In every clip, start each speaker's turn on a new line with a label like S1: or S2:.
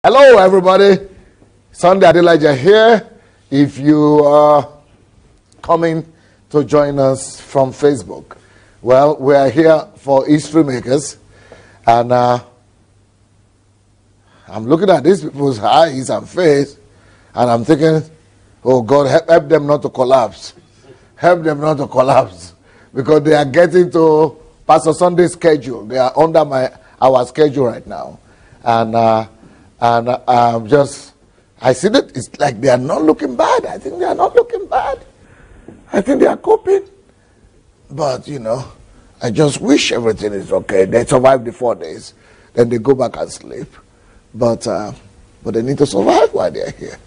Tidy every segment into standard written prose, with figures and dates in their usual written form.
S1: Hello, everybody. Sunday Adelaja here. If you are coming to join us from Facebook, well, we are here for History Makers, and I'm looking at these people's eyes and face, and I'm thinking, oh God, help them not to collapse. Help them not to collapse, because they are getting to Pastor Sunday's schedule. They are under our schedule right now, and I see that it's like they are not looking bad. I think they are not looking bad. I think they are coping. But, I just wish everything is okay. They survive the 4 days. Then they go back and sleep. But they need to survive while they are here.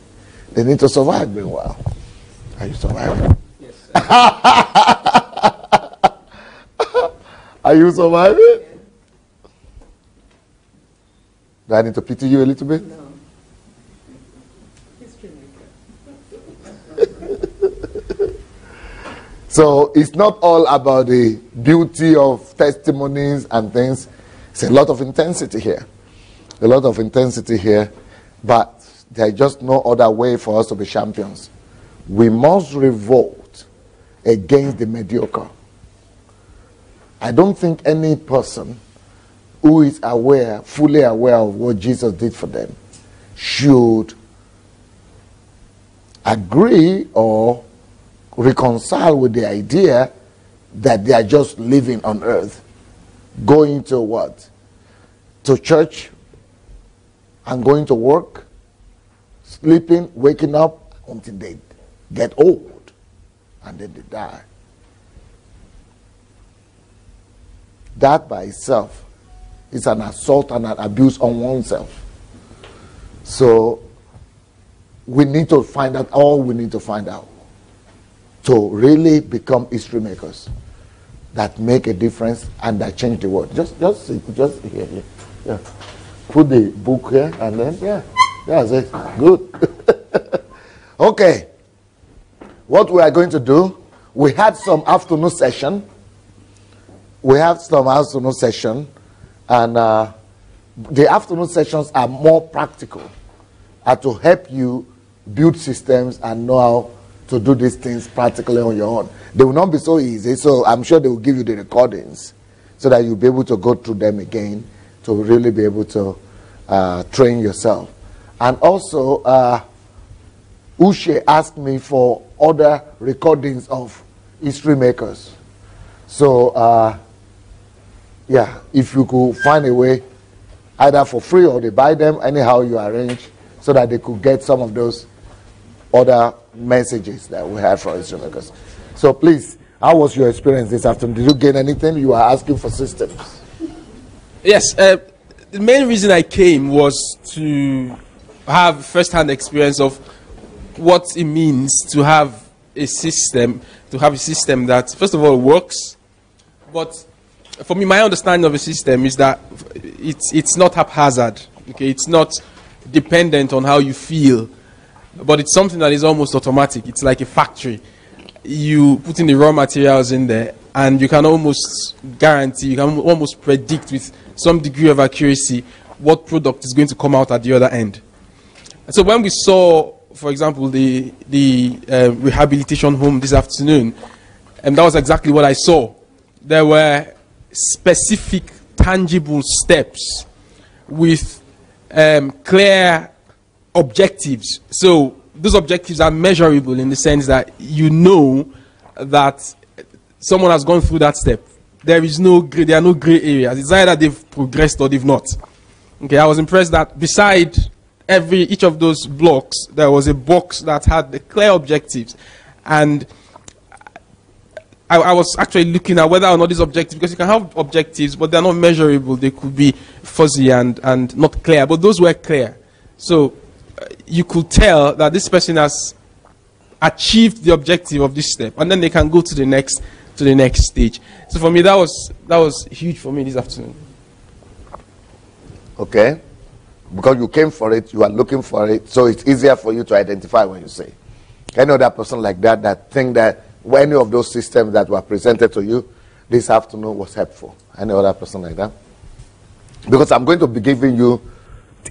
S1: They need to survive meanwhile. Are you surviving?
S2: Yes, sir.
S1: Are you surviving? Do I need to pity you a little bit?
S2: No. History maker.
S1: So it's not all about the beauty of testimonies and things. It's a lot of intensity here. A lot of intensity here. But there's just no other way for us to be champions. We must revolt against the mediocre. I don't think any person who is aware, fully aware of what Jesus did for them, should agree or reconcile with the idea that they are just living on earth, going to what? To church and going to work, sleeping, waking up until they get old and then they die. That by itself is an assault and an abuse on oneself. So we need to find out all we need to find out to really become history makers that make a difference and that change the world. Just here. Yeah. Put the book here and then that's it. Good. Okay. What we are going to do, we had some afternoon session. And the afternoon sessions are more practical, are to help you build systems and know how to do these things practically on your own. They will not be so easy, so I'm sure they will give you the recordings so that you'll be able to go through them again to really be able to train yourself. And also, Ushe asked me for other recordings of history makers. So, if you could find a way, either for free or they buy them, anyhow you arrange, so that they could get some of those other messages that we had for history makers. So please, how was your experience this afternoon? Did you gain anything? You are asking for systems.
S2: Yes, the main reason I came was to have first-hand experience of what it means to have a system, that, first of all, works, but for me, my understanding of a system is that it's not haphazard. Okay, it's not dependent on how you feel, but it's something that is almost automatic. It's like a factory. You put in the raw materials in there, and you can almost guarantee, you can almost predict with some degree of accuracy what product is going to come out at the other end. So when we saw, for example, the rehabilitation home this afternoon, and that was exactly what I saw. There were specific, tangible steps with clear objectives. So those objectives are measurable in the sense that you know that someone has gone through that step. There are no gray areas. It's either they've progressed or they've not. Okay, I was impressed that beside each of those blocks, there was a box that had the clear objectives. And I was actually looking at whether or not these objectives, because you can have objectives, but they're not measurable. They could be fuzzy and not clear, but those were clear. So you could tell that this person has achieved the objective of this step, and then they can go to the next stage. So for me, that was huge for me this afternoon.
S1: Okay, because you came for it, you are looking for it, so it's easier for you to identify when you say. Any other person like that think that any of those systems that were presented to you this afternoon was helpful? Any other person like that? Because I'm going to be giving you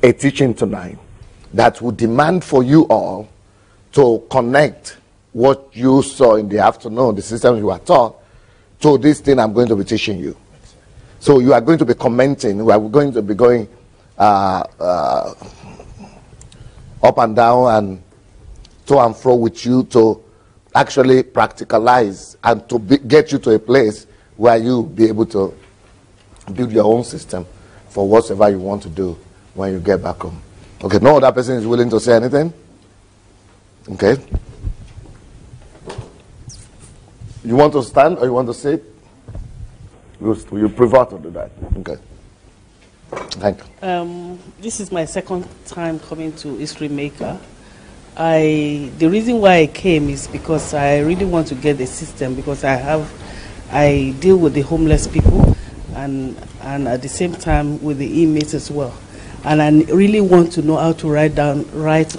S1: a teaching tonight that will demand for you all to connect what you saw in the afternoon, the systems you were taught, to this thing I'm going to be teaching you. So you are going to be commenting. We are going to be going up and down and to and fro with you to actually practicalize and to get you to a place where you be able to build your own system for whatever you want to do when you get back home. Okay, no other person is willing to say anything? Okay. You want to stand or you want to sit? You prefer to do that. Okay. Thank you.
S3: This is my second time coming to History Maker. The reason why I came is because I really want to get the system, because I deal with the homeless people and at the same time with the inmates as well. And I really want to know how to write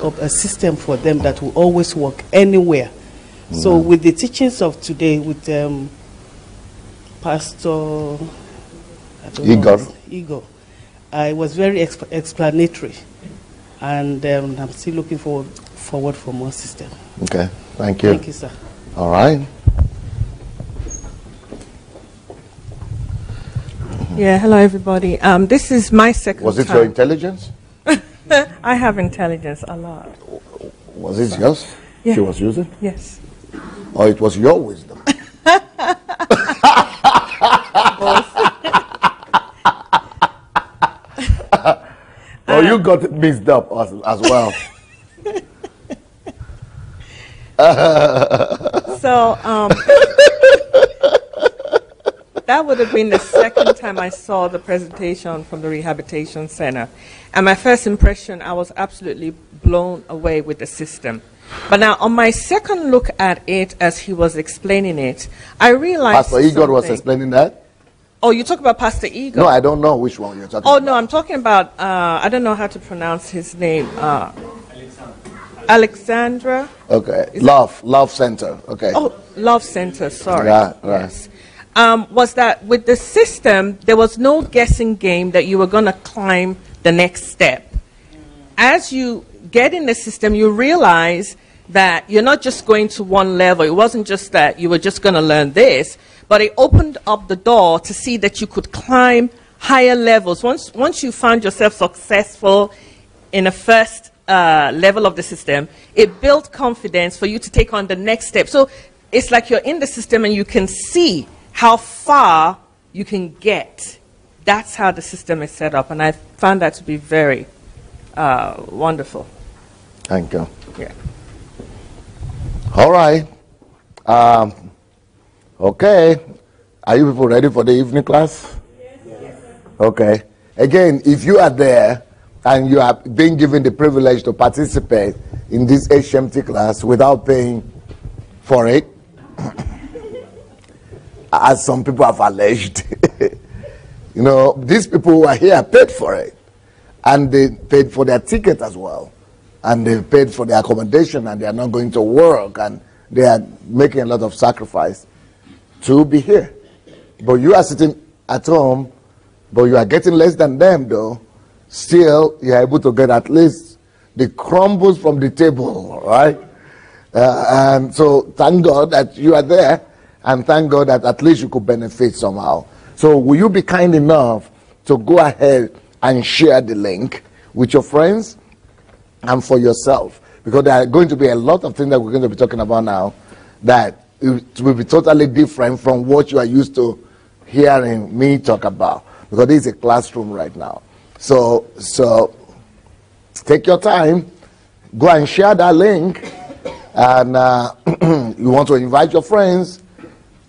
S3: up a system for them that will always work anywhere. Mm-hmm. So with the teachings of today, with Pastor Igor, it was very explanatory, and I'm still looking forward for more system.
S1: Okay, thank you.
S3: Thank you, sir.
S1: All right.
S4: Yeah, hello everybody. This is my second
S1: Was it
S4: time.
S1: your intelligence?
S4: I have intelligence a lot.
S1: Was it yours?
S4: Yeah.
S1: She was using?
S4: Yes.
S1: Or it was your wisdom? Or you got it mixed up as well?
S4: So, that would have been the second time I saw the presentation from the Rehabilitation Center. And my first impression, I was absolutely blown away with the system. But now, on my second look at it, as he was explaining it, I realized
S1: Pastor Igor was explaining that?
S4: Oh, you talk about Pastor Igor?
S1: No, I don't know which one you're talking about.
S4: Oh, no, I'm talking about, I don't know how to pronounce his name. Alexandra?
S1: Okay, Love Center, okay.
S4: Oh, Love Center, sorry.
S1: Yeah, right.
S4: Yes. Was that with the system, there was no guessing game that you were going to climb the next step. As you get in the system, you realize that you're not just going to one level. It wasn't just that you were just going to learn this, but it opened up the door to see that you could climb higher levels. Once you found yourself successful in a first level of the system, it built confidence for you to take on the next step. So it's like you're in the system and you can see how far you can get. That's how the system is set up, and I found that to be very wonderful.
S1: Thank you.
S4: Yeah.
S1: All right. Okay. Are you people ready for the evening class? Yes. Okay. Again, if you are there and you are being given the privilege to participate in this HMT class without paying for it, as some people have alleged, you know, these people who are here paid for it, and they paid for their ticket as well, and they paid for their accommodation, and they are not going to work, and they are making a lot of sacrifice to be here. But you are sitting at home, but you are getting less than them, though. Still, you are able to get at least the crumbles from the table, right? And so thank God that you are there, and thank God that at least you could benefit somehow. So will you be kind enough to go ahead and share the link with your friends and for yourself? Because there are going to be a lot of things that we're going to be talking about now that it will be totally different from what you are used to hearing me talk about. Because this is a classroom right now. So take your time, go and share that link, and you want to invite your friends.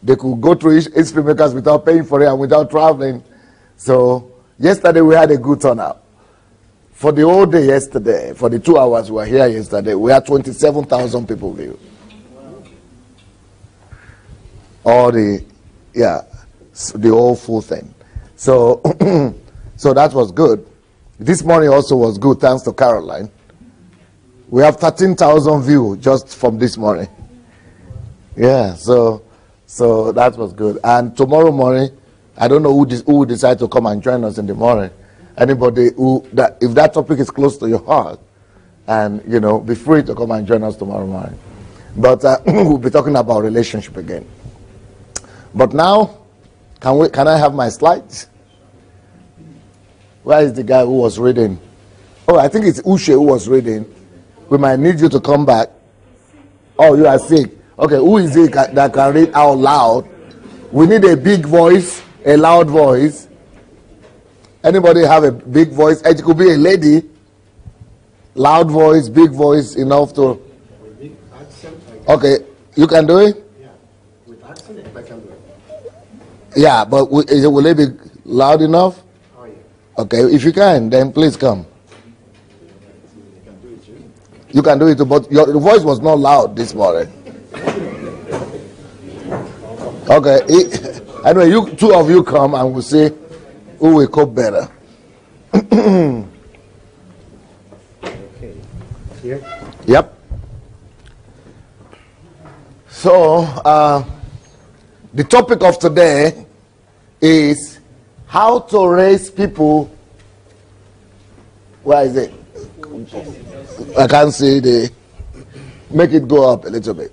S1: They could go through History Makers without paying for it and without traveling. So yesterday we had a good turnout. For the whole day yesterday, for the 2 hours we were here yesterday, we had 27,000 people view. All the whole full thing. So so that was good. This morning also was good, thanks to Caroline. We have 13,000 views just from this morning. Yeah, so that was good. And tomorrow morning, I don't know who will decide to come and join us in the morning. Anybody if that topic is close to your heart, and be free to come and join us tomorrow morning. But we'll be talking about relationship again. But now, can I have my slides? Where is the guy who was reading? Oh, I think it's Ushe who was reading. We might need you to come back. Oh, you are sick. Okay, who is it that can read out loud? We need a big voice, a loud voice. Anybody have a big voice? It could be a lady. Loud voice, big voice, enough to... Okay, you can do it?
S5: Yeah, with accent I can do it.
S1: Yeah, but will it be loud enough?
S5: Oh, yeah.
S1: Okay, if you can, then please come. You can do it too, but your voice was not loud this morning. Okay, anyway, two of you come and we'll see who will cope better.
S5: Okay. Here?
S1: Yep. So, the topic of today is how to raise people. Where is it? I can't see the. Make it go up a little bit.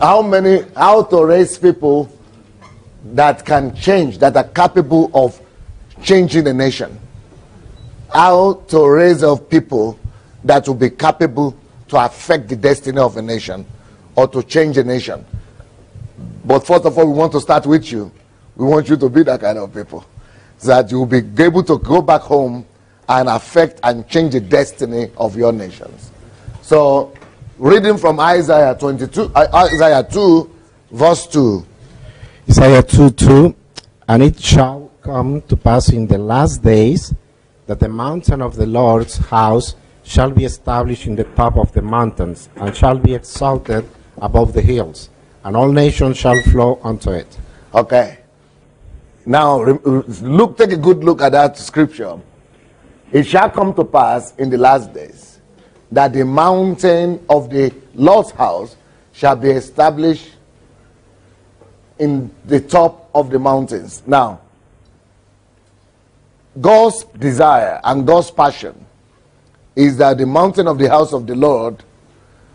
S1: How to raise people that can change, that are capable of changing the nation. How to raise up people that will be capable to affect the destiny of a nation or to change a nation. But first of all, we want to start with you. We want you to be that kind of people, so that you will be able to go back home and affect and change the destiny of your nations. So, reading from Isaiah 2, verse 2.
S5: Isaiah 2:2, and it shall come to pass in the last days that the mountain of the Lord's house shall be established in the top of the mountains, and shall be exalted above the hills, and all nations shall flow unto it.
S1: Okay. Now, take a good look at that scripture. It shall come to pass in the last days that the mountain of the Lord's house shall be established in the top of the mountains. Now, God's desire and God's passion is that the mountain of the house of the Lord,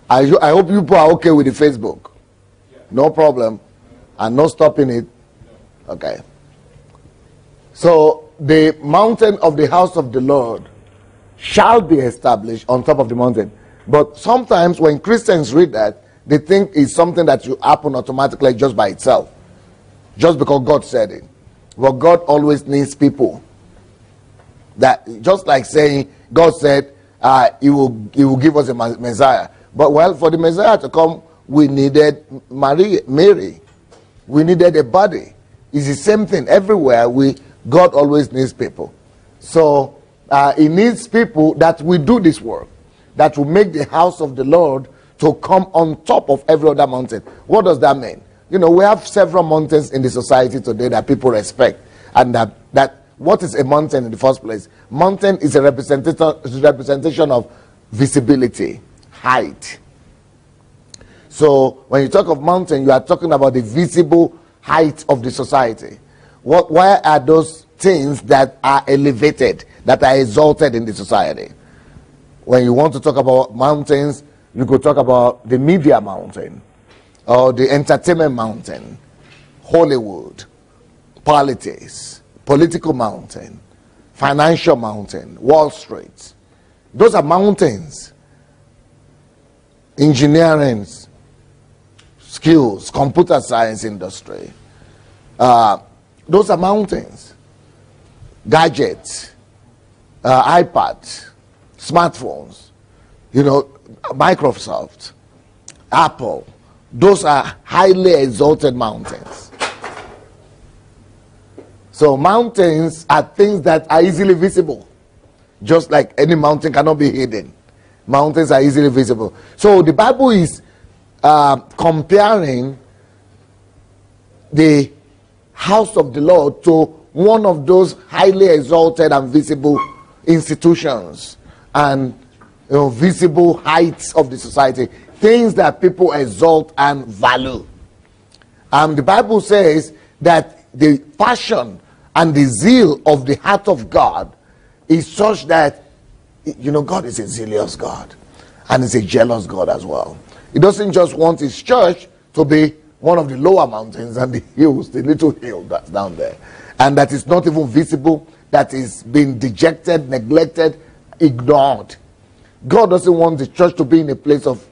S1: I hope you are okay with the Facebook. No problem. And no stopping it. Okay. So, the mountain of the house of the Lord shall be established on top of the mountain. But sometimes when Christians read that, they think it's something that will happen automatically just by itself. Just because God said it. But God always needs people. That just like saying, God said, he will give us a Messiah. But well, for the Messiah to come, we needed Mary. We needed a body. It's the same thing. Everywhere, God always needs people. So, he needs people that will do this work. That will make the house of the Lord to come on top of every other mountain. What does that mean? We have several mountains in the society today that people respect. And that what is a mountain in the first place? Mountain is a representation of visibility, height. So when you talk of mountain, you are talking about the visible height of the society. Where are those things that are elevated, that are exalted in the society? When you want to talk about mountains, you could talk about the media mountain, or the entertainment mountain, Hollywood, politics, political mountain, financial mountain, Wall Street. Those are mountains. Engineering, skills, computer science industry. Those are mountains. Gadgets, iPads, smartphones, Microsoft, Apple. Those are highly exalted mountains. So mountains are things that are easily visible. Just like any mountain cannot be hidden. Mountains are easily visible. So the Bible is comparing the house of the Lord to one of those highly exalted and visible institutions and visible heights of the society. things that people exalt and value. The Bible says that the passion and the zeal of the heart of God is such that, God is a zealous God and is a jealous God as well. He doesn't just want his church to be one of the lower mountains and the hills, the little hill that's down there, and that is not even visible, that is being dejected, neglected, ignored. God doesn't want the church to be in a place of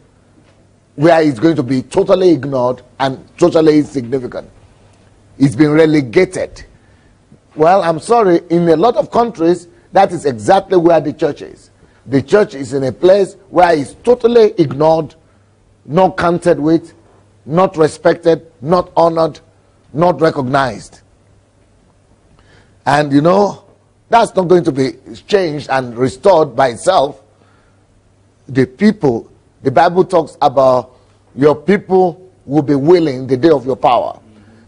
S1: where it's going to be totally ignored and totally insignificant. It's been relegated. Well, I'm sorry, in a lot of countries, that is exactly where the church is. The church is in a place where it's totally ignored, not counted with, not respected, not honored, not recognized. And that's not going to be changed and restored by itself. The people, the Bible talks about your people will be willing the day of your power.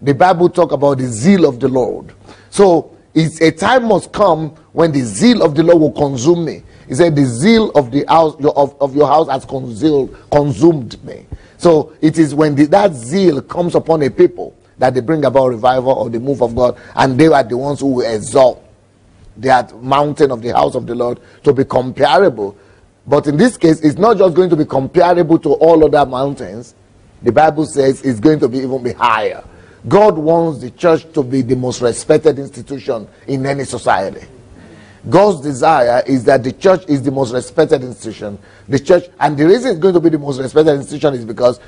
S1: The Bible talks about the zeal of the Lord. So it's a time must come when the zeal of the Lord will consume me. He said the zeal of the house of your house has consumed me. So it is when that zeal comes upon a people that they bring about revival or the move of God, and they are the ones who will exalt that mountain of the house of the Lord to be comparable. But in this case, it's not just going to be comparable to all other mountains. The Bible says it's going to be even be higher. God wants the church to be the most respected institution in any society. God's desire is that the church is the most respected institution. The church, and the reason it's going to be the most respected institution is because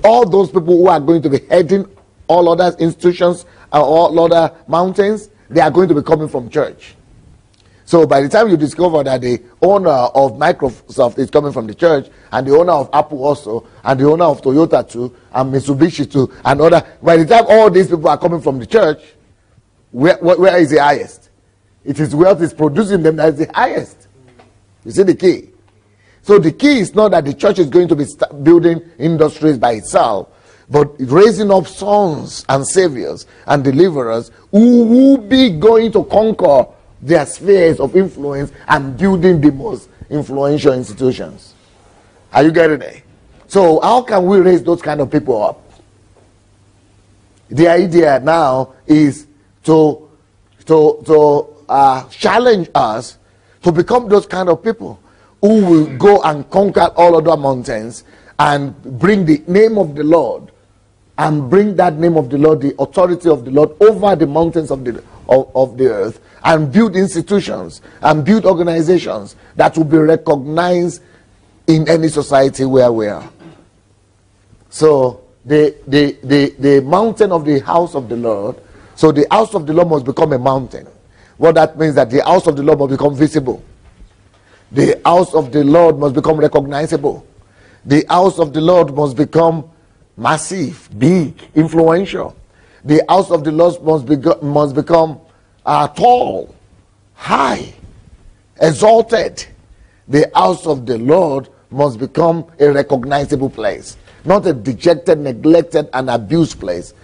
S1: all those people who are going to be heading all other institutions and all other mountains, they are going to be coming from church. So by the time you discover that the owner of Microsoft is coming from the church, and the owner of Apple also, and the owner of Toyota too, and Mitsubishi too, and other, by the time all these people are coming from the church, where is the highest? It is wealth is producing them that is the highest. You see the key? So the key is not that the church is going to be building industries by itself, but raising up sons and saviors and deliverers who will be going to conquer their spheres of influence and building the most influential institutions. Are you getting it? So how can we raise those kind of people up? The idea now is to challenge us to become those kind of people who will go and conquer all other mountains and bring the name of the Lord, and bring that name of the Lord, the authority of the Lord over the mountains of the earth, and build institutions and build organizations that will be recognized in any society where we are. So the mountain of the house of the Lord, so the house of the Lord must become a mountain. What that means that the house of the Lord must become visible. The house of the Lord must become recognizable. The house of the Lord must become massive, big, influential. The house of the Lord must become tall, high, exalted. The house of the Lord must become a recognizable place, not a dejected, neglected, and abused place,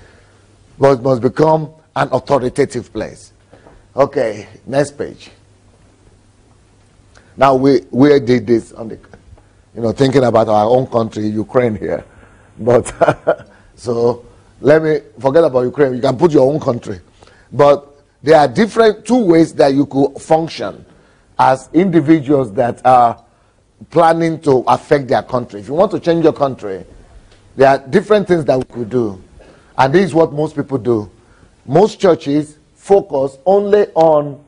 S1: but it must become an authoritative place. Okay, next page. Now we did this on the, thinking about our own country, Ukraine here, but so let me forget about Ukraine. You can put your own country, but there are two ways that you could function as individuals that are planning to affect their country. If you want to change your country, there are different things that we could do, and this is what most people do. Most churches focus only on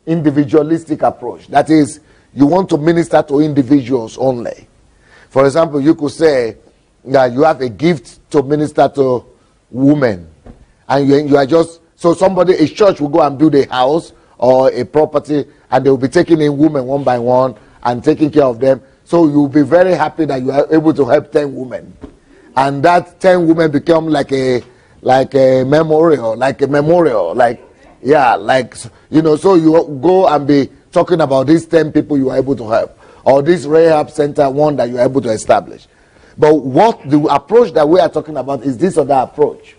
S1: individualistic approach. That is, you want to minister to individuals only. For example, you could say that you have a gift to minister to women, and you are just, so a church will go and build a house or a property, and they will be taking in women one by one and taking care of them. So you'll be very happy that you are able to help 10 women. And that 10 women become like a memorial, so you go and be talking about these 10 people you are able to help, or this rehab center one that you are able to establish. But what the approach that we are talking about is this other approach,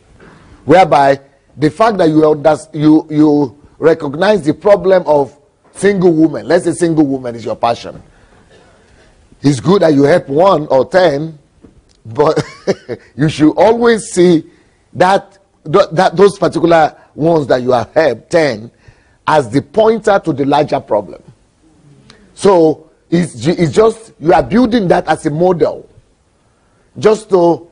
S1: whereby the fact that you recognize the problem of single women. Let's say single woman is your passion. It's good that you help 1 or 10, But you should always see that those particular ones that you have helped, 10, as the pointer to the larger problem. So it's just, you are building that as a model, just to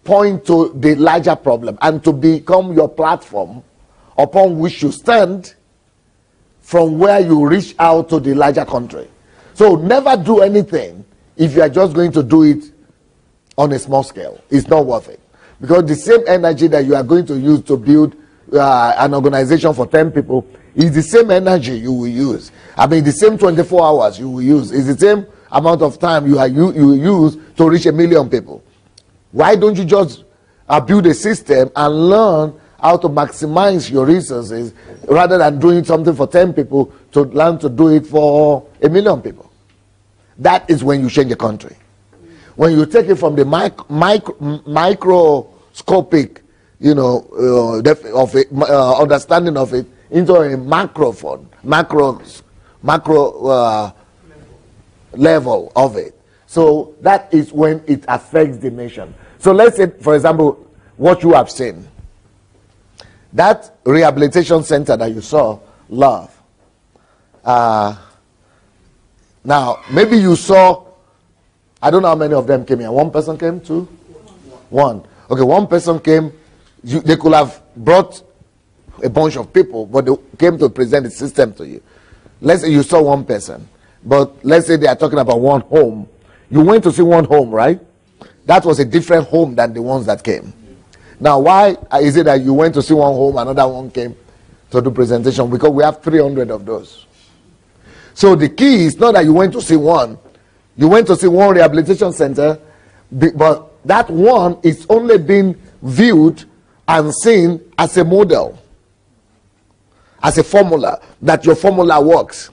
S1: point to the larger problem and to become your platform upon which you stand from where you reach out to the larger country. So never do anything if you are just going to do it on a small scale. It's not worth it. Because the same energy that you are going to use to build an organization for 10 people is the same energy you will use. I mean, the same 24 hours you will use is the same amount of time you will use to reach 1 million people. Why don't you just build a system and learn how to maximize your resources rather than doing something for 10 people to learn to do it for 1 million people? That is when you change a country. When you take it from the microscopic, understanding of it into a macro level of it. So that is when it affects the nation. So let's say, for example, what you have seen. That rehabilitation center that you saw, Love. Now, maybe you saw, I don't know how many of them came here. One person came, two? One. Okay, one person came. They could have brought a bunch of people, but they came to present the system to you. Let's say you saw one person, but let's say they are talking about one home. You went to see one home, right? That was a different home than the ones that came. Now, why is it that you went to see one home, another one came to do presentation? Because we have 300 of those. So the key is not that you went to see one. You went to see one rehabilitation center, but that one is only being viewed and seen as a model, as a formula, that your formula works.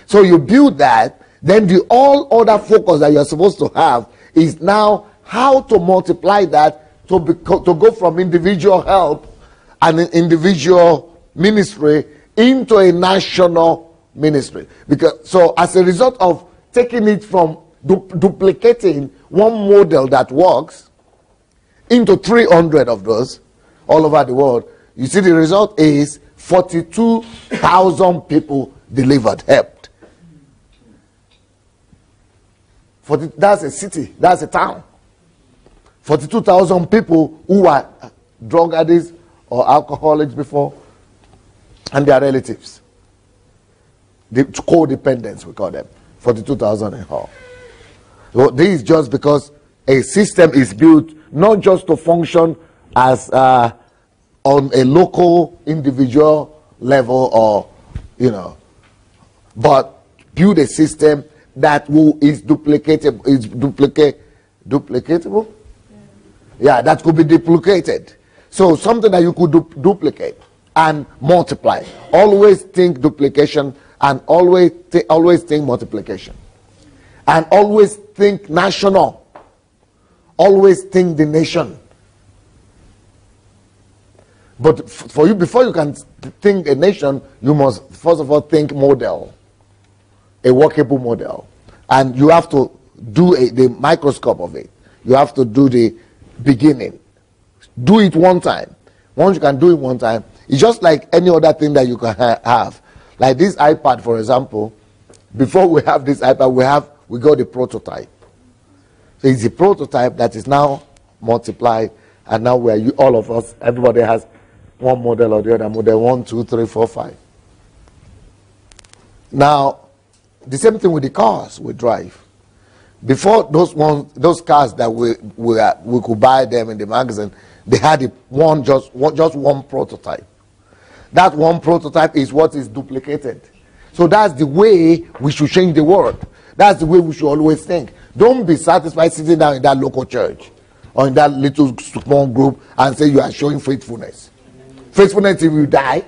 S1: So you build that, then the all other focus that you're supposed to have is now how to multiply that to go from individual help and individual ministry into a national ministry. Because so as a result of taking it from duplicating one model that works into 300 of those all over the world, you see the result is 42,000 people delivered, helped. That's a city, that's a town. 42,000 people who were drug addicts or alcoholics before, and their relatives. The codependents, we call them. 42,000 in all. So this is just because a system is built not just to function as on a local, individual level, or but build a system that is duplicatable. Is duplicatable? Yeah, that could be duplicated. So something that you could duplicate and multiply. Always think duplication and always think multiplication. And always think national. Always think the nation. But for you, before you can think a nation, you must first of all think model. A workable model. And you have to do the microscope of it. You have to do the beginning. Do it one time. Once you can do it one time, it's just like any other thing that you can have. Like this iPad, for example. Before we have this iPad, we got the prototype. So it's a prototype that is now multiplied, and now all of us, everybody has one model or the other model, 1, 2, 3, 4, 5. Now, the same thing with the cars we drive. Before those cars that we could buy them in the magazine, they had just one prototype. That one prototype is what is duplicated. So that's the way we should change the world. That's the way we should always think. Don't be satisfied sitting down in that local church or in that little small group and say you are showing faithfulness. Faithfulness if you die.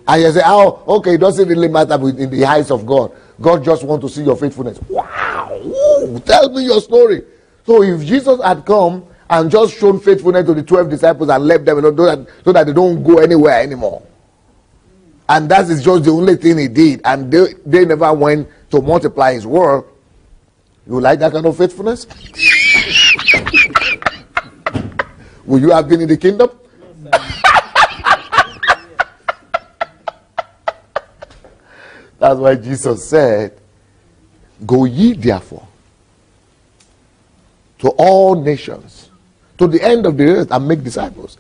S1: And you say, oh, okay, it doesn't really matter in the eyes of God. God just wants to see your faithfulness. Wow! Ooh, tell me your story. So if Jesus had come and just shown faithfulness to the 12 disciples and left them so that they don't go anywhere anymore, and that is just the only thing he did, and they never went to multiply his word, you like that kind of faithfulness? Will you have been in the kingdom? That's why Jesus said, go ye therefore to all nations, to the end of the earth, and make disciples.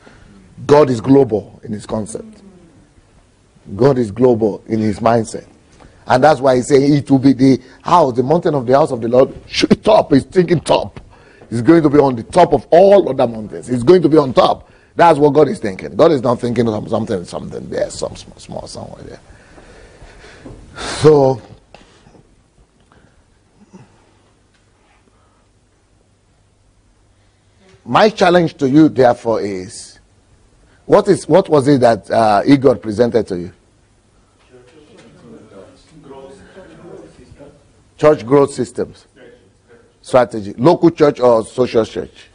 S1: God is global in his concept. God is global in his mindset. And that's why he's saying it will be the house, the mountain of the house of the Lord, top. He's thinking top. It's going to be on the top of all other mountains. It's going to be on top. That's what God is thinking. God is not thinking of something there, some small somewhere there. So, my challenge to you, therefore, is what was it that Igor presented to you? Church growth systems, strategy, local church or social church?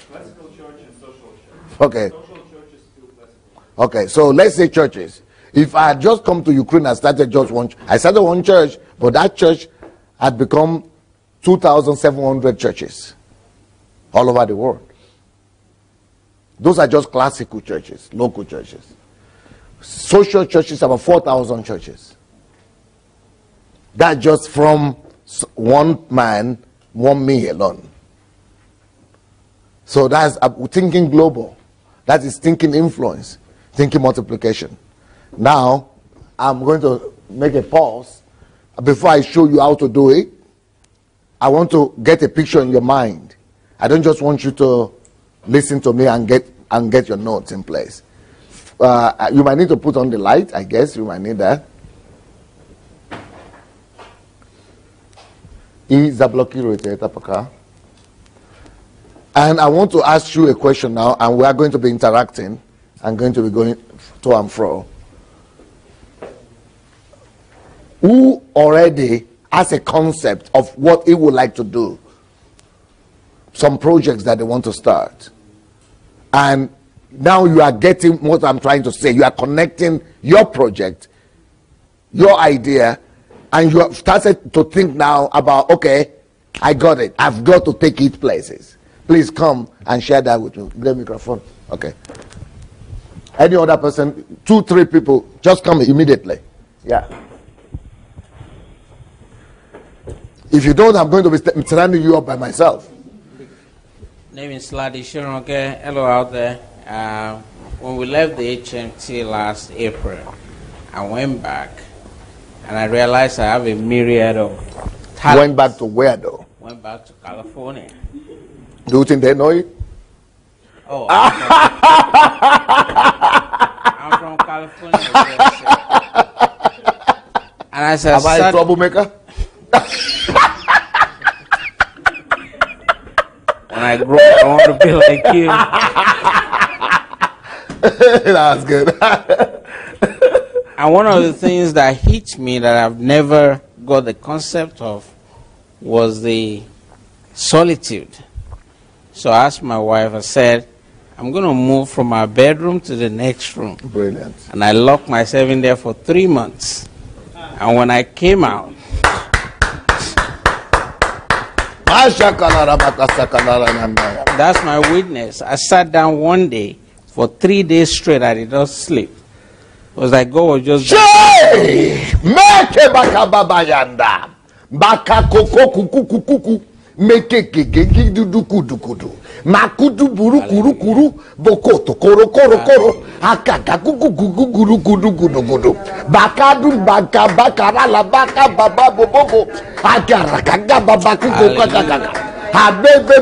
S6: Classical church and social church.
S1: Okay.
S6: Social church is still classical.
S1: Okay, so let's say churches. If I had just come to Ukraine and started just one, I started one church, but that church had become 2,700 churches all over the world. Those are just classical churches, local churches. Social churches, about 4,000 churches. That just from one man, one me alone. So that's thinking global. That is thinking influence, thinking multiplication. Now, I'm going to make a pause. Before I show you how to do it, I want to get a picture in your mind. I don't just want you to listen to me and get your notes in place. You might need to put on the light, I guess. You might need that. And I want to ask you a question now, and we are going to be interacting and going to be going to and fro. Who already has a concept of what he would like to do? Some projects that they want to start. And now you are getting what I'm trying to say. You are connecting your project, your idea, and you have started to think now about, okay, I got it. I've got to take it places. Please come and share that with me. The microphone. Okay. Any other person, 2, 3 people, just come immediately. Yeah. If you don't, I'm going to be standing you up by myself.
S7: Name is Sladi Shironke. Hello out there. When we left the HMT last April, I went back and I realized I have a myriad of talents.
S1: Went back to where though?
S7: Went back to California.
S1: Do you think they know it?
S7: Oh, I'm from California. And I said,
S1: am I a troublemaker?
S7: When I grow up, I want to be like you.
S1: That's good.
S7: And one of the things that hit me that I've never got the concept of was the solitude. So I asked my wife, I said, I'm going to move from my bedroom to the next room.
S1: Brilliant.
S7: And I locked myself in there for 3 months. And when I came out, that's my witness. I sat down one day for 3 days straight. I did not sleep. It was like God was just...
S1: Makudu buru kuru kuru bokoto koro koro koro akaka kuku kuku guru kudu kudu kudu bakadu baka bakara la baka baba bobo akara kaka baba kuku kaka Abebe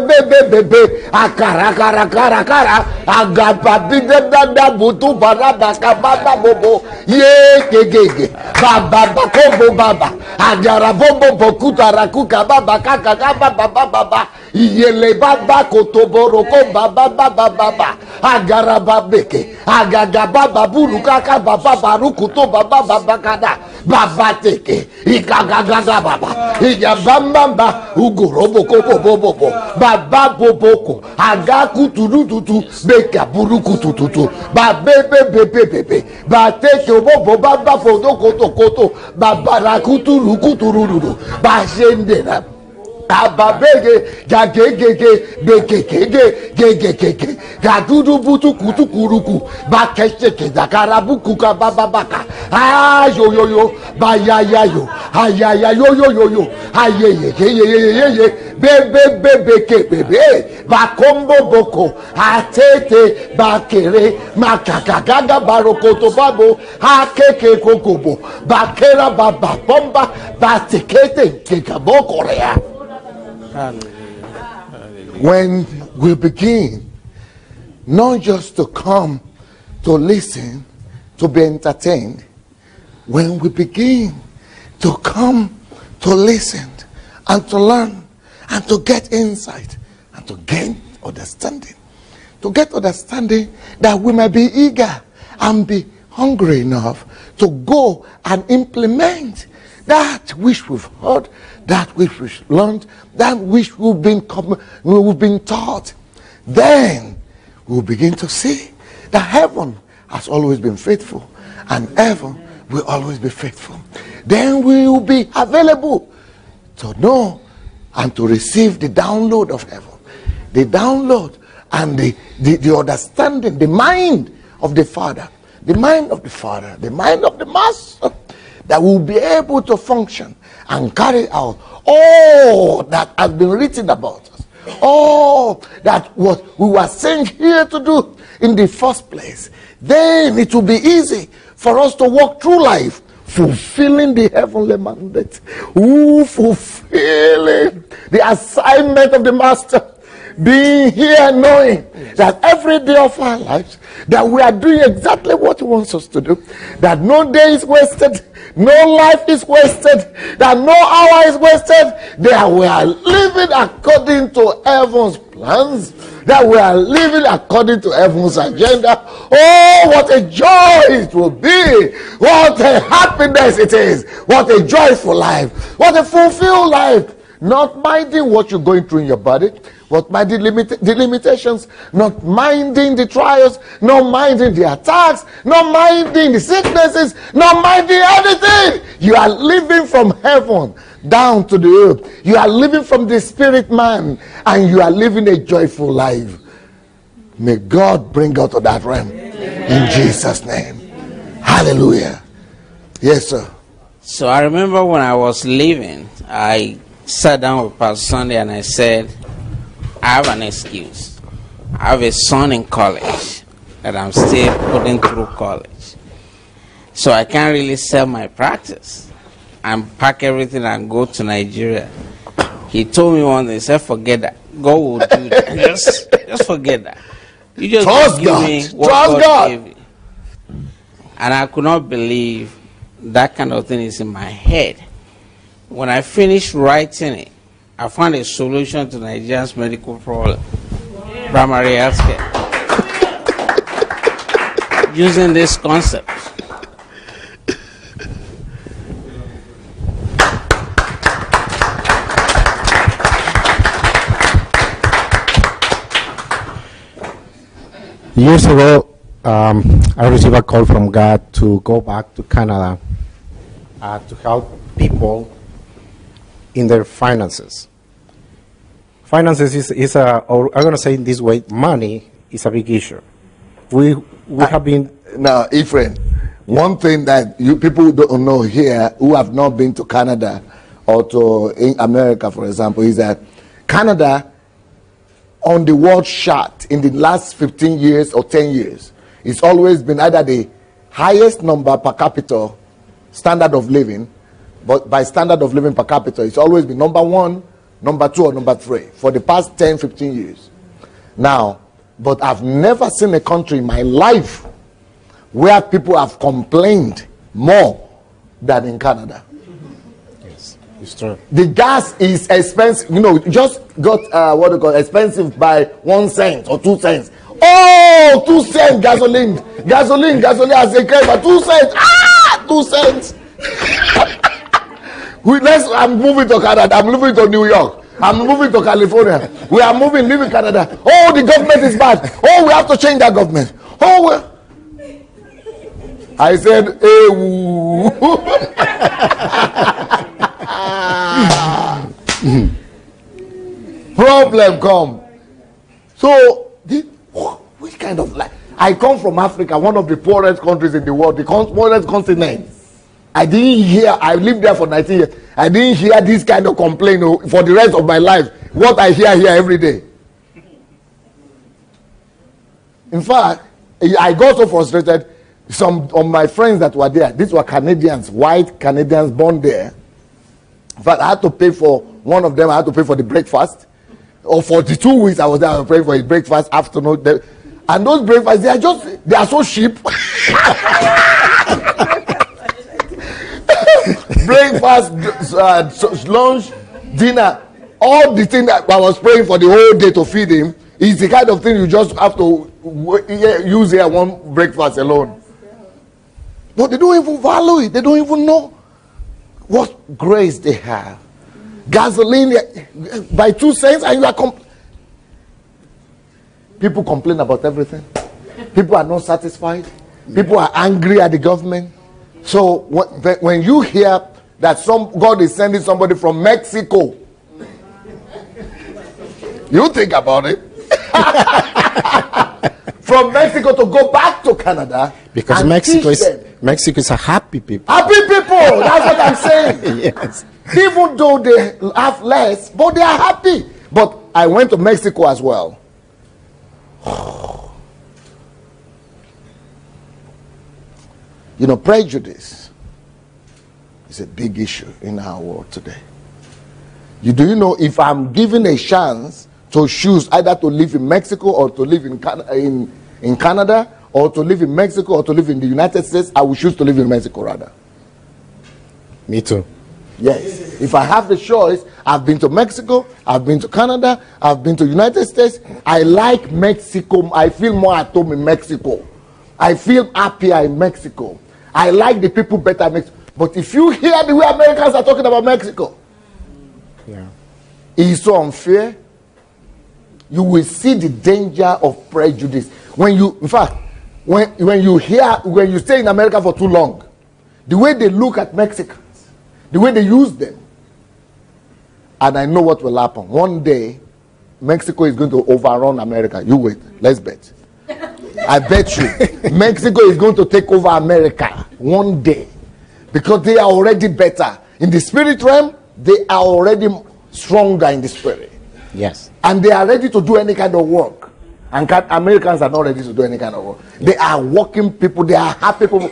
S1: akara kara kara kara agapa bide dada butu bara baka baba bobo ye kegege baba bakombo baba agara bombo bokuta rakuka baba kaka baba baba yele baba kotoboro ko baba baba baba agara babeke agaga baba buru kaka baba baruku to baba baba kada baba teke ikagaga baba iya bamba ugorobo ko bobo baba boboko agaku tudututu beka buruku tututu babebe bateke bobo baba fodo koto baba rakutu rukutu rudu ba shendera Ababege, gagegege, begegege, gegegege, gadudu butu kutu kuruku, bakesheke, dakarabuku kabababaka, yo, bayayayo, yo, ayeye, bebe, bakombo boko, atete, bakere, makakagaga barokoto babo, akeke kokobo, bakera baba bomba, batekete, kekaboko rea. When we begin not just to come to listen, to be entertained, when we begin to come to listen and to learn and to get insight and to gain understanding, that we may be eager and be hungry enough to go and implement that which we've heard, that which we've learned, that which we've been taught, then we'll begin to see that heaven has always been faithful and heaven will always be faithful. Then we will be available to know and to receive the download of heaven, the download and the understanding, the mind of the Father, the mind of the Master, that we'll be able to function and carry out all that has been written about us, all that what we were sent here to do in the first place. Then it will be easy for us to walk through life fulfilling the heavenly mandate, fulfilling the assignment of the Master, being here knowing that every day of our lives that we are doing exactly what he wants us to do, that no day is wasted, no life is wasted, that no hour is wasted, that we are living according to heaven's plans, that we are living according to heaven's agenda. Oh, what a joy it will be, what a happiness it is, what a joyful life, what a fulfilled life, not minding what you're going through in your body, not minding the limitations, not minding the trials, not minding the attacks, not minding the sicknesses, not minding anything. You are living from heaven down to the earth. You are living from the spirit man, and you are living a joyful life. May God bring out of that realm in Jesus' name. Hallelujah. Yes, sir.
S7: So I remember when I was leaving, I sat down with Pastor Sunday and I said, I have an excuse. I have a son in college that I'm still putting through college. So I can't really sell my practice and pack everything and go to Nigeria. He told me one day, he said, forget that. God will do that. Just forget that. You just
S1: Trust
S7: give
S1: God.
S7: me what
S1: Trust God.
S7: gave you. And I could not believe that kind of thing is in my head. When I finished writing it, I found a solution to Nigeria's medical problem, primary health care, using this concept.
S5: Years ago, I received a call from God to go back to Canada to help people in their finances. Finances is or I'm going to say in this way, money is a big issue. We have been...
S1: Now, Ephraim, one thing that you people don't know here who have not been to Canada or to in America, for example, is that Canada on the world chart in the last 15 years or 10 years, it's always been either the highest number per capita standard of living, but by standard of living per capita, it's always been number 1, number 2, or number 3 for the past 10, 15 years. Now, but I've never seen a country in my life where people have complained more than in Canada.
S5: Yes, it's true.
S1: The gas is expensive, just got expensive by 1 cent or 2 cents. Oh, 2 cents gasoline as a came 2 cents. 2 cents. I'm moving to Canada. I'm moving to New York. I'm moving to California. We are leaving Canada. Oh, the government is bad. Oh, we have to change that government. Oh, well. I said, hey, problem come. So, which kind of life? I come from Africa, one of the poorest countries in the world, the poorest continent. I lived there for 19 years. I didn't hear this kind of complaint for the rest of my life. What I hear here every day. In fact, I got so frustrated. Some of my friends that were there, these were Canadians, white Canadians born there. In fact, I had to pay for one of them. I had to pay for the breakfast. Or for the 2 weeks I was there, I was paying for his breakfast, afternoon. And those breakfasts, they are so cheap. Breakfast, lunch, dinner, all the thing that I was praying for the whole day to feed him is the kind of thing you just have to use here one breakfast alone. But they don't even value it. They don't even know what grace they have. Gasoline by 2 cents, and you are people complain about everything. People are not satisfied. People are angry at the government. So when you hear that God is sending somebody from Mexico, you think about it. From Mexico to go back to Canada,
S5: because Mexico is a happy people.
S1: Happy people. That's what I'm saying.
S5: Yes.
S1: Even though they have less, but they are happy. But I went to Mexico as well. You know, prejudice is a big issue in our world today. Do you know, if I'm given a chance to choose either to live in Mexico or to live in Canada, or to live in Mexico or to live in the United States, I will choose to live in Mexico rather.
S5: Me too.
S1: Yes. If I have the choice, I've been to Mexico, I've been to Canada, I've been to United States. I like Mexico. I feel more at home in Mexico. I feel happier in Mexico. I like the people better in Mexico. But if you hear the way Americans are talking about Mexico,
S5: yeah,
S1: it's so unfair. You will see the danger of prejudice. In fact, when you stay in America for too long, the way they look at Mexicans, the way they use them, and I know what will happen. One day, Mexico is going to overrun America. You wait. Let's bet. I bet you. Mexico is going to take over America one day. Because they are already better. In the spirit realm, they are already stronger in the spirit.
S5: Yes.
S1: And they are ready to do any kind of work. And Americans are not ready to do any kind of work. They are working people. They are happy people.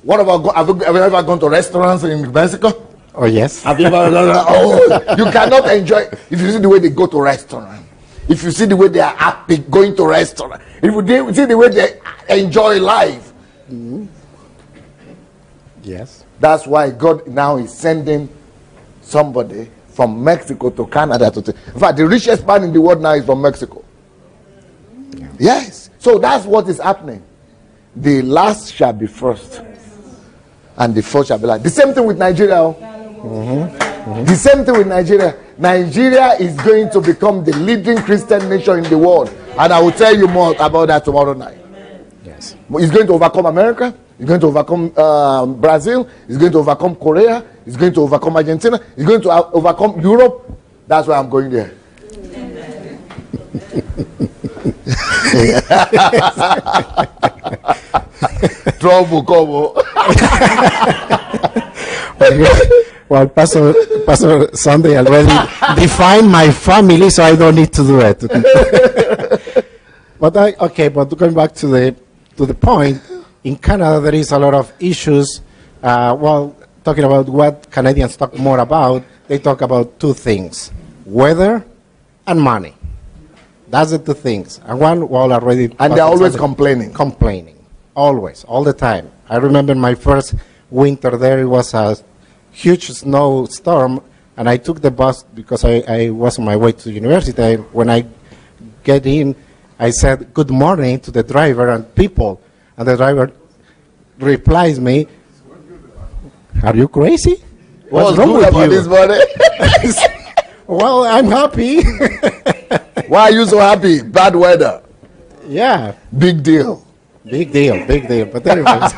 S1: What about, have you ever gone to restaurants in Mexico?
S5: Oh, yes.
S1: Have you ever you cannot enjoy. If you see the way they go to restaurant, if you see the way they are happy going to restaurant, if you see the way they enjoy life.
S5: Mm-hmm. Yes.
S1: That's why God now is sending somebody from Mexico to Canada. In fact, the richest man in the world now is from Mexico. Yeah. Yes. So that's what is happening. The last shall be first, and the first shall be last. The same thing with Nigeria. Mm-hmm. Mm-hmm. The same thing with Nigeria. Nigeria is going to become the leading Christian nation in the world. And I will tell you more about that tomorrow night.
S5: Yes.
S1: It's going to overcome America. It's going to overcome Brazil. It's going to overcome Korea. It's going to overcome Argentina. It's going to overcome Europe. That's why I'm going there. Trouble, come.
S5: Well, Pastor Sunday already defined my family, so I don't need to do it. But going back to the point, in Canada there is a lot of issues. Talking about what Canadians talk more about, they talk about two things: weather and money. That's the two things. And
S1: they're always complaining.
S5: Always, all the time. I remember my first winter there, it was a huge snowstorm, and I took the bus because I was on my way to university. When I get in, I said good morning to the driver and people, and the driver replies me, "Are you crazy? What's wrong with you?"
S1: This morning?
S5: Well, I'm happy.
S1: Why are you so happy? Bad weather.
S5: Yeah.
S1: Big deal.
S5: Big deal. But anyways.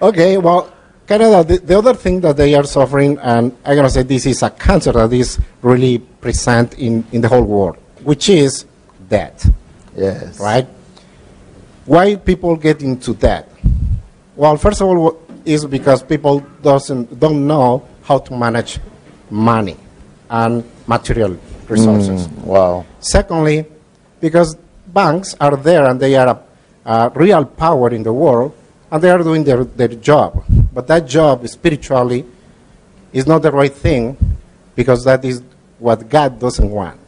S5: Okay, well, Canada, the other thing that they are suffering, and I'm going to say this is a cancer that is really present in the whole world, which is debt.
S1: Yes.
S5: Right? Why people get into debt? Well, first of all, is because people don't know how to manage money and material resources.
S1: Wow.
S5: Secondly, because banks are there and they are a real power in the world, and they are doing their job. But that job, spiritually, is not the right thing, because that is what God doesn't want.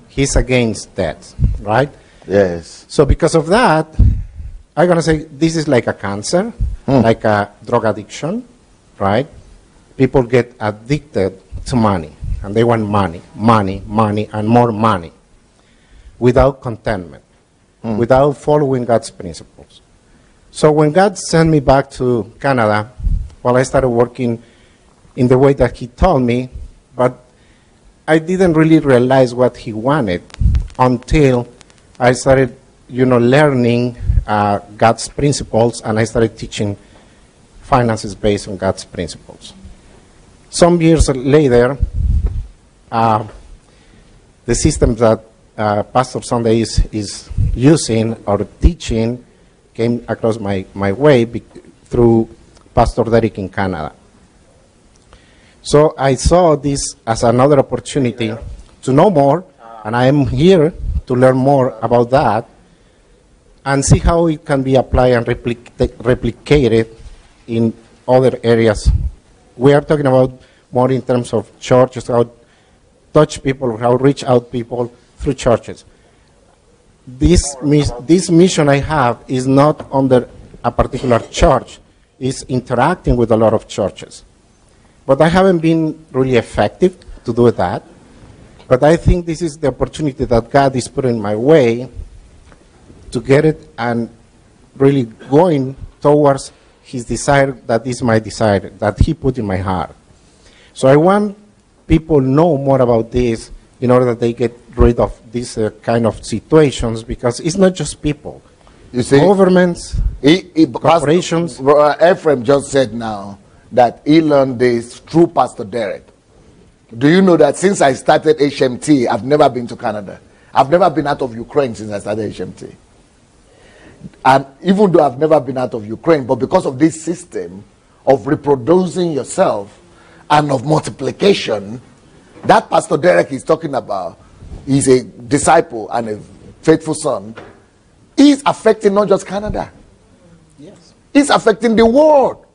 S5: He's against that, right?
S1: Yes.
S5: So because of that, I'm going to say this is like a cancer, like a drug addiction, right? People get addicted to money, and they want money, money, money, and more money, without contentment, without following God's principles. So when God sent me back to Canada, well, I started working in the way that He told me, but I didn't really realize what He wanted until I started, learning God's principles, and I started teaching finances based on God's principles. Some years later, the system that Pastor Sunday is using or teaching came across my way through Pastor Derek in Canada. So I saw this as another opportunity to know more, and I am here to learn more about that and see how it can be applied and replicated in other areas. We are talking about more in terms of churches, how to touch people, how to reach out people through churches. This mission I have is not under a particular church. It's interacting with a lot of churches. But I haven't been really effective to do that. But I think this is the opportunity that God is putting my way to get it and really going towards His desire, that is my desire, that He put in my heart. So I want people know more about this in order that they get rid of these kind of situations, because it's not just people.
S1: You see,
S5: governments, corporations.
S1: Ephraim just said now that he learned this through Pastor Derek. Do you know that since I started HMT, I've never been to Canada? I've never been out of Ukraine since I started HMT. And even though I've never been out of Ukraine, but because of this system of reproducing yourself and of multiplication, that Pastor Derek is talking about, he's a disciple and a faithful son, is affecting not just Canada.
S5: Yes.
S1: It's affecting the world.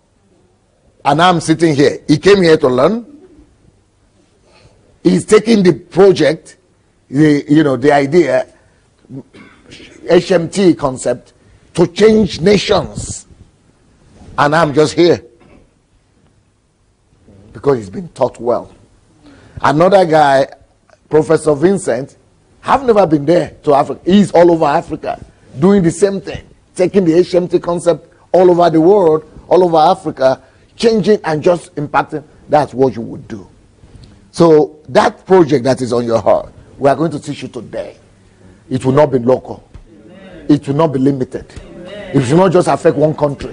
S1: And I'm sitting here. He came here to learn. He's taking the project, the idea, HMT concept, to change nations. And I'm just here. Because he's been taught well. Another guy, Professor Vincent, have never been there to Africa. He's all over Africa, doing the same thing, taking the HMT concept all over the world, all over Africa, changing and just impacting. That's what you would do. So that project that is on your heart, we are going to teach you today. It will not be local. It will not be limited. It will not just affect one country.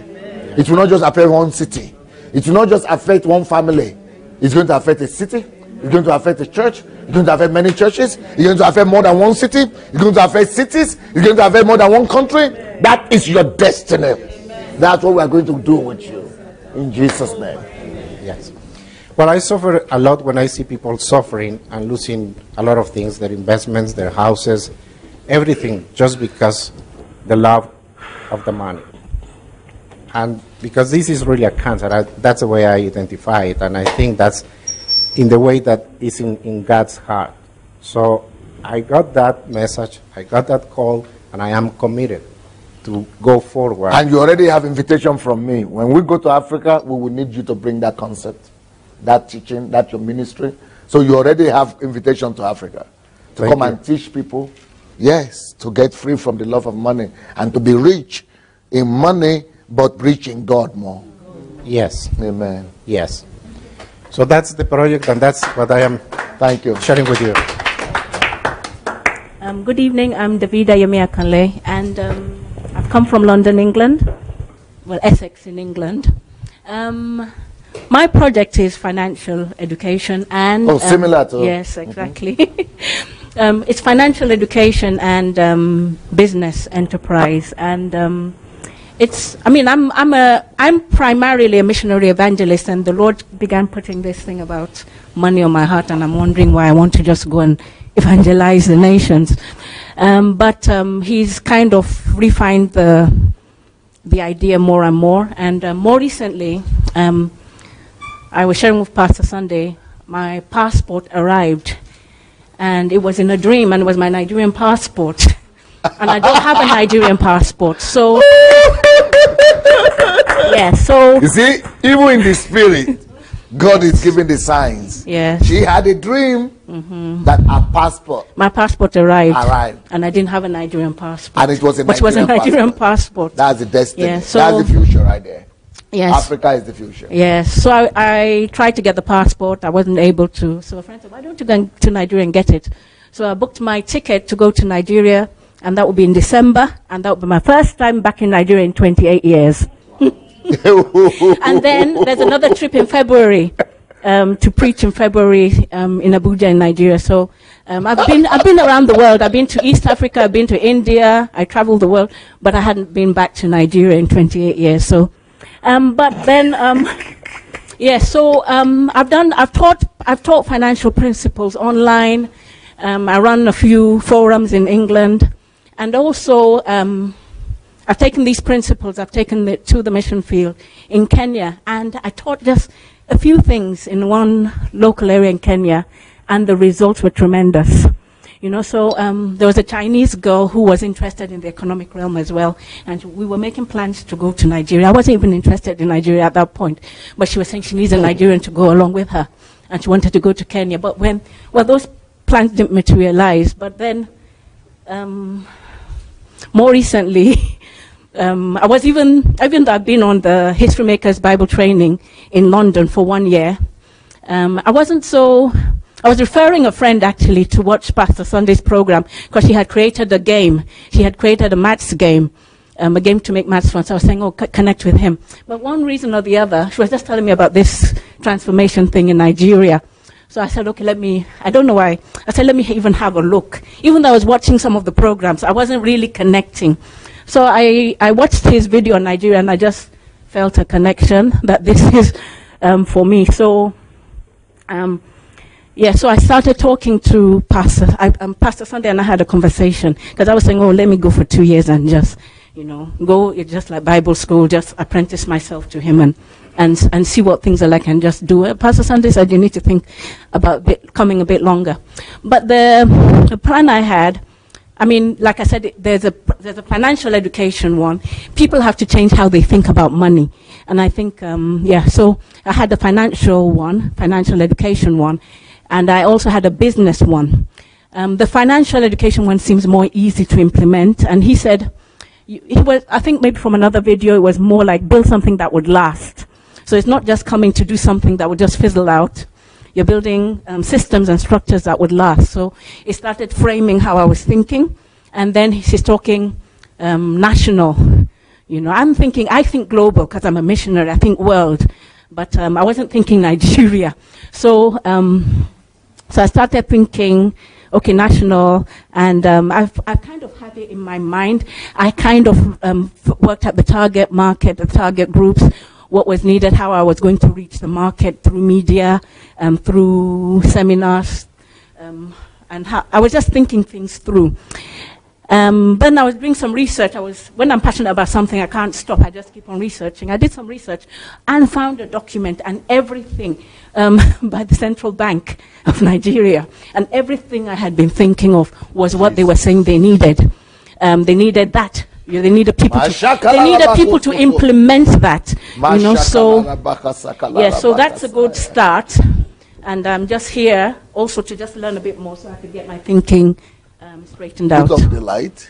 S1: It will not just affect one city. It will not just affect one family. It's going to affect a city. It's going to affect a church. It's going to affect many churches. It's going to affect more than one city. It's going to affect cities. It's going to affect more than one country. That is your destiny. That's what we are going to do with you. In Jesus' name.
S5: Yes. Well, I suffer a lot when I see people suffering and losing a lot of things, their investments, their houses, everything, just because the love of the money. And because this is really a cancer, that's the way I identify it, and I think that's in the way that is in God's heart. So I got that message, I got that call, and I am committed to go forward.
S1: And you already have invitation from me. When we go to Africa, we will need you to bring that concept, that teaching, that your ministry. So you already have invitation to Africa to come and teach people, yes, to get free from the love of money and to be rich in money, but rich in God more.
S5: Yes.
S1: Amen.
S5: Yes. So that's the project, and that's what I am sharing with you.
S8: Good evening. I'm Davida Yemiakanle, and I've come from London, England. Well, Essex in England. My project is financial education and...
S1: Oh, similar to...
S8: Yes, exactly. It's financial education and business enterprise. And I'm primarily a missionary evangelist, and the Lord began putting this thing about money on my heart, and I'm wondering why I want to just go and evangelize the nations. But He's kind of refined the idea more and more. And more recently, I was sharing with Pastor Sunday, my passport arrived, and it was in a dream, and it was my Nigerian passport. And I don't have a Nigerian passport, so... yeah, so...
S1: You see, even in the spirit, God is giving the signs.
S8: Yes.
S1: She had a dream that her passport...
S8: My passport arrived. And I didn't have a Nigerian passport.
S1: And it was a
S8: Which was a Nigerian passport.
S1: That's the destiny.
S8: Yeah, so
S1: that's the future right there.
S8: Yes.
S1: Africa is the future.
S8: Yes. So I tried to get the passport. I wasn't able to. So a friend said, why don't you go to Nigeria and get it? So I booked my ticket to go to Nigeria, and that will be in December, and that will be my first time back in Nigeria in 28 years. And then there's another trip in February to preach in February in Abuja in Nigeria. So I've been around the world. I've been to East Africa. I've been to India. I traveled the world, but I hadn't been back to Nigeria in 28 years. So, but then, yeah. So I've taught financial principles online. I run a few forums in England, and also I've taken these principles. I've taken it to the mission field in Kenya, and I taught just a few things in one local area in Kenya, and the results were tremendous. You know, so there was a Chinese girl who was interested in the economic realm as well, and we were making plans to go to Nigeria. I wasn't even interested in Nigeria at that point, but she was saying she needs a Nigerian to go along with her, and she wanted to go to Kenya. But those plans didn't materialize. But then, more recently, I was even though I've been on the History Makers Bible training in London for 1 year, I was referring a friend actually to watch Pastor Sunday's program, because she had created a game. She had created a maths game, a game to make maths fun. So I was saying, connect with him. But one reason or the other, she was just telling me about this transformation thing in Nigeria. So I said, okay, I don't know why. I said, let me even have a look. Even though I was watching some of the programs, I wasn't really connecting. So I watched his video on Nigeria, and I just felt a connection that this is for me. So, so I started talking to Pastor Sunday, and I had a conversation, because I was saying, let me go for 2 years and just, go just like Bible school, just apprentice myself to him and see what things are like and just do it. Pastor Sunday said, you need to think about coming a bit longer. But the plan I had, like I said, there's a financial education one. People have to change how they think about money. And I think, so I had the financial education one, and I also had a business one. The financial education one seems more easy to implement, and he said, I think maybe from another video, it was more like build something that would last. So it's not just coming to do something that would just fizzle out. You're building systems and structures that would last. So it started framing how I was thinking, and then he's talking national. I think global, because I'm a missionary. I think world, but I wasn't thinking Nigeria. So I started thinking, okay, national, and I've kind of had it in my mind. I kind of worked at the target market, the target groups, what was needed, how I was going to reach the market through media, through seminars, and how I was just thinking things through. Then I was doing some research. When I'm passionate about something, I can't stop. I just keep on researching. I did some research and found a document and everything by the Central Bank of Nigeria. And everything I had been thinking of was what they were saying they needed. They needed that. They needed people to implement that. So that's a good start. And I'm just here also to just learn a bit more so I could get my thinking straightened out.
S1: Put up the light.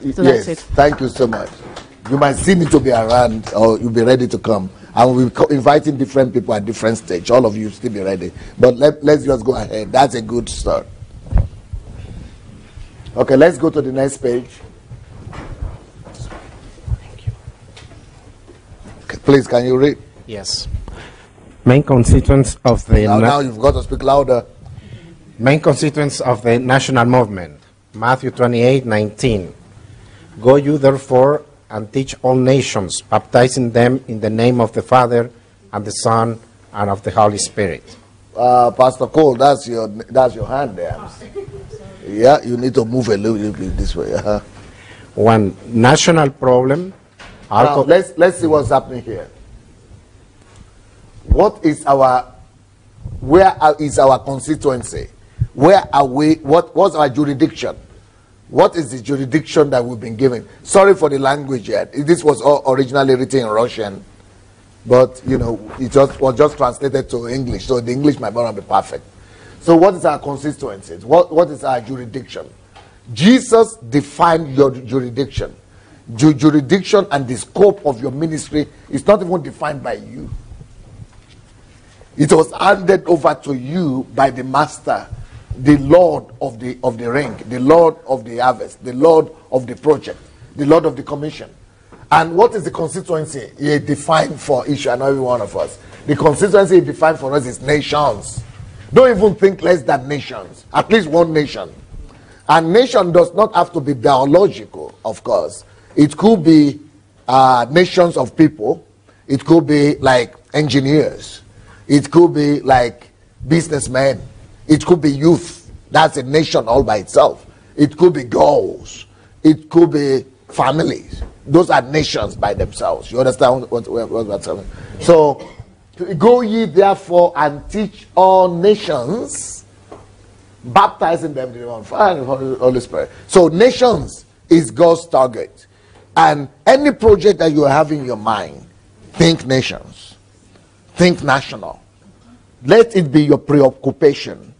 S1: Yes, thank you so much. You might still need to be around, or you'll be ready to come. And we'll be inviting different people at different stage. All of you still be ready. But let's just go ahead. That's a good start. Okay, let's go to the next page. Thank you. Okay, please, can you read?
S5: Yes. Main constituents of the
S1: Now you've got to speak louder.
S5: main constituents of the national movement. Matthew 28:19. Go you therefore and teach all nations, baptizing them in the name of the Father and the Son and of the Holy Spirit.
S1: Pastor Cole, that's your hand there. Yeah, you need to move a little bit this way.
S5: One national problem.
S1: Now, let's see what's happening here. Where is our constituency? Where are we? What's our jurisdiction? What is the jurisdiction that we've been given? Sorry for the language yet. This was originally written in Russian, but it was just translated to English, so the English might not be perfect. So what is our constituencies? What is our jurisdiction? Jesus defined your jurisdiction. Jurisdiction and the scope of your ministry is not even defined by you. It was handed over to you by the master, the Lord of the ring, the Lord of the harvest, the Lord of the project, the Lord of the commission. And what is the constituency he defined for each and every one of us? The constituency he defined for us is nations. Don't even think less than nations. At least one nation. And nation does not have to be biological, of course. It could be nations of people. It could be like engineers. It could be like businessmen. It could be youth. That's a nation all by itself. It could be girls. It could be families. Those are nations by themselves. You understand what we're saying? So, go ye therefore and teach all nations, baptizing them in the name of the Father and the Holy Spirit. So, nations is God's target. And any project that you have in your mind, think nations. Think national. Let it be your preoccupation.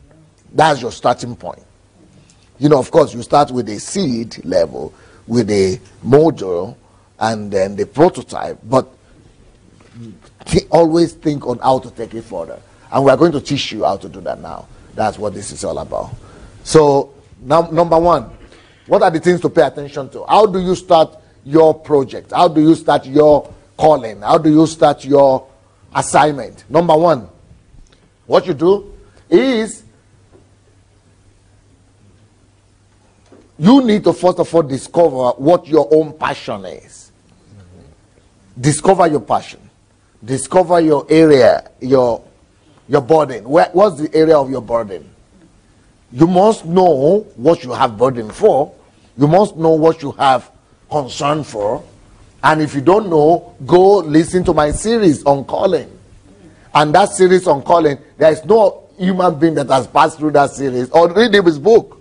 S1: That's your starting point. Of course, you start with a seed level, with a module, and then the prototype. But always think on how to take it further. And we are going to teach you how to do that now. That's what this is all about. So, now, number one, what are the things to pay attention to? How do you start your project? How do you start your calling? How do you start your assignment? Number one, what you do is you need to first of all discover what your own passion is. Discover your passion. Discover your area, your burden. What's the area of your burden? You must know what you have burden for. You must know what you have concern for. And if you don't know, go listen to my series on calling. And that series on calling, there is no human being that has passed through that series or read his book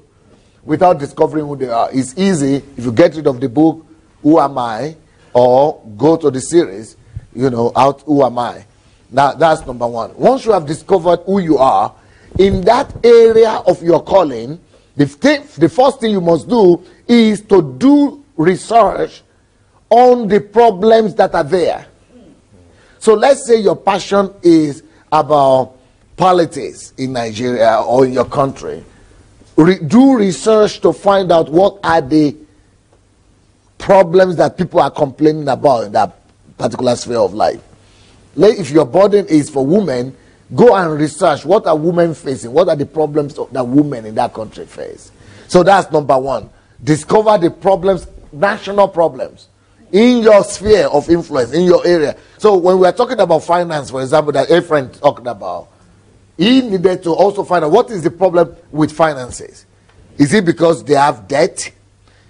S1: without discovering who they are. It's easy if you get rid of the book, Who Am I? Or go to the series, Who Am I? Now, that's number one. Once you have discovered who you are, in that area of your calling, the first thing you must do is to do research on the problems that are there. So let's say your passion is about politics in Nigeria or in your country. Do research to find out what are the problems that people are complaining about in that particular sphere of life. If your burden is for women, go and research what are women facing, what are the problems that women in that country face. So that's number one. Discover the problems, national problems, in your sphere of influence, in your area. So when we are talking about finance, for example, that a friend talked about, he needed to also find out what is the problem with finances. Is it because they have debt?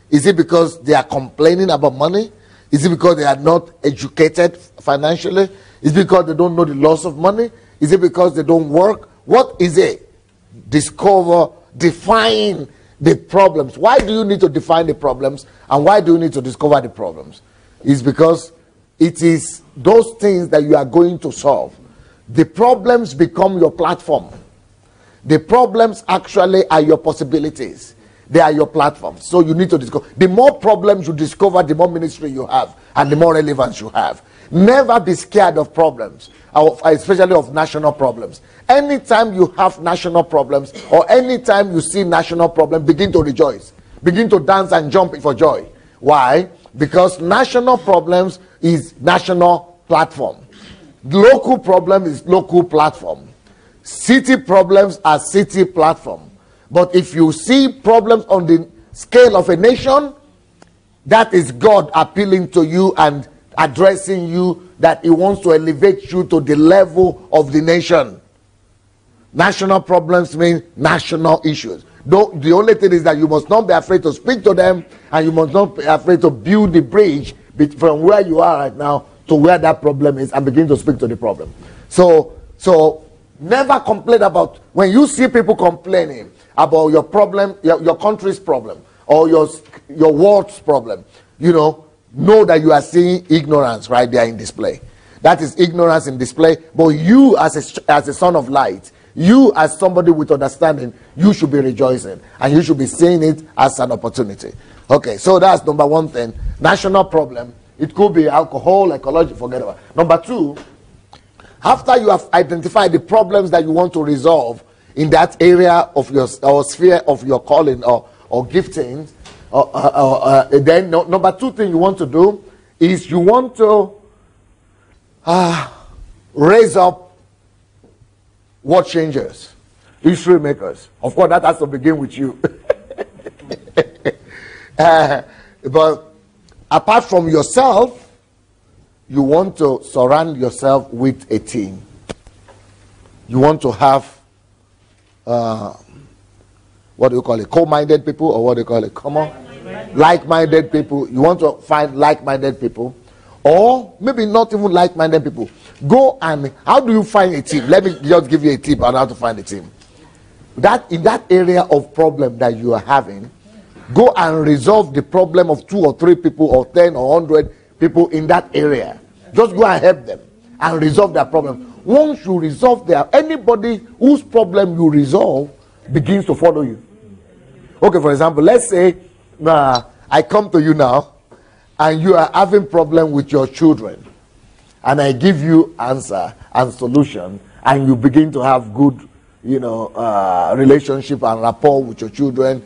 S1: Is it because they are complaining about money? Is it because they are not educated financially? Is it because they don't know the loss of money? Is it because they don't work? What is it? Define the problems. Why do you need to define the problems? And why do you need to discover the problems? It's because it is those things that you are going to solve. The problems become your platform. The problems actually are your possibilities. They are your platforms. So you need to discover. The more problems you discover, the more ministry you have and the more relevance you have. Never be scared of problems, especially of national problems. Anytime you have national problems or anytime you see national problems, begin to rejoice. Begin to dance and jump for joy. Why? Because national problems is national platform. Local problem is local platform. City problems are city platform. But if you see problems on the scale of a nation, that is God appealing to you and addressing you, that he wants to elevate you to the level of the nation. National problems mean national issues. The only thing is that you must not be afraid to speak to them, and you must not be afraid to build the bridge from where you are right now to where that problem is and begin to speak to the problem. So never complain about, when you see people complaining about your problem, your country's problem, or your world's problem, know that you are seeing ignorance right there in display. That is ignorance in display. But you as a son of light, you as somebody with understanding, you should be rejoicing, and you should be seeing it as an opportunity. Okay, so that's number one thing. National problem. It could be alcohol, ecology, forget about it. Number two, after you have identified the problems that you want to resolve in that area of your or sphere of your calling or gifting, then number two thing you want to do is you want to raise up what changes, history makers. Of course, that has to begin with you. But apart from yourself, you want to surround yourself with a team. You want to have what do you call it? Co-minded people, or what do you call it? Come on, like-minded people. You want to find like-minded people, or maybe not even like-minded people. Go and, how do you find a team? Let me just give you a tip on how to find a team. That in that area of problem that you are having, go and resolve the problem of 2 or 3 people or 10 or 100 people in that area. Just go and help them and resolve their problem. Once you resolve anybody whose problem you resolve begins to follow you. Okay, for example, let's say I come to you now and you are having problem with your children, and I give you answer and solution, and you begin to have good relationship and rapport with your children.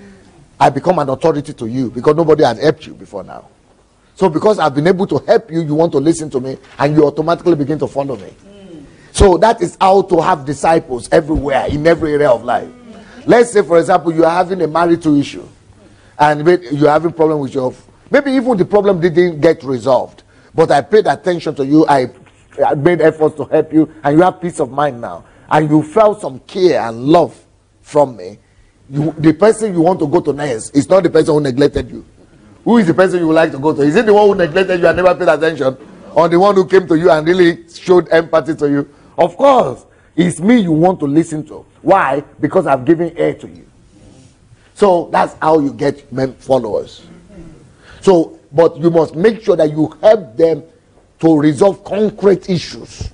S1: I become an authority to you because nobody has helped you before now. So because I've been able to help you, you want to listen to me, and you automatically begin to follow me. So that is how to have disciples everywhere, in every area of life. Let's say, for example, you are having a marital issue, and you're having problem with maybe even the problem didn't get resolved, but I paid attention to you, I made efforts to help you, and you have peace of mind now, and you felt some care and love from me. The person you want to go to next is not the person who neglected you. Who is the person you would like to go to? Is it the one who neglected you and never paid attention, or the one who came to you and really showed empathy to you? Of course, it's me you want to listen to. Why? Because I've given ear to you. So that's how you get followers. So, but you must make sure that you help them to resolve concrete issues.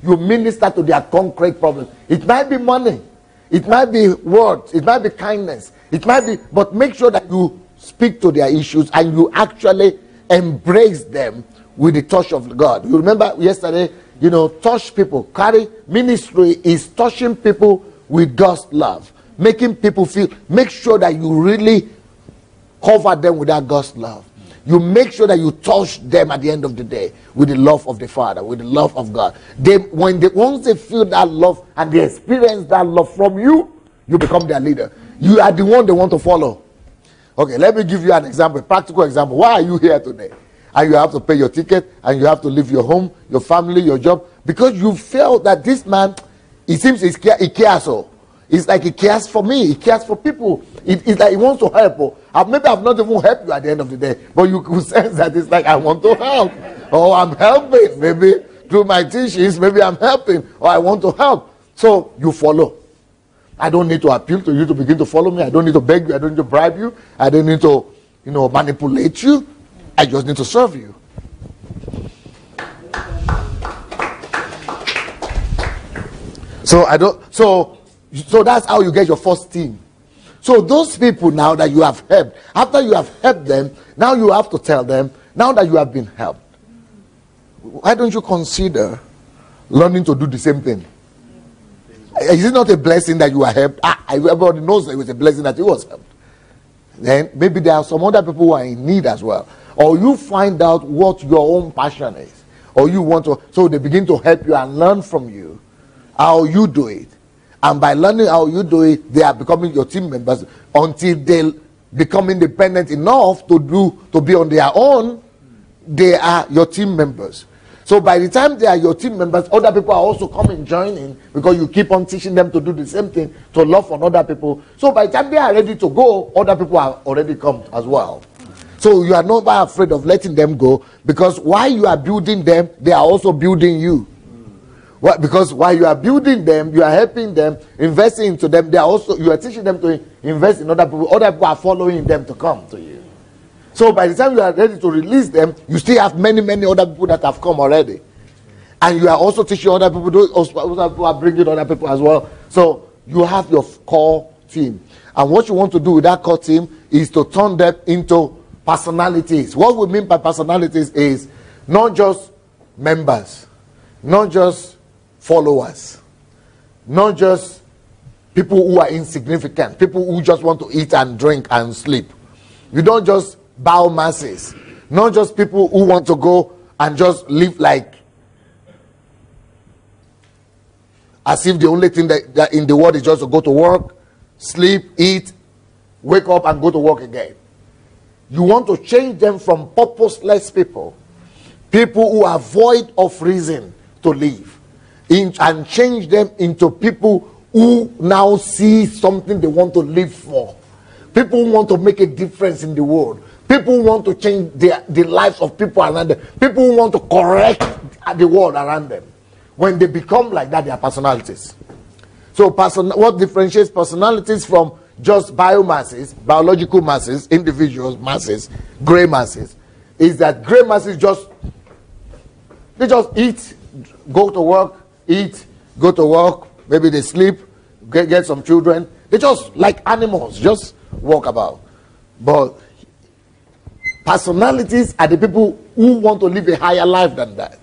S1: You minister to their concrete problems. It might be money, it might be words, it might be kindness, it might be, but make sure that you speak to their issues and you actually embrace them with the touch of God. You remember yesterday, touch people. Carry ministry is touching people with God's love, making people feel. Make sure that you really cover them with that God's love. You make sure that you touch them at the end of the day with the love of the Father, with the love of God. Once they feel that love and they experience that love from you, you become their leader. You are the one they want to follow. Okay, let me give you an example, a practical example. Why are you here today? And you have to pay your ticket, and you have to leave your home, your family, your job, because you felt that this man, it seems he cares so. It's like he cares for me, he cares for people. It's like he wants to help. Maybe I've not even helped you at the end of the day, but you could sense that it's like I want to help. Or I'm helping, maybe through my teachings, maybe I'm helping, or I want to help. So you follow. I don't need to appeal to you to begin to follow me. I don't need to beg you. I don't need to bribe you. I don't need to, manipulate you. I just need to serve you. So that's how you get your first team. So those people now that you have helped, after you have helped them, now you have to tell them, now that you have been helped, why don't you consider learning to do the same thing? Is it not a blessing that you are helped? Everybody knows it was a blessing that you was helped. Then maybe there are some other people who are in need as well. Or you find out what your own passion is, or you want to, so they begin to help you and learn from you how you do it. And by learning how you do it, they are becoming your team members until they become independent enough to be on their own. They are your team members. So by the time they are your team members, other people are also coming, joining, because you keep on teaching them to do the same thing, to love on other people. So by the time they are ready to go, other people are already come as well. So you are not afraid of letting them go, because while you are building them, they are also building you. Because while you are building them, you are helping them, investing into them, they are also, you are teaching them to invest in other people. Other people are following them to come to you. So by the time you are ready to release them, you still have many, many other people that have come already. And you are also teaching other people, those other people are bringing other people as well. So you have your core team. And what you want to do with that core team is to turn them into personalities. What we mean by personalities is not just members, not just followers, not just people who are insignificant, people who just want to eat and drink and sleep. You don't just bow masses, not just people who want to go and just live like as if the only thing that in the world is just to go to work, sleep, eat, wake up and go to work again. You want to change them from purposeless people who are void of reason to live, and change them into people who now see something they want to live for. People who want to make a difference in the world. People who want to change the lives of people around them. People who want to correct the world around them. When they become like that, they are personalities. So what differentiates personalities from just biomasses, biological masses, individuals, masses, gray masses, is that gray masses they just eat, go to work, eat, go to work, maybe they sleep, get some children. They just like animals, just walk about. But personalities are the people who want to live a higher life than that.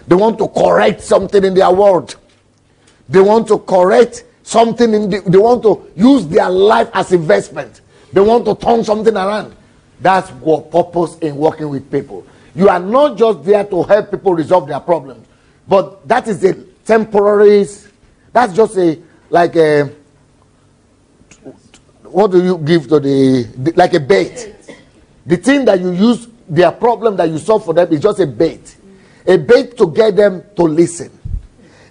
S1: They want to correct something in their world. They want to correct something they want to use their life as investment. They want to turn something around. That's what purpose in working with people. You are not just there to help people resolve their problems, but that is a temporary, that's just what do you give to like a bait. The thing that you use, their problem that you solve for them is just a bait. A bait to get them to listen.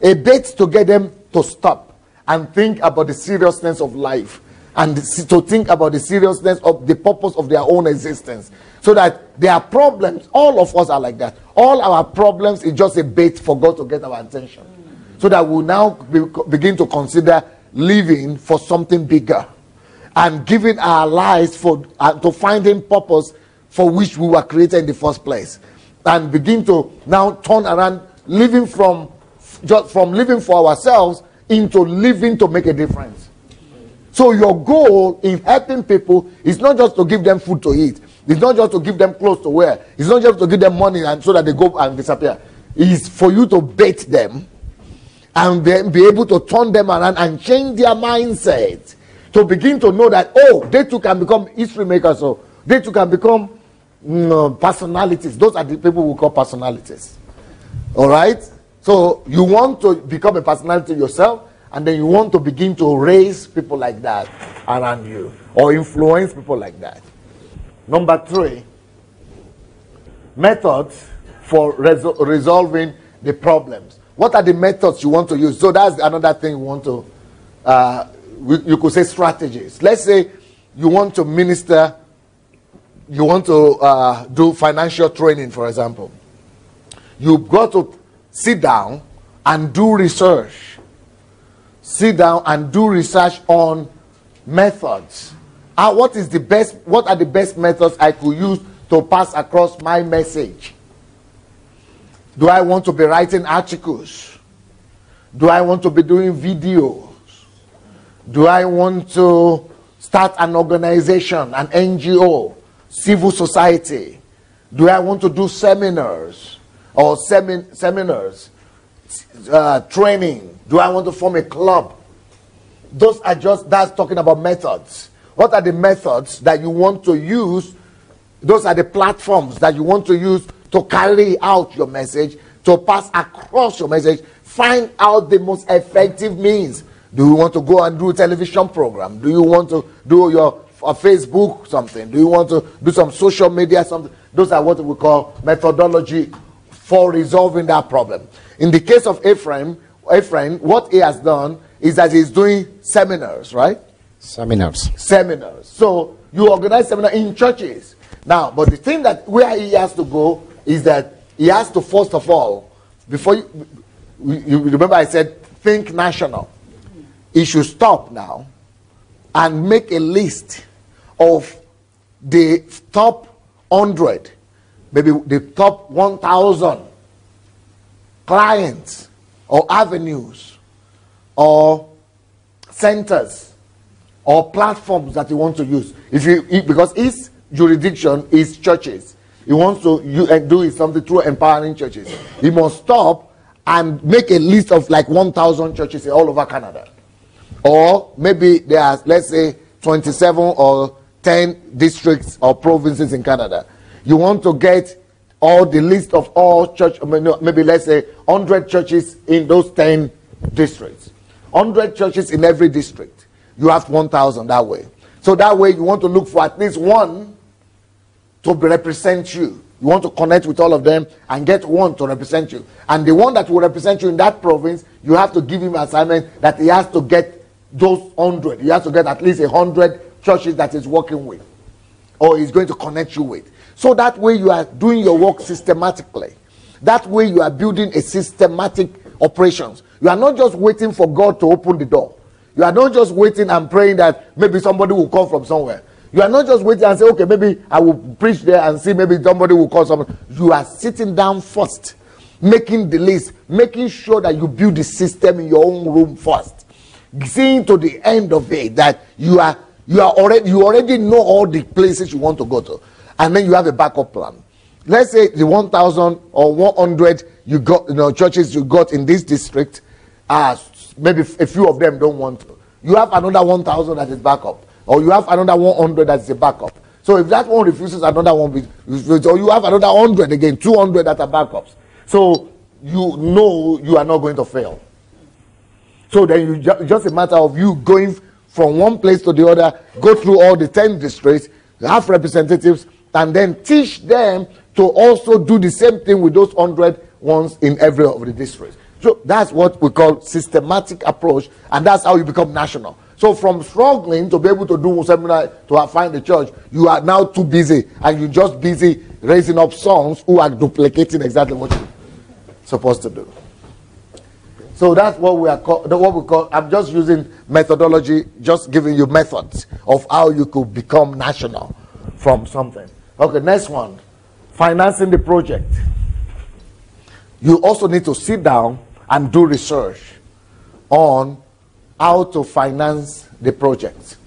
S1: A bait to get them to stop and think about the seriousness of life, and to think about the seriousness of the purpose of their own existence. So that their problems, all of us are like that. All our problems is just a bait for God to get our attention. So that we'll now begin to consider living for something bigger, and giving our lives to finding purpose for which we were created in the first place, and begin to now turn around, living from living for ourselves into living to make a difference. So your goal in helping people is not just to give them food to eat. It's not just to give them clothes to wear. It's not just to give them money and so that they go and disappear. It's for you to bait them and then be able to turn them around and change their mindset, to begin to know that, oh, they too can become history makers, so they too can become personalities. Those are the people we call personalities. All right? So you want to become a personality yourself, and then you want to begin to raise people like that around you, or influence people like that. Number 3, methods for resolving the problems. What are the methods you want to use? So that's another thing we want to, you could say strategies. Let's say you want to minister, you want to do financial training, for example. You've got to sit down and do research. Sit down and do research on methods. What are the best methods I could use to pass across my message? Do I want to be writing articles? Do I want to be doing videos? Do I want to start an organization, an NGO, civil society? Do I want to do seminars or seminars, training? Do I want to form a club? That's talking about methods. What are the methods that you want to use? Those are the platforms that you want to use to carry out your message, to pass across your message, find out the most effective means. Do you want to go and do a television program? Do you want to do your Facebook something? Do you want to do some social media something? Those are what we call methodology for resolving that problem. In the case of Ephraim, what he has done is that he's doing seminars, right?
S5: Seminars.
S1: So you organize seminars in churches. Now, but the thing that where he has to go is that he has to, first of all, before you remember I said think national. He should stop now and make a list of the top 100, maybe the top 1,000 clients or avenues or centers or platforms that you want to use. Because his jurisdiction is churches. He wants to do something through empowering churches. He must stop and make a list of like 1,000 churches all over Canada. Or maybe there are, let's say, 27 or 10 districts or provinces in Canada. You want to get all the list of all church, maybe let's say 100 churches in those 10 districts. 100 churches in every district. You have 1,000 that way. So that way you want to look for at least one to represent you. You want to connect with all of them and get one to represent you. And the one that will represent you in that province, you have to give him an assignment that he has to get those 100. He has to get at least 100 churches that he's working with or he's going to connect you with. So that way you are doing your work systematically. That way you are building a systematic operations. You are not just waiting for God to open the door. You are not just waiting and praying that maybe somebody will come from somewhere. You are not just waiting and say, okay, maybe I will preach there and see maybe somebody will call someone. You are sitting down first, making the list, making sure that you build the system in your own room first. Seeing to the end of it that you already know all the places you want to go to. And then you have a backup plan. Let's say the 1,000 or 100 you got, churches you got in this district, maybe a few of them don't want to. You have another 1,000 that is backup. Or you have another 100 that's a backup. So if that one refuses, another one refuses. Or you have another 100 again, 200 that are backups. So you know you are not going to fail. So then just a matter of you going from one place to the other, go through all the 10 districts, have representatives, and then teach them to also do the same thing with those 100 ones in every of the districts. So that's what we call systematic approach, and that's how you become national. So from struggling to be able to do seminar to find a church, you are now too busy, and you're just busy raising up sons who are duplicating exactly what you're supposed to do. So that's what we call. I'm just using methodology, just giving you methods of how you could become national from something. Okay, next one, financing the project. You also need to sit down and do research on how to finance the project.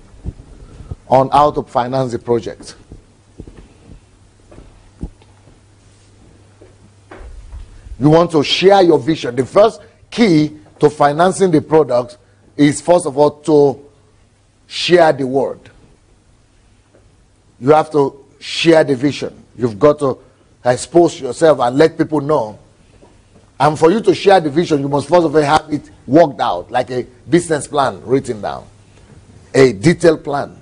S1: You want to share your vision. The first key to financing the product is, first of all, to share the word. You have to share the vision. You've got to expose yourself and let people know. And for you to share the vision, you must first of all have it worked out, like a business plan written down, a detailed plan.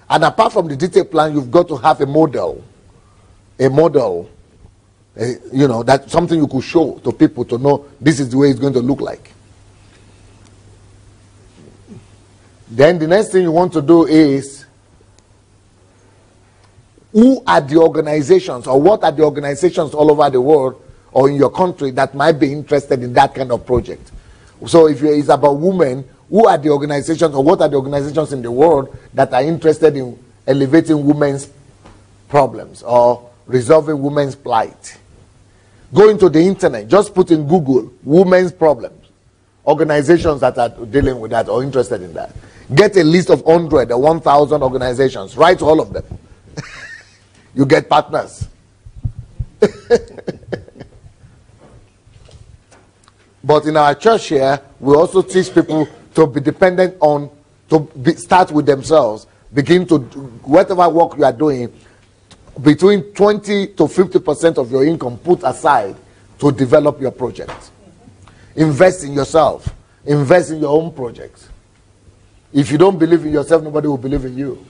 S1: And apart from the detailed plan, you've got to have a model, that's something you could show to people to know this is the way it's going to look like. Then the next thing you want to do is, who are the organizations, or what are the organizations all over the world or in your country that might be interested in that kind of project? So if it's about women, who are the organizations, or what are the organizations in the world that are interested in elevating women's problems or resolving women's plight? Go into the internet, just put in Google women's problems, organizations that are dealing with that or interested in that. Get a list of 100 or 1,000 organizations, write all of them. You get partners. But in our church here, we also teach people to be dependent on, start with themselves. Begin to do whatever work you are doing, between 20 to 50% of your income put aside to develop your project. Invest in yourself. Invest in your own project. If you don't believe in yourself, nobody will believe in you.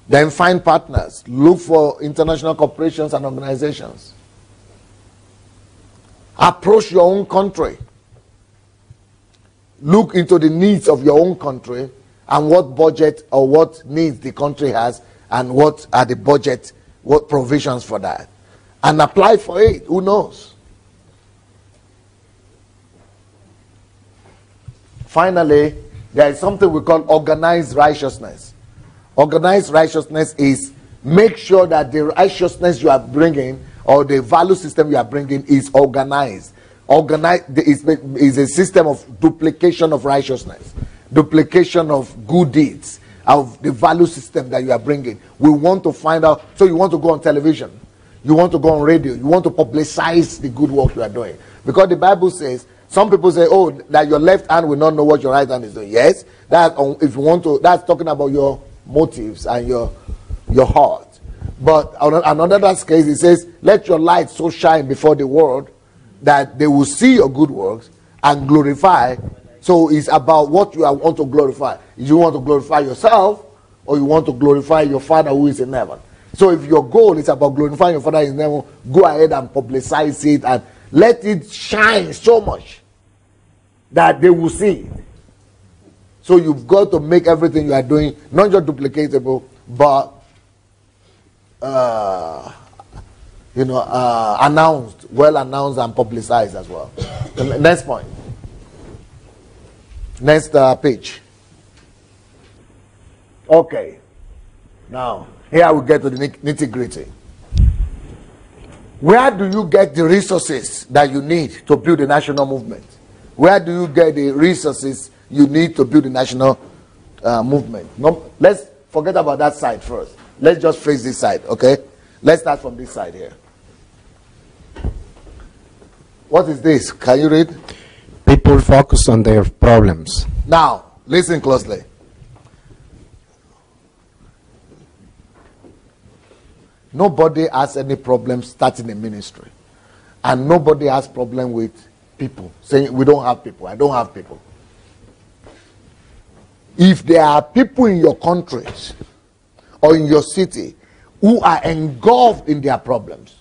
S1: Then find partners. Look for international corporations and organizations. Approach your own country. Look into the needs of your own country and what budget or what needs the country has and what are the budget, what provisions for that. And apply for it. Who knows? Finally, there is something we call organized righteousness. Organized righteousness is make sure that the righteousness you are bringing or the value system you are bringing is organized. Organized is a system of duplication of righteousness, duplication of good deeds, of the value system that you are bringing. We want to find out. So you want to go on television, you want to go on radio, you want to publicize the good work you are doing. Because the Bible says, some people say, oh, that your left hand will not know what your right hand is doing. Yes, that if you want to, that's talking about your motives and your heart. But on another case, it says, let your light so shine before the world that they will see your good works and glorify. So it's about what you want to glorify. If you want to glorify yourself or you want to glorify your Father who is in heaven. So if your goal is about glorifying your Father in heaven, go ahead and publicize it and let it shine so much that they will see it. So you've got to make everything you are doing not just duplicatable, but announced, well announced and publicized as well. The next point. Next page. Okay. Now, here we get to the nitty-gritty. Where do you get the resources that you need to build a national movement? Where do you get the resources you need to build a national movement? No, let's forget about that side first. Let's just face this side, okay? Let's start from this side here. What is this? Can you read?
S5: People focus on their problems.
S1: Now, listen closely. Nobody has any problem starting a ministry. And nobody has problem with people. Saying, we don't have people. I don't have people. If there are people in your countries or in your city who are engulfed in their problems,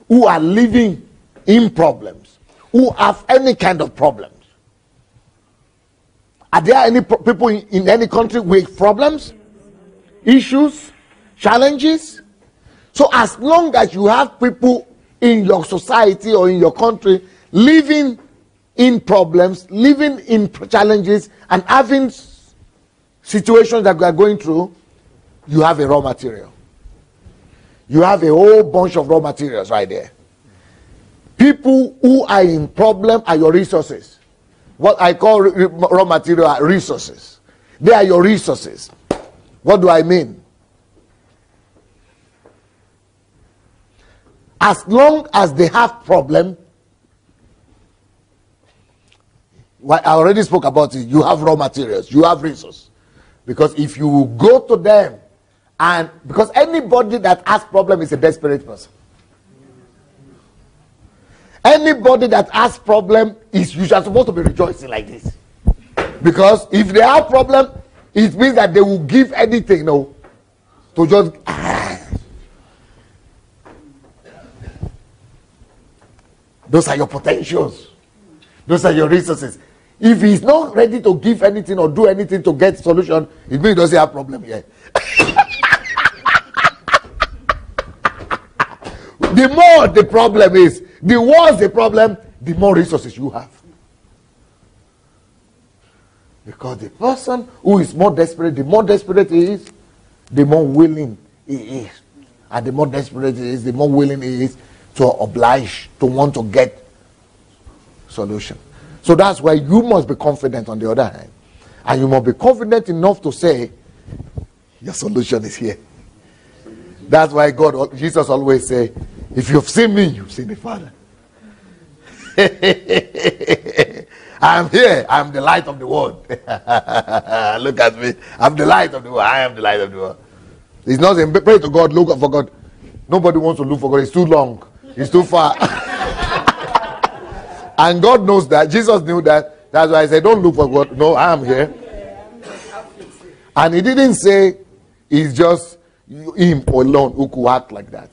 S1: who are living in problems, who have any kind of problems, are there any people in any country with problems, issues, challenges? So as long as you have people in your society or in your country living in problems, living in challenges, and having situations that we are going through, you have a raw material. You have a whole bunch of raw materials right there. People who are in problem are your resources. What I call raw material are resources. They are your resources. What do I mean? As long as they have problem, I already spoke about it, you have raw materials, you have resources. Because if you go to them, and because anybody that has problem is a desperate person. Anybody that has problem is usually supposed to be rejoicing like this. Because if they have problem, it means that they will give anything, no, to just those are your potentials. Those are your resources. If he's not ready to give anything or do anything to get solution, it means he doesn't have problem yet. The more the problem is, the worse the problem, the more resources you have. Because the person who is more desperate, the more desperate he is, the more willing he is. And the more desperate he is, the more willing he is to oblige, to want to get solution. So that's why you must be confident on the other hand. And you must be confident enough to say, your solution is here. That's why Jesus always say, if you've seen me, you've seen the Father. I'm here. I'm the light of the world. Look at me. I'm the light of the world. I am the light of the world. It's not saying, pray to God, look for God. Nobody wants to look for God. It's too long. It's too far. And God knows that. Jesus knew that. That's why I said, don't look for God. No, I am here. And he didn't say it's just him alone who could act like that.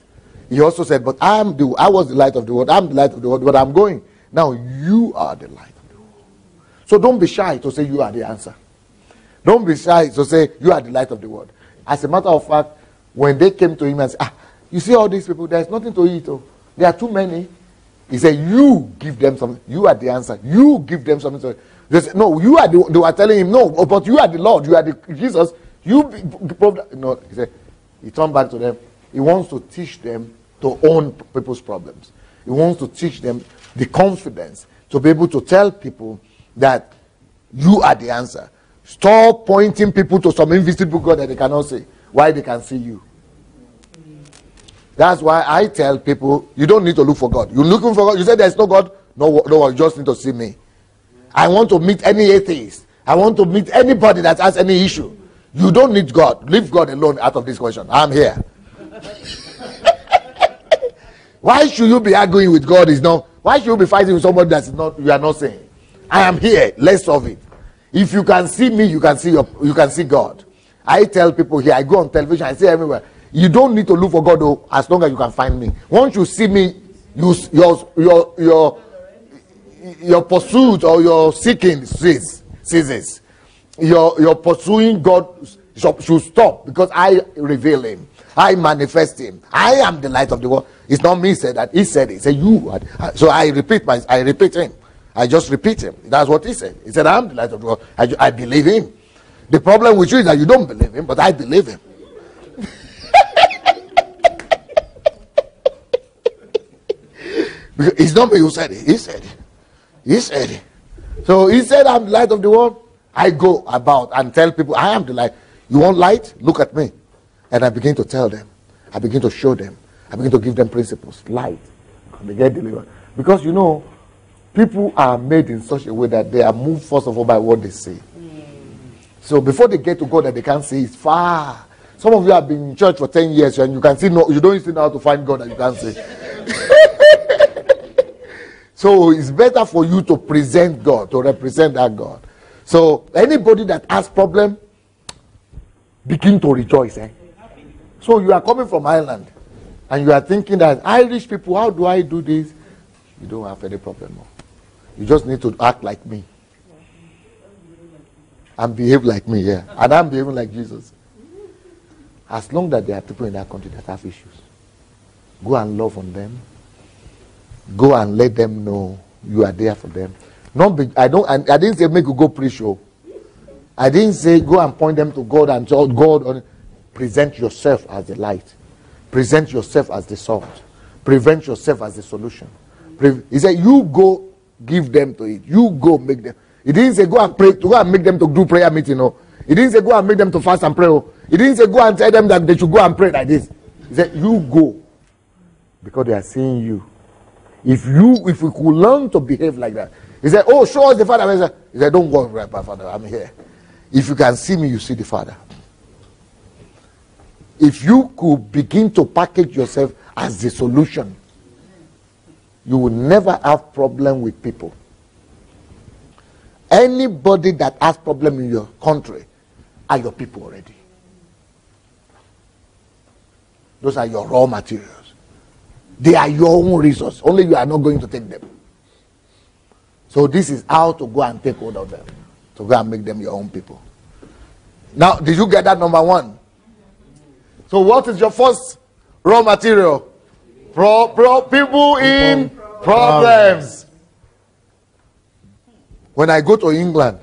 S1: He also said, but I was the light of the world. I'm the light of the world, but I'm going. Now you are the light of the world. So don't be shy to say you are the answer. Don't be shy to say you are the light of the world. As a matter of fact, when they came to him and said, you see all these people, there's nothing to eat. Oh. There are too many. He said, you give them something. You are the answer. You give them something. They said, no, you are they were telling him, no, but you are the Lord. You are the Jesus. No, he said, he turned back to them. He wants to teach them to own people's problems. He wants to teach them the confidence to be able to tell people that you are the answer. Stop pointing people to some invisible God that they cannot see. Why they can see you. That's why I tell people, you don't need to look for God. You're looking for God. You say there's no God. No, you just need to see me. I want to meet any atheist. I want to meet anybody that has any issue. You don't need God. Leave God alone out of this question. I'm here. Why should you be arguing with God? Why should you be fighting with somebody you are not saying? I am here. Let's solve it. If you can see me, you can see God. I tell people here, I go on television, I say everywhere, you don't need to look for God though, as long as you can find me. Once you see me, your pursuit or your seeking ceases. Your pursuing God should stop, because I reveal him. I manifest him. I am the light of the world. It's not me said that. He said it. He said you are. So I repeat him. I just repeat him. That's what he said. He said, I am the light of the world. I believe him. The problem with you is that you don't believe him, but I believe him. Because it's not me who said it. He said it. He said it. So he said, I'm the light of the world. I go about and tell people, I am the light. You want light? Look at me. And I begin to tell them. I begin to show them. I begin to give them principles. Light. And they get delivered. Because people are made in such a way that they are moved first of all by what they see. So before they get to God that they can't see, it's far. Some of you have been in church for 10 years and you can see you don't even know how to find God that you can't see. So it's better for you to present God, to represent that God. So anybody that has problem, begin to rejoice. So you are coming from Ireland and you are thinking that Irish people, how do I do this? You don't have any problem. You just need to act like me. And behave like me, yeah. And I'm behaving like Jesus. As long as there are people in that country that have issues, go and love on them. Go and let them know you are there for them. I didn't say make you go preach. I didn't say go and point them to God and tell God. Present yourself as the light. Present yourself as the salt. Present yourself as the solution. He said, you go give them to it. You go make them. He didn't say go and pray, to go and make them to do prayer meeting. No. He didn't say go and make them to fast and pray. He didn't say go and tell them that they should go and pray like this. He said you go, because they are seeing you. If we could learn to behave like that. He said, oh, show us the Father. He said, don't worry, my Father, I'm here. If you can see me, you see the Father. If you could begin to package yourself as the solution, you will never have problem with people. Anybody that has problem in your country are your people already. Those are your raw materials. They are your own resource. Only you are not going to take them. So this is how to go and take hold of them. To go and make them your own people. Now, did you get that number one? So what is your first raw material? People in problems. When I go to England,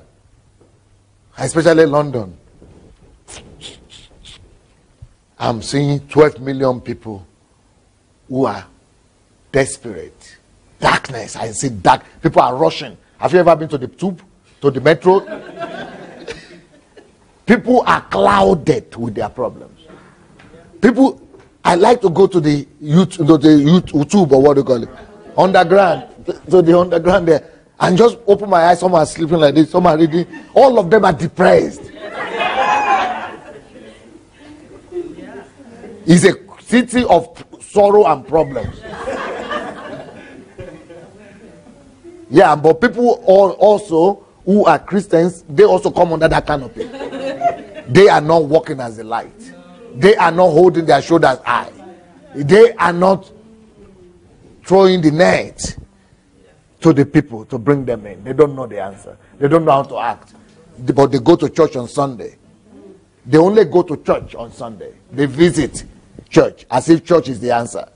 S1: especially London, I'm seeing 12 million people who are desperate. Darkness. I see dark. People are rushing. Have you ever been to the tube? To the metro? People are clouded with their problems. People, I like to go to the YouTube or what do you call it? Underground. To the underground there. And just open my eyes. Some are sleeping like this. Some are reading. All of them are depressed. It's a city of sorrow and problems. Yeah, but people also who are Christians, they also come under that canopy. They are not walking as a light. They are not holding their shoulders high. They are not throwing the net to the people to bring them in. They don't know the answer. They don't know how to act. But they go to church on Sunday. They only go to church on Sunday. They visit church as if church is the answer.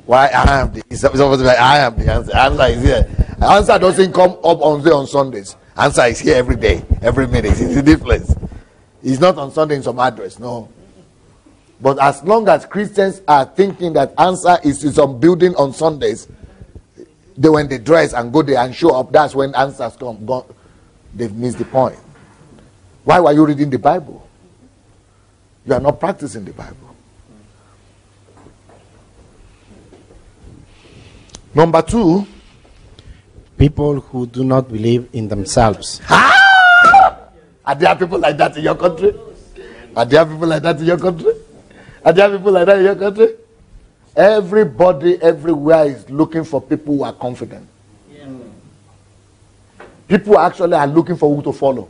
S1: Why I am the it's supposed to be like, I am the answer. Answer is here. Answer doesn't come up on Sundays. Answer is here every day, every minute. It's in this place. It's not on Sunday in some address, no. But as long as Christians are thinking that answer is in some building on Sundays, when they dress and go there and show up, that's when answers come. They've missed the point. Why were you reading the Bible? You are not practicing the Bible. Number 2,
S5: people who do not believe in themselves.
S1: Are there people like that in your country? Are there people like that in your country? Are there people like that in your country? Everybody everywhere is looking for people who are confident. Yeah. People actually are looking for who to follow.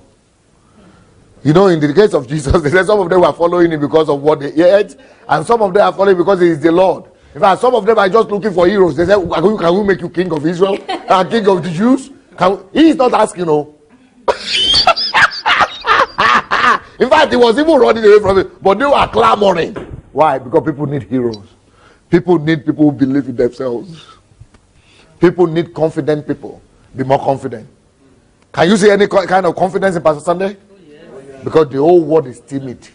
S1: You know, in the case of Jesus, they said some of them were following him because of what they ate, and some of them are following because he is the Lord. In fact, some of them are just looking for heroes. They said, can we make you king of Israel? King of the Jews? He is not asking, no. In fact, he was even running away from it. But they were clamoring. Why? Because people need heroes. People need people who believe in themselves. People need confident people. Be more confident. Can you see any kind of confidence in Pastor Sunday? Because the whole world is timid.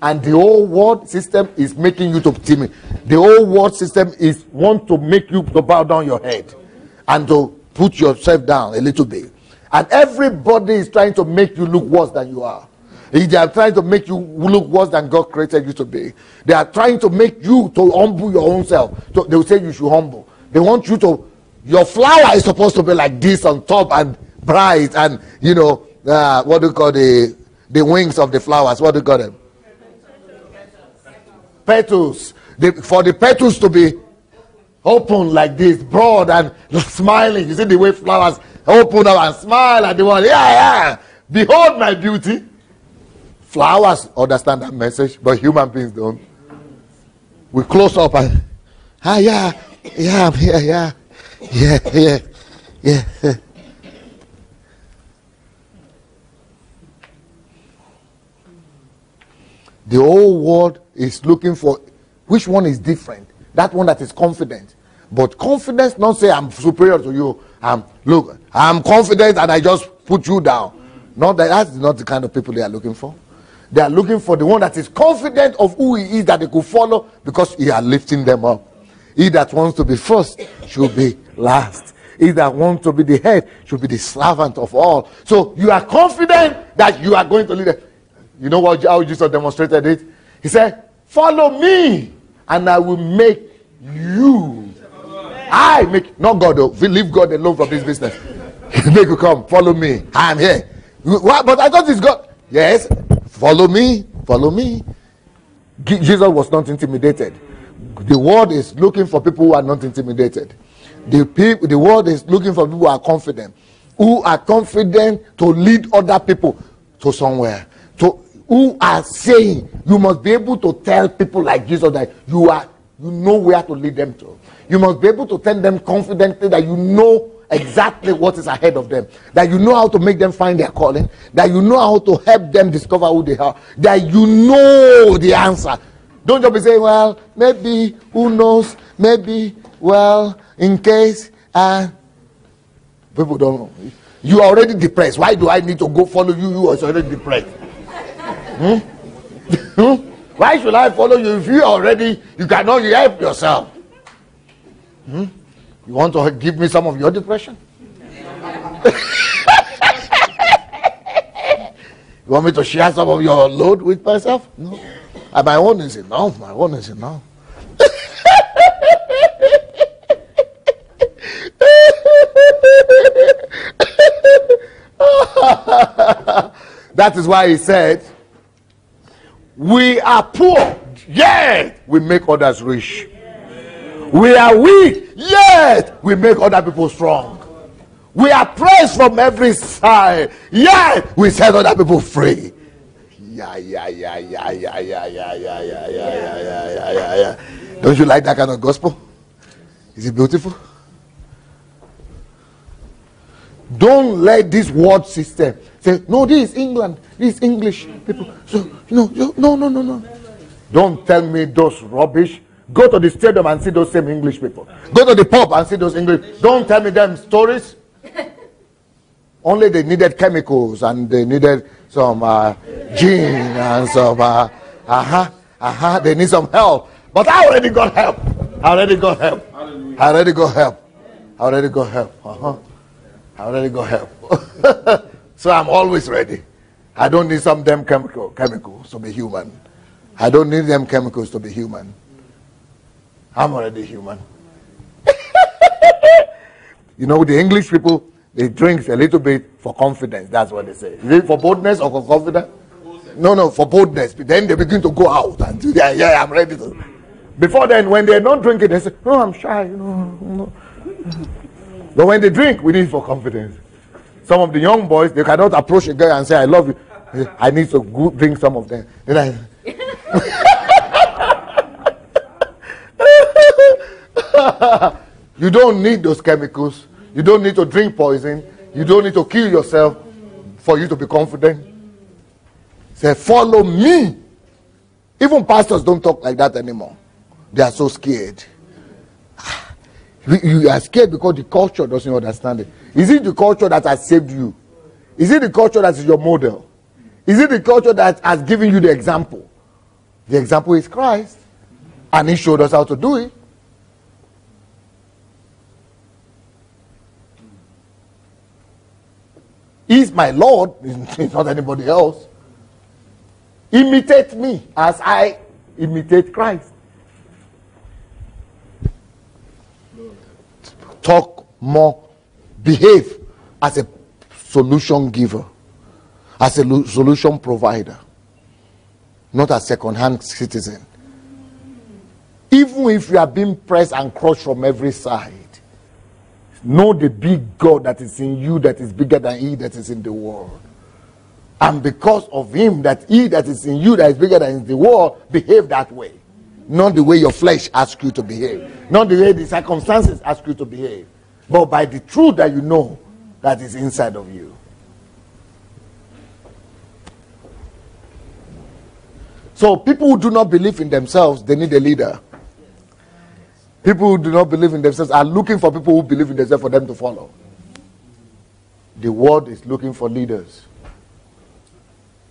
S1: And the whole world system is making you to timid. The whole world system is want to make you to bow down your head and to put yourself down a little bit. And everybody is trying to make you look worse than you are. They are trying to make you look worse than God created you to be. They are trying to make you to humble your own self. So they will say you should humble. They want you to, your flower is supposed to be like this on top and bright and, you know, what do you call the wings of the flowers? What do you call them? Petals. For the petals to be open like this, broad and smiling. You see the way flowers open up and smile at the one. Yeah. Behold my beauty. Flowers understand that message, but human beings don't. We close up and, yeah, I'm here, yeah. The whole world is looking for which one is different. That one that is confident. But confidence not say I'm superior to you. Look, I'm confident and I just put you down. Not that that's not the kind of people they are looking for. They are looking for the one that is confident of who he is that they could follow because he is lifting them up. He that wants to be first should be last. He that wants to be the head should be the servant of all. So you are confident that you are going to lead them. You know how Jesus demonstrated it? He said, follow me and I will make you. I make, not God though. Leave God alone from this business. Make you come, follow me. I am here. What? But I thought it's God. Yes, follow me. Jesus was not intimidated. The world is looking for people who are not intimidated. The world is looking for people who are confident to lead other people to somewhere. Who are saying you must be able to tell people like Jesus that you know where to lead them to. You must be able to tell them confidently that you know exactly what is ahead of them, that you know how to make them find their calling, that you know how to help them discover who they are, that you know the answer. Don't just be saying, well, maybe, who knows, maybe, well, in case, people don't know. You are already depressed. Why do I need to go follow you? You are already depressed. Why should I follow you if you cannot help yourself? You want to give me some of your depression? You want me to share some of your load with myself? No. My own is enough. My own is enough. That is why he said, we are poor, yet we make others rich. We are weak, yet we make other people strong. We are praised from every side. Yeah, we set other people free. Yeah. Don't you like that kind of gospel? Is it beautiful? Don't let this word system say, no, this is England, this is English people. So, no. Don't tell me those rubbish. Go to the stadium and see those same English people. Go to the pub and see those English. Don't tell me them stories. Only they needed chemicals and they needed some gin and some, they need some help. But I already got help. I already got help. So I'm always ready. I don't need some damn chemicals to be human. I don't need them chemicals to be human. I'm already human. The English people, they drink a little bit for confidence. That's what they say. Is it for boldness or for confidence? No, for boldness. Then they begin to go out and do that. Yeah, I'm ready to. Before then, when they're not drinking, they say, no, I'm shy. No. But when they drink, we need it for confidence. Some of the young boys, they cannot approach a girl and say, I love you. I need to go drink some of them. Then you don't need those chemicals. You don't need to drink poison. You don't need to kill yourself for you to be confident. Say, follow me. Even pastors don't talk like that anymore. They are so scared. You are scared because the culture doesn't understand it. Is it the culture that has saved you? Is it the culture that is your model? Is it the culture that has given you the example? The example is Christ. And he showed us how to do it. He's my Lord. He's not anybody else. Imitate me as I imitate Christ. Talk more. Behave as a solution giver. As a solution provider. Not a second-hand citizen. Even if you are being pressed and crushed from every side, know the big God that is in you that is bigger than he that is in the world. And because of him, that he that is in you that is bigger than in the world, behave that way. Not the way your flesh asks you to behave. Not the way the circumstances ask you to behave. But by the truth that you know that is inside of you. So people who do not believe in themselves, they need a leader. People who do not believe in themselves are looking for people who believe in themselves for them to follow. The world is looking for leaders.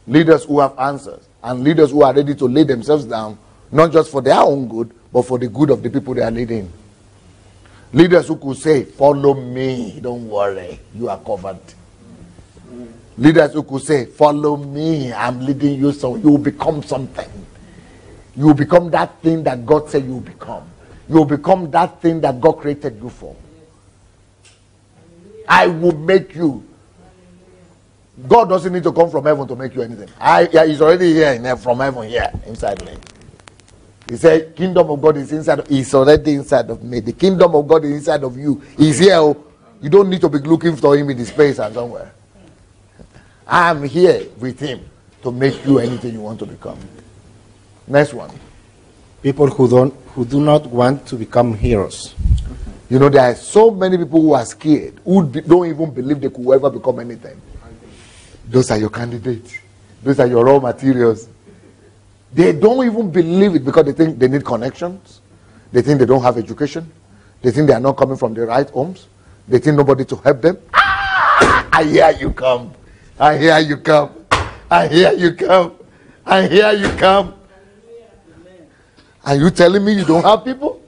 S1: Leaders who have answers. And leaders who are ready to lay themselves down, not just for their own good, but for the good of the people they are leading. Leaders who could say, follow me, don't worry, you are covered. Leaders who could say, follow me, I'm leading you so you will become something. You will become that thing that God said you will become. You will become that thing that God created you for. I will make you. God doesn't need to come from heaven to make you anything. He's already here from heaven here inside me. He said, kingdom of God is inside. He's already inside of me. The kingdom of God is inside of you. He's here. You don't need to be looking for him in the space and somewhere. I am here with him to make you anything you want to become. Next one.
S5: People who do not want to become heroes.
S1: There are so many people who are scared, who don't even believe they could ever become anything. Those are your candidates. Those are your raw materials. They don't even believe it because they think they need connections. They think they don't have education. They think they are not coming from the right homes. They think nobody to help them. I hear you come. I hear you come. I hear you come. I hear you come. Are you telling me you don't have people?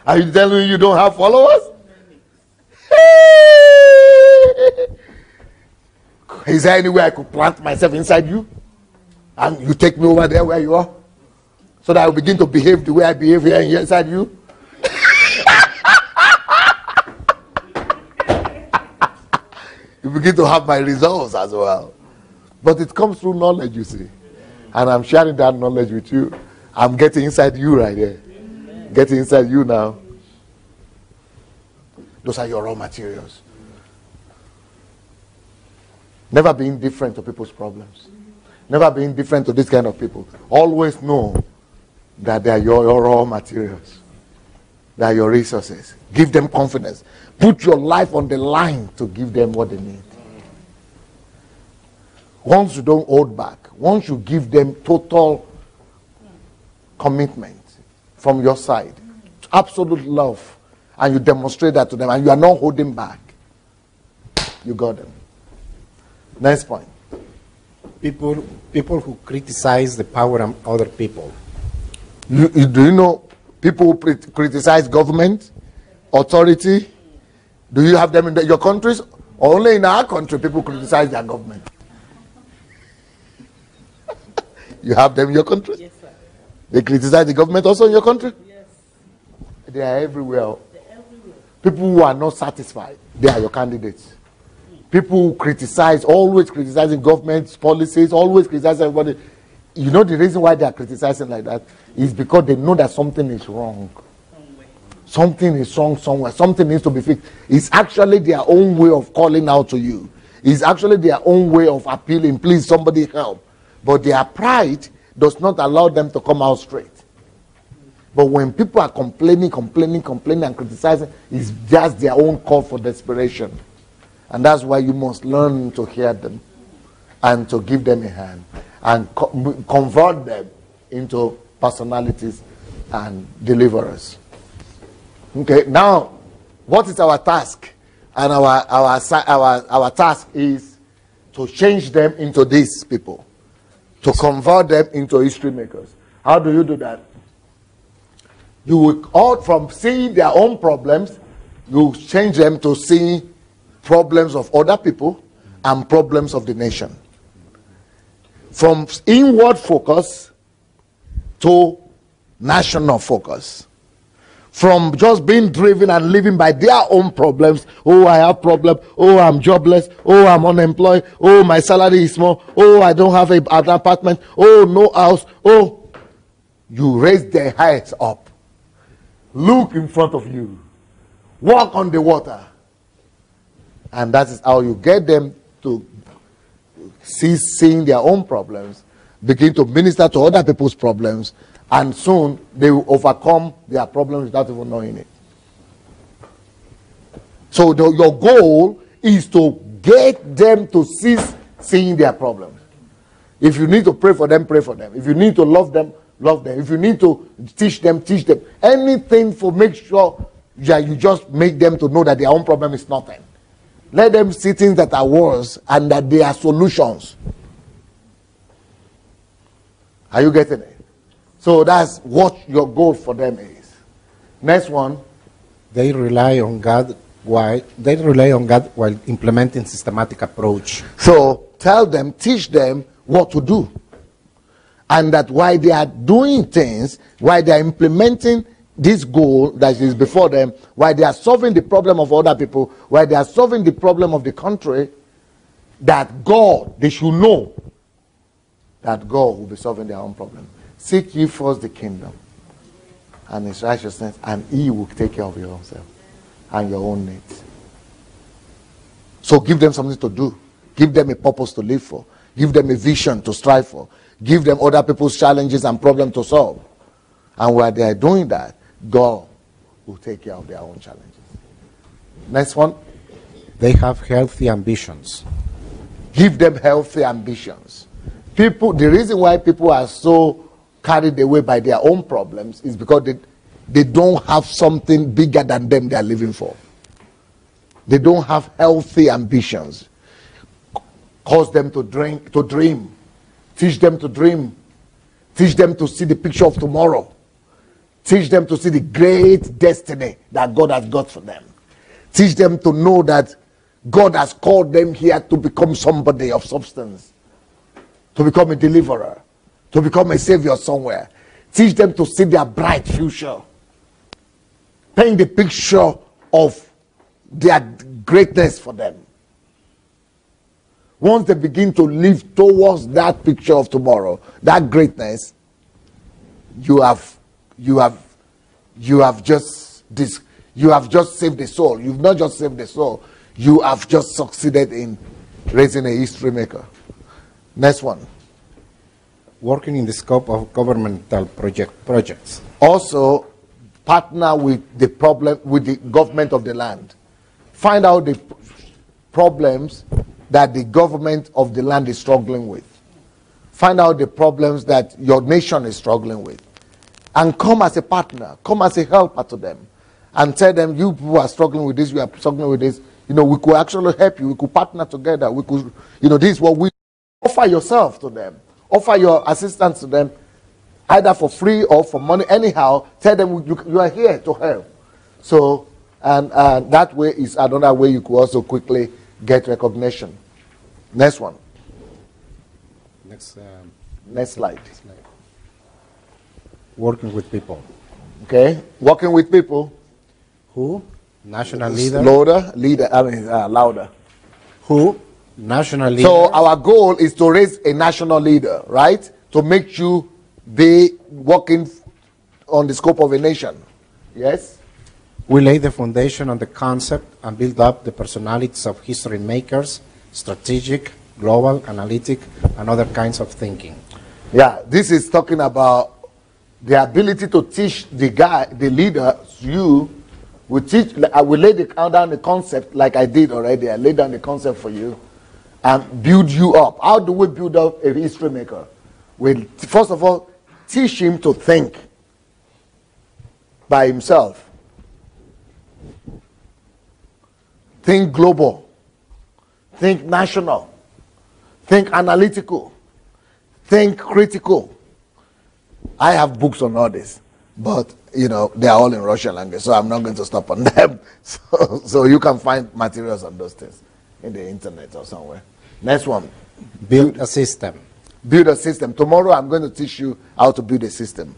S1: Are you telling me you don't have followers? Is there any way I could plant myself inside you? And you take me over there where you are? So that I will begin to behave the way I behave here and here inside you? You begin to have my results as well. But it comes through knowledge, you see. And I'm sharing that knowledge with you. I'm getting inside you right there. Getting inside you now. Those are your raw materials. Never be indifferent to people's problems. Never be indifferent to this kind of people. Always know that they are your raw materials. They are your resources. Give them confidence. Put your life on the line to give them what they need. Once you don't hold back, once you give them total commitment from your side, absolute love, and you demonstrate that to them, and you are not holding back, you got them. Next point.
S5: People who criticize the power of other people.
S1: Do you know people who criticize government, authority? Do you have them in your countries? Or only in our country people criticize their government? You have them in your country?
S3: Yes, sir.
S1: They criticize the government also in your country?
S3: Yes.
S1: They are everywhere.
S3: They're everywhere.
S1: People who are not satisfied, they are your candidates. People who criticize, always criticizing government's policies, always criticizing everybody. You know the reason why they are criticizing like that is because they know that something is wrong. Something is wrong somewhere. Something needs to be fixed. It's actually their own way of calling out to you. It's actually their own way of appealing, please somebody help. But their pride does not allow them to come out straight. But when people are complaining and criticizing, it's just their own call for desperation. And that's why you must learn to hear them and to give them a hand and convert them into personalities and deliverers. Okay, now, what is our task? And our task is to change them into these people, to convert them into history makers. How do you do that? You will, all from seeing their own problems, you change them to seeing problems of other people and problems of the nation. From inward focus to national focus. From just being driven and living by their own problems. Oh, I have problems. Oh, I'm jobless. Oh, I'm unemployed. Oh, my salary is small. Oh, I don't have an apartment. Oh, no house. Oh, you raise their heads up. Look in front of you. Walk on the water. And that is how you get them to seeing their own problems, begin to minister to other people's problems, and soon they will overcome their problems without even knowing it. So your goal is to get them to cease seeing their problems. If you need to pray for them, pray for them. If you need to love them, love them. If you need to teach them, teach them. Anything for make sure that you just make them to know that their own problem is nothing. Let them see things that are worse and that they are solutions. Are you getting it? So that's what your goal for them is. Next one.
S5: They rely on God while implementing systematic approach.
S1: So tell them, teach them what to do. And that while they are doing things, while they are implementing this goal that is before them, while they are solving the problem of other people, while they are solving the problem of the country, that God, they should know that God will be solving their own problem. Seek ye first the kingdom and his righteousness, and he will take care of your own self and your own needs. So give them something to do. Give them a purpose to live for. Give them a vision to strive for. Give them other people's challenges and problems to solve. And while they are doing that, God will take care of their own challenges. Next one.
S5: They have healthy ambitions.
S1: Give them healthy ambitions. People, the reason why people are so carried away by their own problems is because they don't have something bigger than them they are living for. They don't have healthy ambitions. Cause them to dream. Teach them to dream. Teach them to see the picture of tomorrow. Teach them to see the great destiny that God has got for them. Teach them to know that God has called them here to become somebody of substance, to become a deliverer, to become a savior somewhere. Teach them to see their bright future. Paint the picture of their greatness for them. Once they begin to live towards that picture of tomorrow, that greatness, you have just saved the soul. You've not just saved the soul. You have just succeeded in raising a history maker. Next one.
S5: Working in the scope of governmental projects.
S1: Also, partner with the government of the land. Find out the problems that the government of the land is struggling with. Find out the problems that your nation is struggling with. And come as a partner, come as a helper to them. And tell them, you who are struggling with this, you are struggling with this. You know, we could actually help you. We could partner together. We could, you know, this is what we offer yourself to them. Offer your assistance to them, either for free or for money. Anyhow, tell them you are here to help. So, and that way is another way you could also quickly get recognition. Next one.
S5: Next
S1: slide.
S5: Working with people.
S1: Okay, working with people.
S5: Who? National leader.
S1: Louder.
S5: Who? National leader.
S1: So our goal is to raise a national leader, right? To make you be working on the scope of a nation. Yes?
S5: We lay the foundation on the concept and build up the personalities of history makers, strategic, global, analytic, and other kinds of thinking.
S1: Yeah, this is talking about the ability to teach the leader, we lay down the concept like I did already. I laid down the concept for you and build you up. How do we build up a history maker? We first of all teach him to think by himself. Think global. Think national. Think analytical. Think critical. I have books on all this, but you know they are all in Russian language, so I'm not going to stop on them. So you can find materials on those things in the internet or somewhere. Next one.
S5: Build a system.
S1: Build a system. Tomorrow I'm going to teach you how to build a system.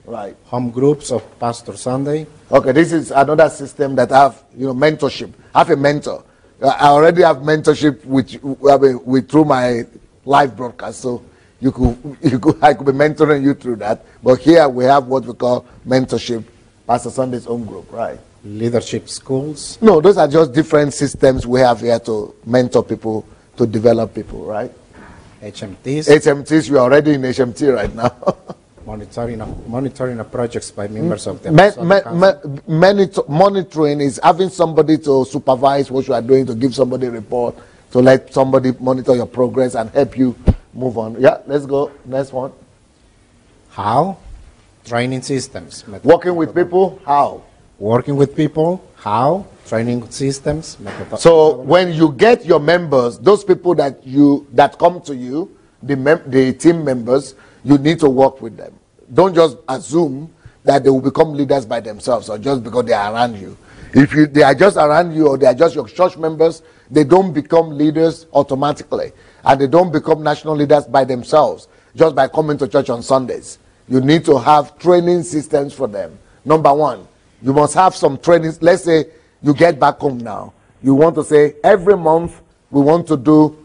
S1: Right.
S5: Home groups of Pastor Sunday.
S1: Okay, this is another system that I have, mentorship. I have a mentor. I already have mentorship with through my live broadcast, so I could be mentoring you through that. But here we have what we call mentorship, Pastor Sunday's own group, right?
S5: Leadership schools.
S1: No, those are just different systems we have here to mentor people, to develop people, right?
S5: HMTs.
S1: HMTs, you are already in HMT right now.
S5: Monitoring of projects by members of the
S1: monitoring is having somebody to supervise what you are doing, to give somebody a report, to let somebody monitor your progress and help you move on. Yeah, let's go. Next one.
S5: How? Training systems.
S1: Working with people. How?
S5: Working with people. How? Training systems.
S1: So when you get your members, those people that come to you, the team members, you need to work with them. Don't just assume that they will become leaders by themselves or just because they are around you. If they are just around you or they are just your church members, they don't become leaders automatically. And they don't become national leaders by themselves just by coming to church on Sundays. You need to have training systems for them. Number one, you must have some trainings. Let's say you get back home now. You want to say, every month we want to do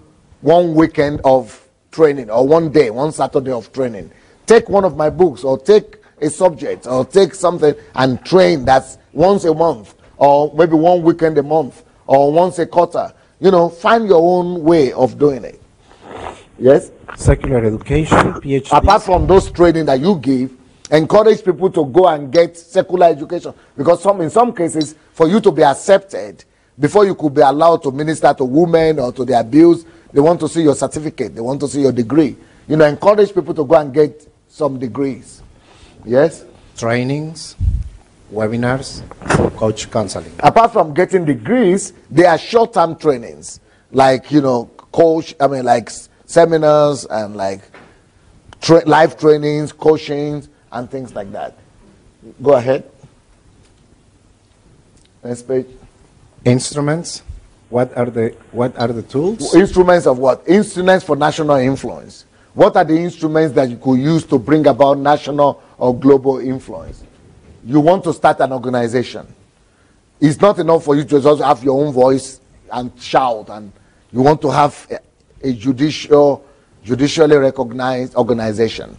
S1: one weekend of training, or one day, one Saturday of training. Take one of my books, or take a subject, or take something and train. That's once a month, or maybe one weekend a month, or once a quarter. Find your own way of doing it. Yes?
S5: Secular education, PhD.
S1: Apart from those training that you give, encourage people to go and get secular education. Because in some cases, for you to be accepted, before you could be allowed to minister to women or to the abused, they want to see your certificate. They want to see your degree. Encourage people to go and get some degrees. Yes?
S5: Trainings, webinars, coach counseling.
S1: Apart from getting degrees, there are short-term trainings. Like, like seminars and like live trainings, coaching, and things like that. Go ahead. Next page.
S5: Instruments. What are the tools?
S1: Instruments of what? Instruments for national influence. What are the instruments that you could use to bring about national or global influence? You want to start an organization. It's not enough for you to just have your own voice and shout, and you want to have a judicially recognized organization,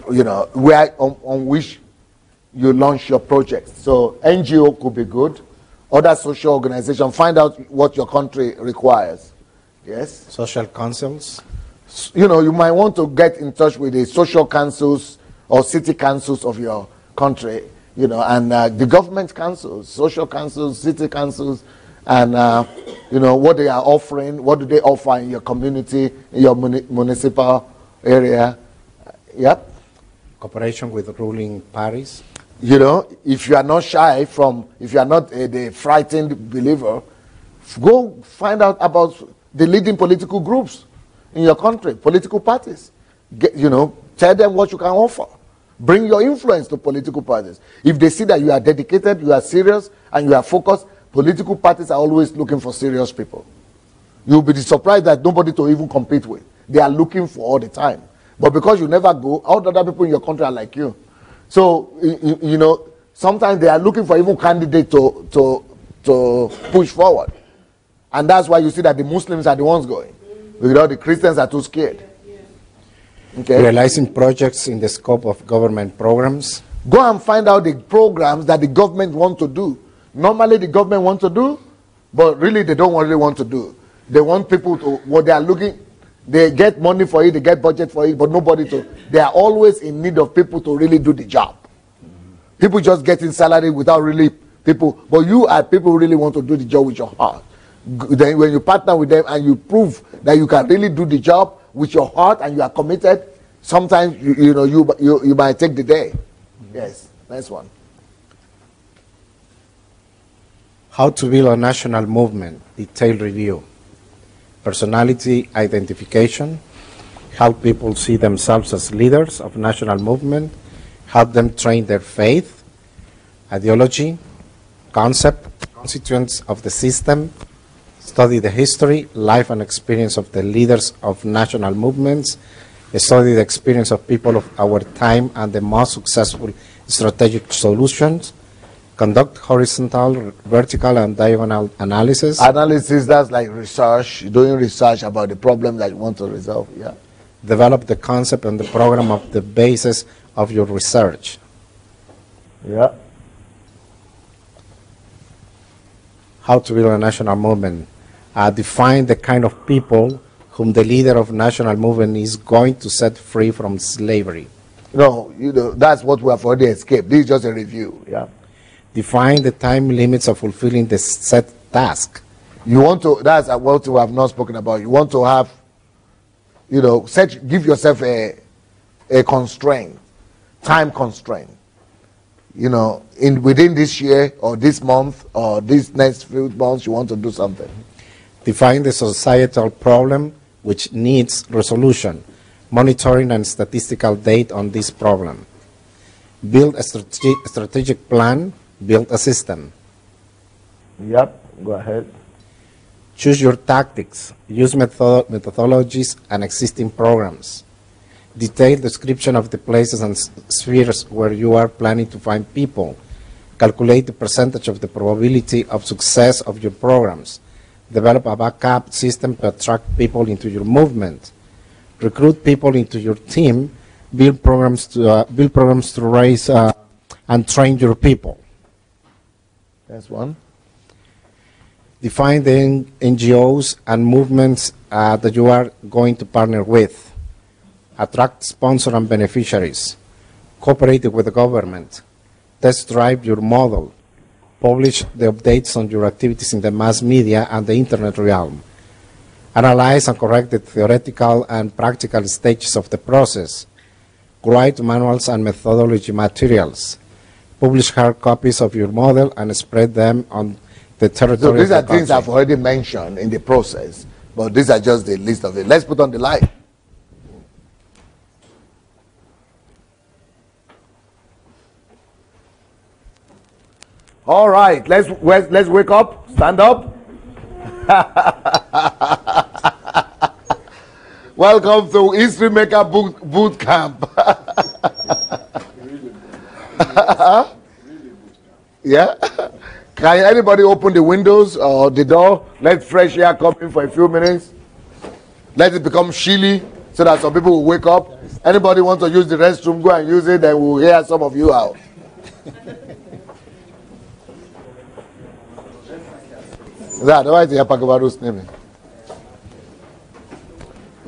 S1: where on which you launch your project. So NGO could be good. Other social organizations, find out what your country requires. Yes.
S5: Social councils.
S1: You know, you might want to get in touch with the social councils or city councils of your country, you know, and the government councils, social councils, city councils, and, you know, what they are offering, what do they offer in your community, in your municipal area. Yep.
S5: Cooperation with ruling parties.
S1: You know, if you are not shy from, if you are not the frightened believer, go find out about the leading political groups in your country, political parties. You know, tell them what you can offer. Bring your influence to political parties. If they see that you are dedicated, you are serious, and you are focused, political parties are always looking for serious people. You'll be surprised that nobody to even compete with. They are looking for all the time. But because you never go, all the other people in your country are like you. So, you know, sometimes they are looking for even candidates to push forward. And that's why you see that the Muslims are the ones going. Because the Christians are too scared. Okay.
S5: Realizing projects in the scope of government programs.
S1: Go and find out the programs that the government want to do. Normally the government want to do, but really they don't really want to do. They want people to, what they are looking, they get money for it, they get budget for it, but nobody to. They are always in need of people to really do the job. People just getting salary without really people, but you are people who really want to do the job with your heart. Then when you partner with them and you prove that you can really do the job with your heart and you are committed, sometimes you might take the day. Yes, next one.
S5: How to build a national movement, detailed review. Personality identification, help people see themselves as leaders of national movement, help them train their faith, ideology, concept, constituents of the system, study the history, life and experience of the leaders of national movements, study the experience of people of our time and the most successful strategic solutions, conduct horizontal, vertical, and diagonal analysis.
S1: Analysis, that's like research, doing research about the problem that you want to resolve, yeah.
S5: Develop the concept and the program of the basis of your research.
S1: Yeah.
S5: How to build a national movement. Define the kind of people whom the leader of national movement is going to set free from slavery.
S1: No, that's what we have already escaped. This is just a review, yeah.
S5: Define the time limits of fulfilling the set task.
S1: You want to, that's what we have not spoken about. You want to have, give yourself a constraint, time constraint. Within this year or this month or this next few months, you want to do something.
S5: Define the societal problem which needs resolution, monitoring and statistical data on this problem. Build a strategic plan, build a system.
S1: Yep, go ahead.
S5: Choose your tactics, use methodologies and existing programs. Detailed description of the places and spheres where you are planning to find people. Calculate the percentage of the probability of success of your programs. Develop a backup system to attract people into your movement. Recruit people into your team. Build programs to raise and train your people.
S1: That's one.
S5: Define the NGOs and movements that you are going to partner with. Attract sponsors and beneficiaries. Cooperate with the government. Test drive your model. Publish the updates on your activities in the mass media and the internet realm. Analyze and correct the theoretical and practical stages of the process. Write manuals and methodology materials. Publish hard copies of your model and spread them on the territory.
S1: So these
S5: of the
S1: are things
S5: country.
S1: I've already mentioned in the process, but these are just the list of it. Let's put on the line. All right, let's wake up, stand up. Welcome to History Maker Boot Camp. Yeah? Can anybody open the windows or the door? Let fresh air come in for a few minutes. Let it become chilly so that some people will wake up. Anybody want to use the restroom, go and use it, then we'll hear some of you out. That, why is the Apagabaru's name?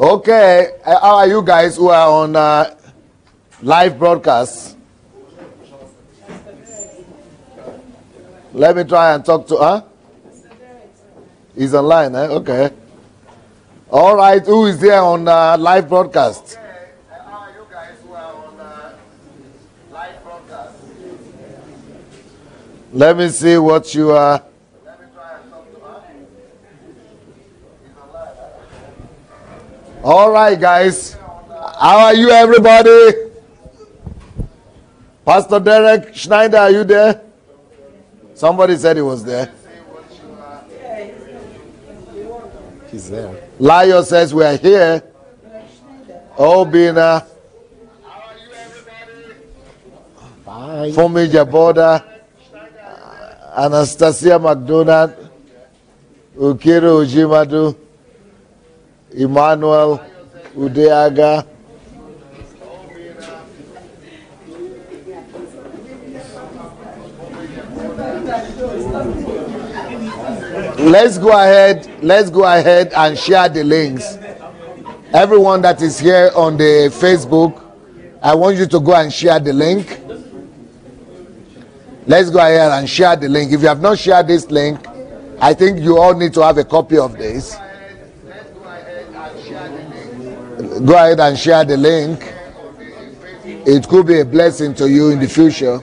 S1: Okay, how are you guys who are on live broadcast? Let me try and talk to her. He's online, eh? Okay. All right, who is there on live broadcast? Okay, how are you guys who are on live broadcast? Let me see what you are. Let me try and talk to her. He's online, eh? All right, guys. How are you, everybody? Pastor Derek Schneider, are you there? Somebody said he was there.
S5: He's there.
S1: Lio says we are here. Oh, Bina. How are you, everybody?
S5: Bye.
S1: Fumi Jaboda. Anastasia McDonald. Ukiro Ujimadu. Emmanuel Udeaga. Let's go ahead and share the links. Everyone that is here on the Facebook, I want you to go and share the link. Let's go ahead and share the link. If you have not shared this link, I think you all need to have a copy of this. Go ahead and share the link. It could be a blessing to you in the future.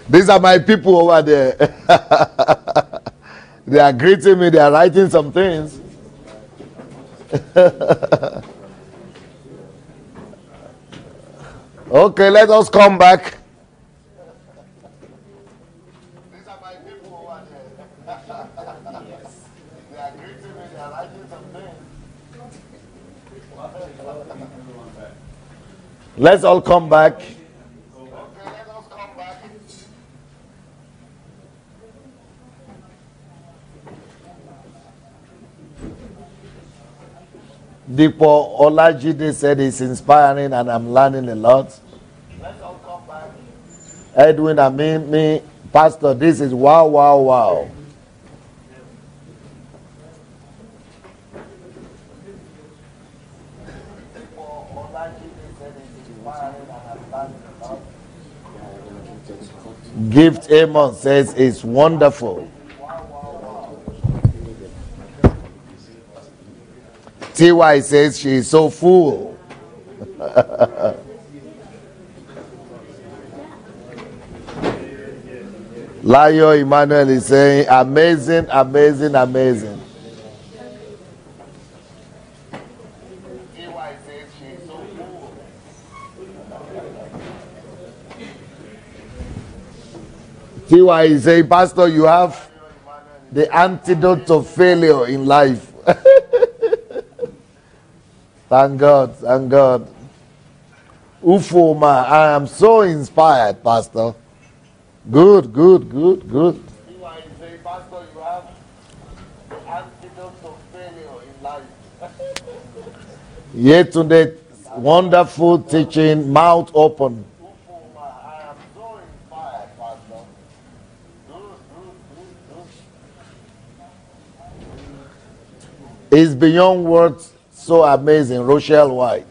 S1: These are my people over there. They are greeting me. They are writing some things. Okay, let us come back. These are my people over there. They are greeting me. They are writing some things. Let's all come back. Dipo Olajide said it's inspiring and I'm learning a lot. Let's all come back. Edwin, I mean me, Pastor, this is wow, wow, wow. Dipo Olajide said it's inspiring and I'm learning a lot. Gift Amon says it's wonderful. TY says she is so full. Layo Emmanuel is saying amazing, amazing, amazing. TY says she is so full. TY is saying, Pastor, you have the antidote to failure in life. Thank God, thank God. Ufoma, I am so inspired, Pastor. Good, good, good, good. Pastor, you have the antidote to failure in life. Yet today, wonderful teaching, mouth open. Ufoma, I am so inspired, Pastor. Good, good, good, good. It's beyond words. So amazing, Rochelle White.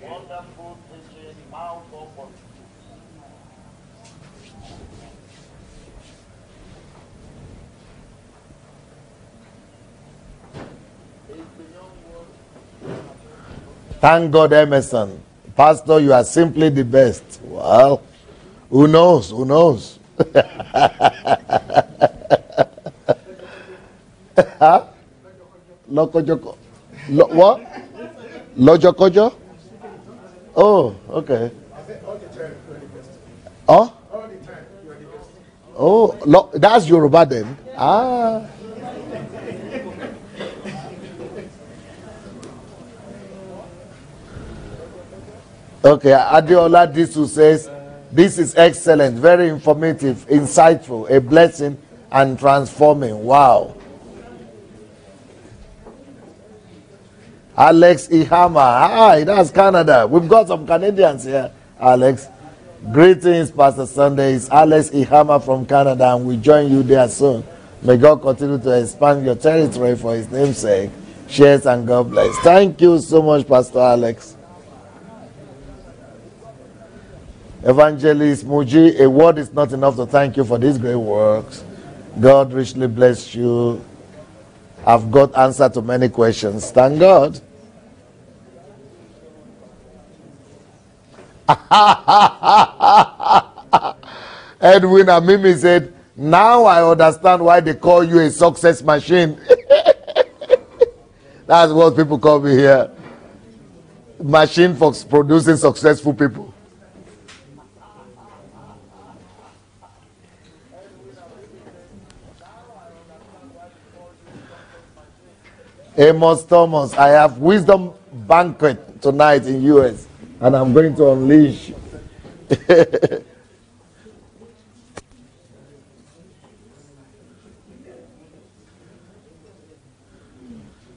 S1: Wonderful teaching, mouth open. Thank God, Emerson. Pastor, you are simply the best. Well, who knows? Who knows? Huh? Lokojoko. What? Lojokojo? Oh, okay. Oh? Oh, that's Yoruba then. Ah. Okay, Adeola Disu says, this is excellent, very informative, insightful, a blessing and transforming. Wow. Alex Ihama, hi, that's Canada. We've got some Canadians here, Alex. Greetings, Pastor Sunday. It's Alex Ihama from Canada, and we join you there soon. May God continue to expand your territory for his name's sake. Cheers and God bless. Thank you so much, Pastor Alex. Evangelist Muji, a word is not enough to thank you for these great works. God richly bless you. I've got answer to many questions. Thank God. Edwin Amimi said, now I understand why they call you a success machine. That's what people call me here. Machine for producing successful people. Amos Thomas, I have wisdom banquet tonight in US, and I'm going to unleash.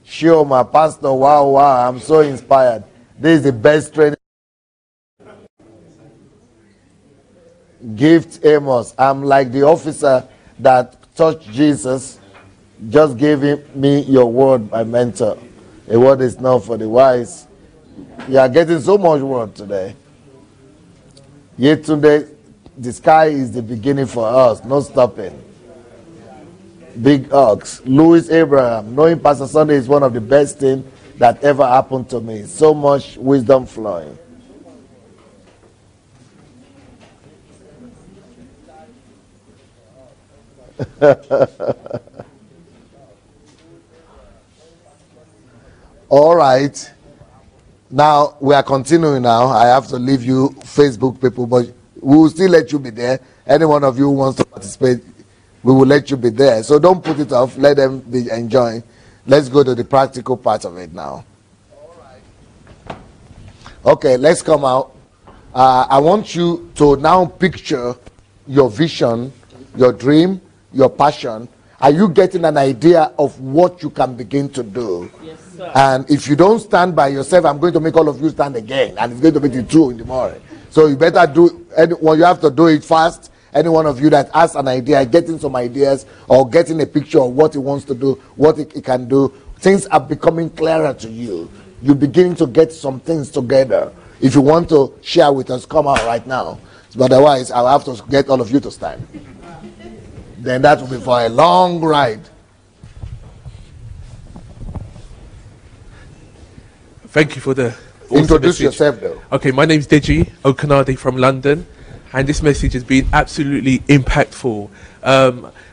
S1: Sure, my pastor, wow, I'm so inspired. This is the best training. Gift Amos, I'm like the officer that touched Jesus. Just give me your word, my mentor. A word is not for the wise. You are getting so much word today. Yet today, the sky is the beginning for us, no stopping. Big Ox. Louis Abraham, knowing Pastor Sunday is one of the best things that ever happened to me. So much wisdom flowing. All right. Now, we are continuing now. I have to leave you, Facebook people, but we will still let you be there. Any one of you who wants to participate, we will let you be there. So don't put it off. Let them be enjoying. Let's go to the practical part of it now. All right. Okay, let's come out. I want you to now picture your vision, your dream, your passion. Are you getting an idea of what you can begin to do?
S3: Yes, sir.
S1: And if you don't stand by yourself, I'm going to make all of you stand again. And it's going to be the 2 in the morning. So you better do, well, you have to do it fast. Any one of you that has an idea, getting some ideas or getting a picture of what he wants to do, what he can do, things are becoming clearer to you. You're beginning to get some things together. If you want to share with us, come out right now. But otherwise, I'll have to get all of you to stand. Then that will be for a long ride.
S2: Thank you for the
S1: Introduce
S2: message.
S1: yourself though.
S2: Okay, my name is Deji Okanade from London, and this message has been absolutely impactful.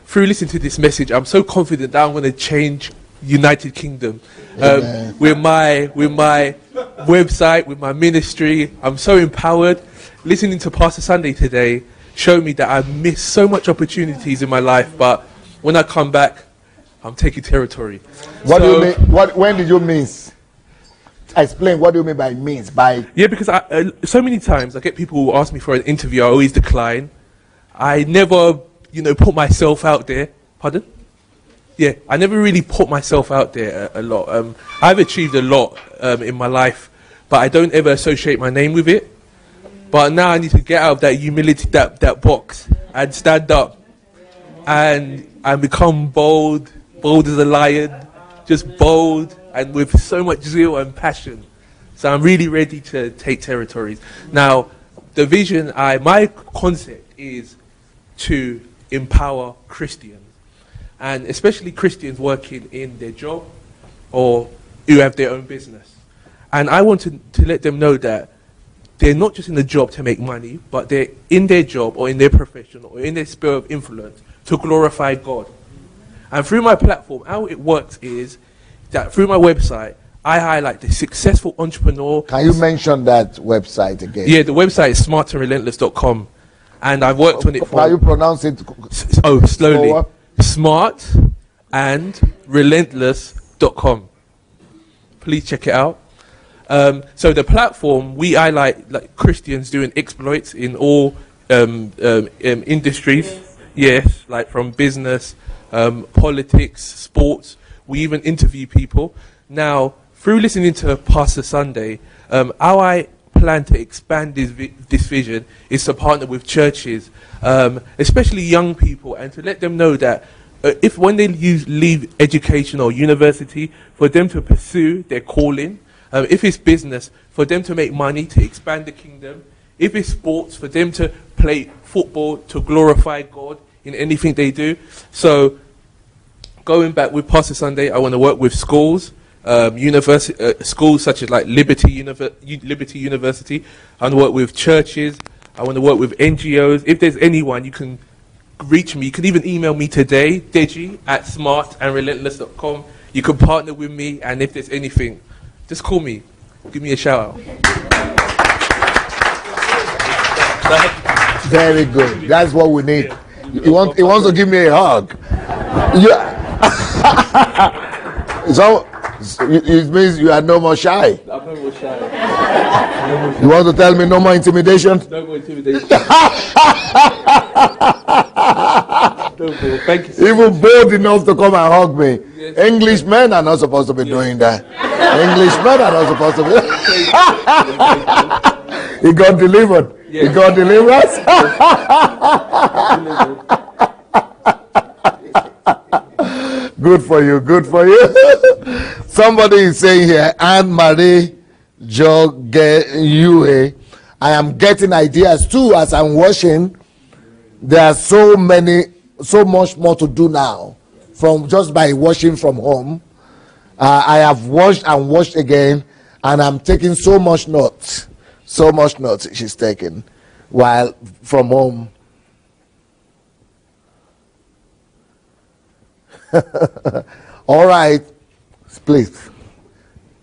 S2: Through listening to this message, I'm so confident that I'm going to change United Kingdom. With my website, with my ministry, I'm so empowered. Listening to Pastor Sunday today showed me that I've missed so much opportunities in my life, but when I come back, I'm taking territory.
S1: What do you mean? When did you miss? Explain, what do you mean by means?
S2: Yeah, because so many times I get people who ask me for an interview, I always decline. I never, put myself out there. Pardon? Yeah, I never really put myself out there a lot. I've achieved a lot in my life, but I don't ever associate my name with it. But now I need to get out of that humility, that box, and stand up and become bold as a lion, just bold and with so much zeal and passion. So I'm really ready to take territories. Now, the vision, my concept is to empower Christians, and especially Christians working in their job or who have their own business. And I want to let them know that they're not just in the job to make money, but they're in their job or in their profession or in their sphere of influence to glorify God. And through my platform, how it works is that through my website, I highlight the successful entrepreneur.
S1: Can you mention that website again?
S2: Yeah, the website is smartandrelentless.com. And I've worked on it for...
S1: How you pronounce it?
S2: Slowly.
S1: Slower.
S2: Smartandrelentless.com. Please check it out.
S9: So the platform, we highlight like Christians doing exploits in all industries. Yes, like from business, politics, sports. We even interview people. Now, through listening to Pastor Sunday, how I plan to expand this vision is to partner with churches, especially young people, and to let them know that if when they leave education or university, for them to pursue their calling. If it's business, for them to make money to expand the kingdom. If it's sports, for them to play football to glorify God in anything they do. So, going back with Pastor Sunday, I want to work with schools, schools such as like Liberty University. I want to work with churches. I want to work with NGOs. If there's anyone, you can reach me. You can even email me today, deji@smartandrelentless.com. You can partner with me, and if there's anything, just call me. Give me a shout out.
S1: Very good. That's what we need. He wants to give me a hug. Yeah. So it means you are no more shy.
S9: I'm no more shy.
S1: You want to tell me no more intimidation?
S9: No more intimidation. Thank you.
S1: Even bold enough to come and hug me.
S9: Yes.
S1: Englishmen are not supposed to be doing that. Englishmen are not supposed to be. He got delivered. Yes. He got delivered. Good for you. Good for you. Somebody is saying here, Anne-Marie Joge, I am getting ideas too as I'm washing. There are so much more to do now from just by washing from home. I have washed and washed again, and I'm taking so much notes she's taking while from home. All right, please.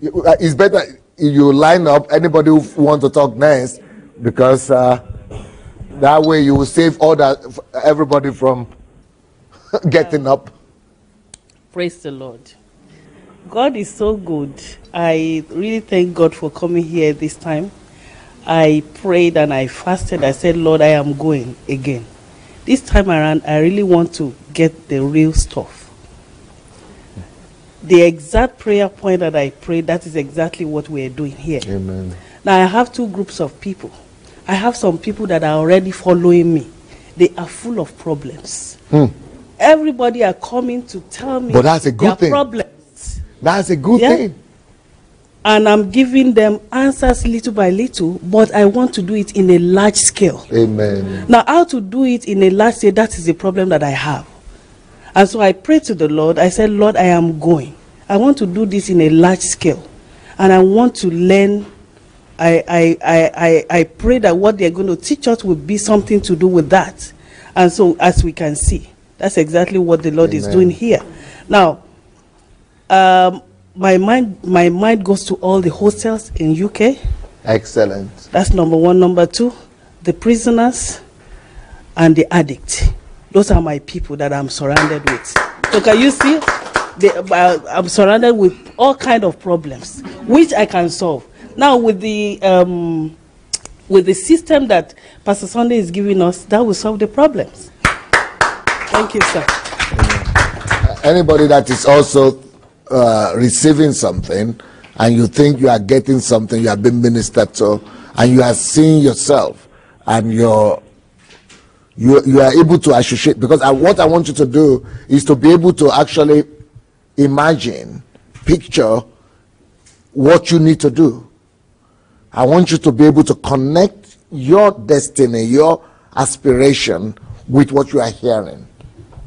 S1: It's better you line up anybody who wants to talk next, because that way you will save everybody from getting up.
S3: Praise the Lord. God is so good. I really thank God for coming here this time. I prayed and I fasted. I said, Lord, I am going again. This time around, I really want to get the real stuff. The exact prayer point that I prayed, that is exactly what we are doing here.
S1: Amen.
S3: Now, I have two groups of people. I have some people that are already following me. They are full of problems. Everybody are coming to tell me
S1: but that's a good thing.
S3: Problems.
S1: That's a good thing.
S3: And I'm giving them answers little by little, but I want to do it in a large scale.
S1: Amen.
S3: Now, how to do it in a large scale, that is the problem that I have. And so I prayed to the Lord. I said, Lord, I am going. I want to do this in a large scale. And I want to learn. I pray that what they're going to teach us will be something to do with that. And so, as we can see, that's exactly what the Lord is doing here. Now, my mind goes to all the hostels in UK.
S1: Excellent.
S3: That's number one. Number two, the prisoners and the addict. Those are my people that I'm surrounded with. So can you see? I'm surrounded with all kinds of problems, which I can solve. Now with the system that Pastor Sunday is giving us, that will solve the problems. Thank you, sir.
S1: Anybody that is also receiving something, and you think you are getting something, you have been ministered to, and you are seeing yourself, and you are able to associate, because what I want you to do is to be able to actually imagine, picture what you need to do. I want you to be able to connect your destiny, your aspiration with what you are hearing,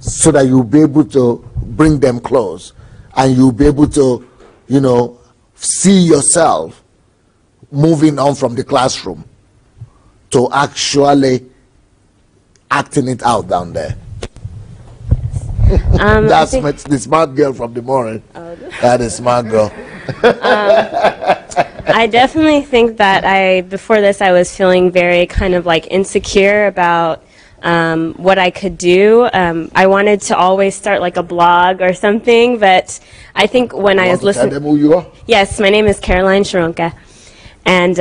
S1: so that you'll be able to bring them close, and you'll be able to, see yourself moving on from the classroom to actually acting it out down there. That's the smart girl from the morning. That is smart girl.
S10: I definitely think that before this I was feeling very kind of like insecure about what I could do. I wanted to always start like a blog or something, but I think when I was listening...
S1: Tell them who you are?
S10: Yes, my name is Caroline Sharonka. and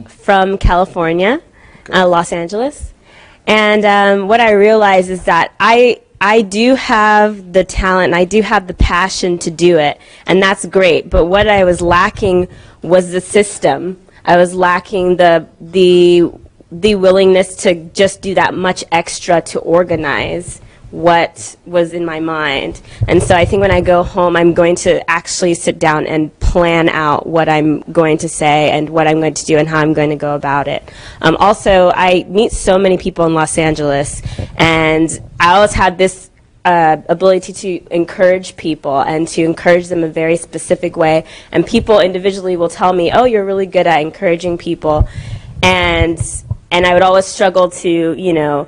S10: from California, Los Angeles. And what I realized is that I do have the talent, and I do have the passion to do it, and that's great. But what I was lacking was the system. I was lacking the willingness to just do that much extra to organize what was in my mind. And so I think when I go home, I'm going to actually sit down and plan out what I'm going to say and what I'm going to do and how I'm going to go about it. Also, I meet so many people in Los Angeles, and I always had this ability to encourage people and to encourage them a very specific way. And people individually will tell me, oh, you're really good at encouraging people. And I would always struggle to, you know,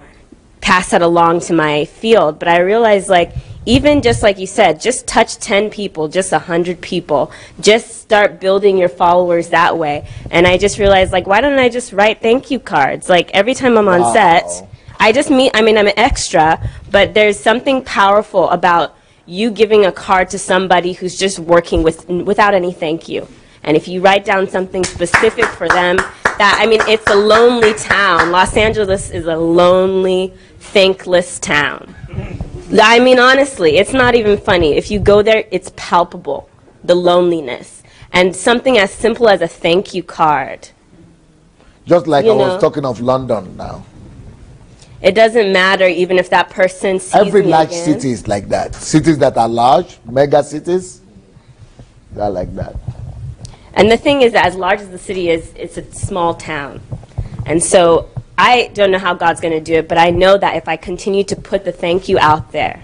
S10: pass that along to my field. But I realized, like, even just like you said, just touch 10 people, just 100 people, just start building your followers that way. And I just realized, like, why don't I just write thank you cards? Like, every time I'm on set, I mean, I'm an extra, but there's something powerful about you giving a card to somebody who's just working without any thank you. And if you write down something specific for them, that, I mean, it's a lonely town. Los Angeles is a lonely, thankless town. I mean, honestly, it's not even funny. If you go there, it's palpable, the loneliness. And something as simple as a thank you card.
S1: Just like I was talking of London now.
S10: It doesn't matter even if that person sees
S1: Every
S10: me
S1: large
S10: again.
S1: city is like that. Cities that are large, mega cities, they're like that.
S10: And the thing is that as large as the city is, it's a small town. And so I don't know how God's going to do it, but I know that if I continue to put the thank you out there,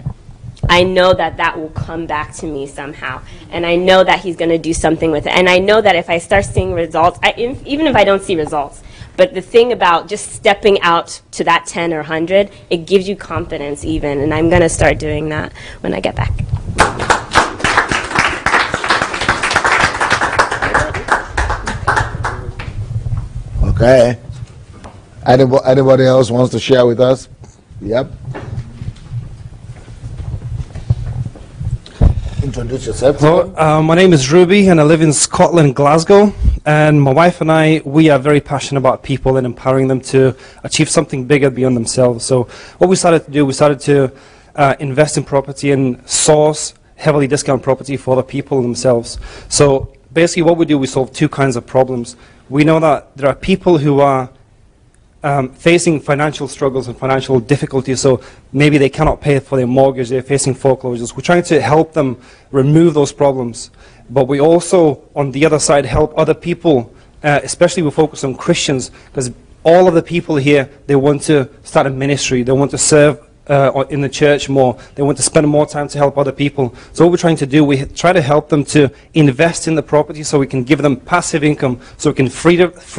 S10: I know that that will come back to me somehow. And I know that he's going to do something with it. And I know that if I start seeing results, even if I don't see results, but the thing about just stepping out to that 10 or 100, it gives you confidence even. And I'm going to start doing that when I get back.
S1: Okay. Anybody else wants to share with us? Yep. Introduce yourself.
S11: Hello, my name is Ruby, and I live in Scotland, Glasgow. And my wife and I, we are very passionate about people and empowering them to achieve something bigger beyond themselves. So what we started to do, we started to invest in property and source heavily discounted property for the people themselves. So basically what we do, we solve two kinds of problems. We know that there are people who are facing financial struggles and financial difficulties, so maybe they cannot pay for their mortgage, they're facing foreclosures. We're trying to help them remove those problems. But we also, on the other side, help other people, especially we focus on Christians, because all of the people here, they want to start a ministry, they want to serve in the church more, they want to spend more time to help other people. So what we're trying to do, we try to help them to invest in the property so we can give them passive income, so we can free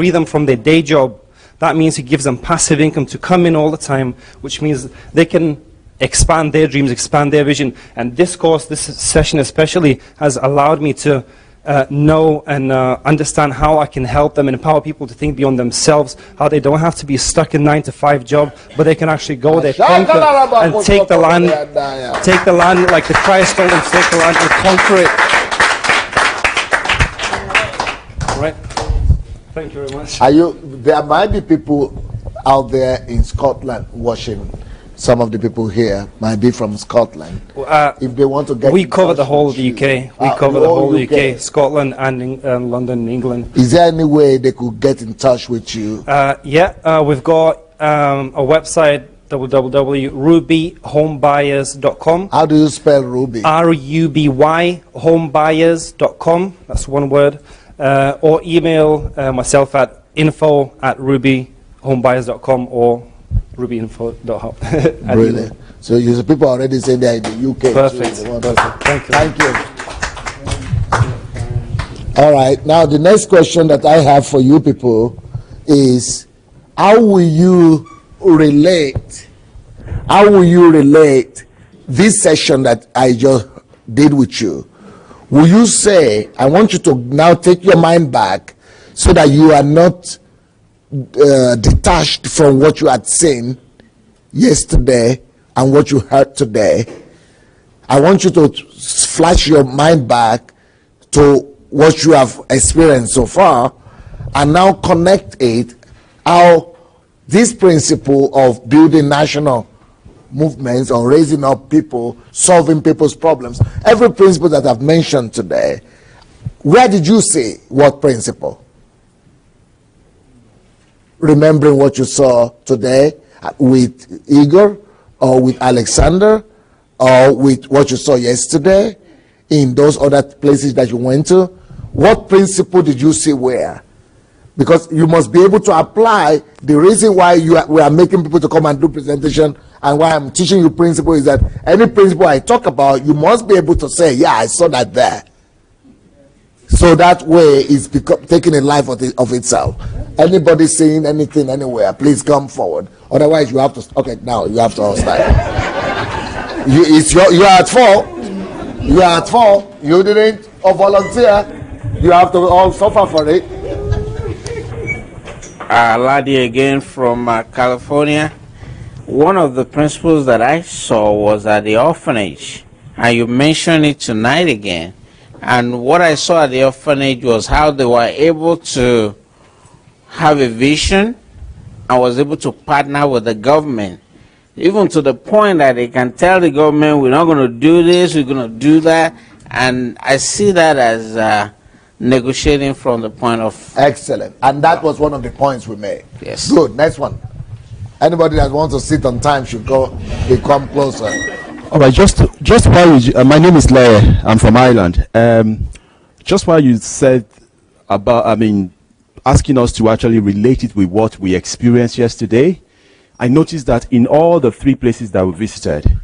S11: them from their day job. That means it gives them passive income to come in all the time, which means they can expand their dreams, expand their vision. And this course, this session especially, has allowed me to know and understand how I can help them and empower people to think beyond themselves, how they don't have to be stuck in 9-to-5 job, but they can actually go there, conquer, and take the land like the Christ told them, take the land and conquer it. All right. Thank you very much.
S1: There might be people out there in Scotland watching. Some of the people here might be from Scotland. If they want to get,
S11: we cover the whole of the UK. We cover the whole of the UK, Scotland and London and England.
S1: Is there any way they could get in touch with you?
S11: Yeah, we've got a website, www.rubihomebuyers.com.
S1: How do you spell Ruby?
S11: RUBY homebuyers.com. That's one word. Or email myself at info@rubihomebuyers.com or rubyinfo.hub.
S1: Brilliant. So you people already saying they're in the UK.
S11: Perfect.
S1: Thank you. All right. Now the next question that I have for you people is, how will you relate this session that I just did with you? Will you say, I want you to now take your mind back so that you are not detached from what you had seen yesterday and what you heard today. I want you to flash your mind back to what you have experienced so far and now connect it, how this principle of building national movements on raising up people, solving people's problems, every principle that I've mentioned today, where did you see what principle? Remembering what you saw today with Igor, or with Alexander, or with what you saw yesterday in those other places that you went to, what principle did you see where? Because you must be able to apply. The reason why we are making people to come and do presentation, and why I'm teaching you principle, is that any principle I talk about, you must be able to say, yeah, I saw that there. So that way it's taking a life of itself. Anybody saying anything anywhere, please come forward. Otherwise you have to, okay, now you have to all start. You're at fault. You are at fault. You didn't volunteer. You have to all suffer for it.
S7: Ladi again from California. One of the principles that I saw was at the orphanage, and you mentioned it tonight again. And what I saw at the orphanage was how they were able to have a vision and was able to partner with the government, even to the point that they can tell the government, we're not going to do this, we're going to do that. And I see that as negotiating from the point of...
S1: Excellent. And that was one of the points we made.
S7: Yes.
S1: Good. Next one. Anybody that wants to sit on time should come closer.
S12: All right, just while you, my name is Laye, I'm from Ireland. Just while you said about, asking us to actually relate it with what we experienced yesterday, I noticed that in all the 3 places that we visited,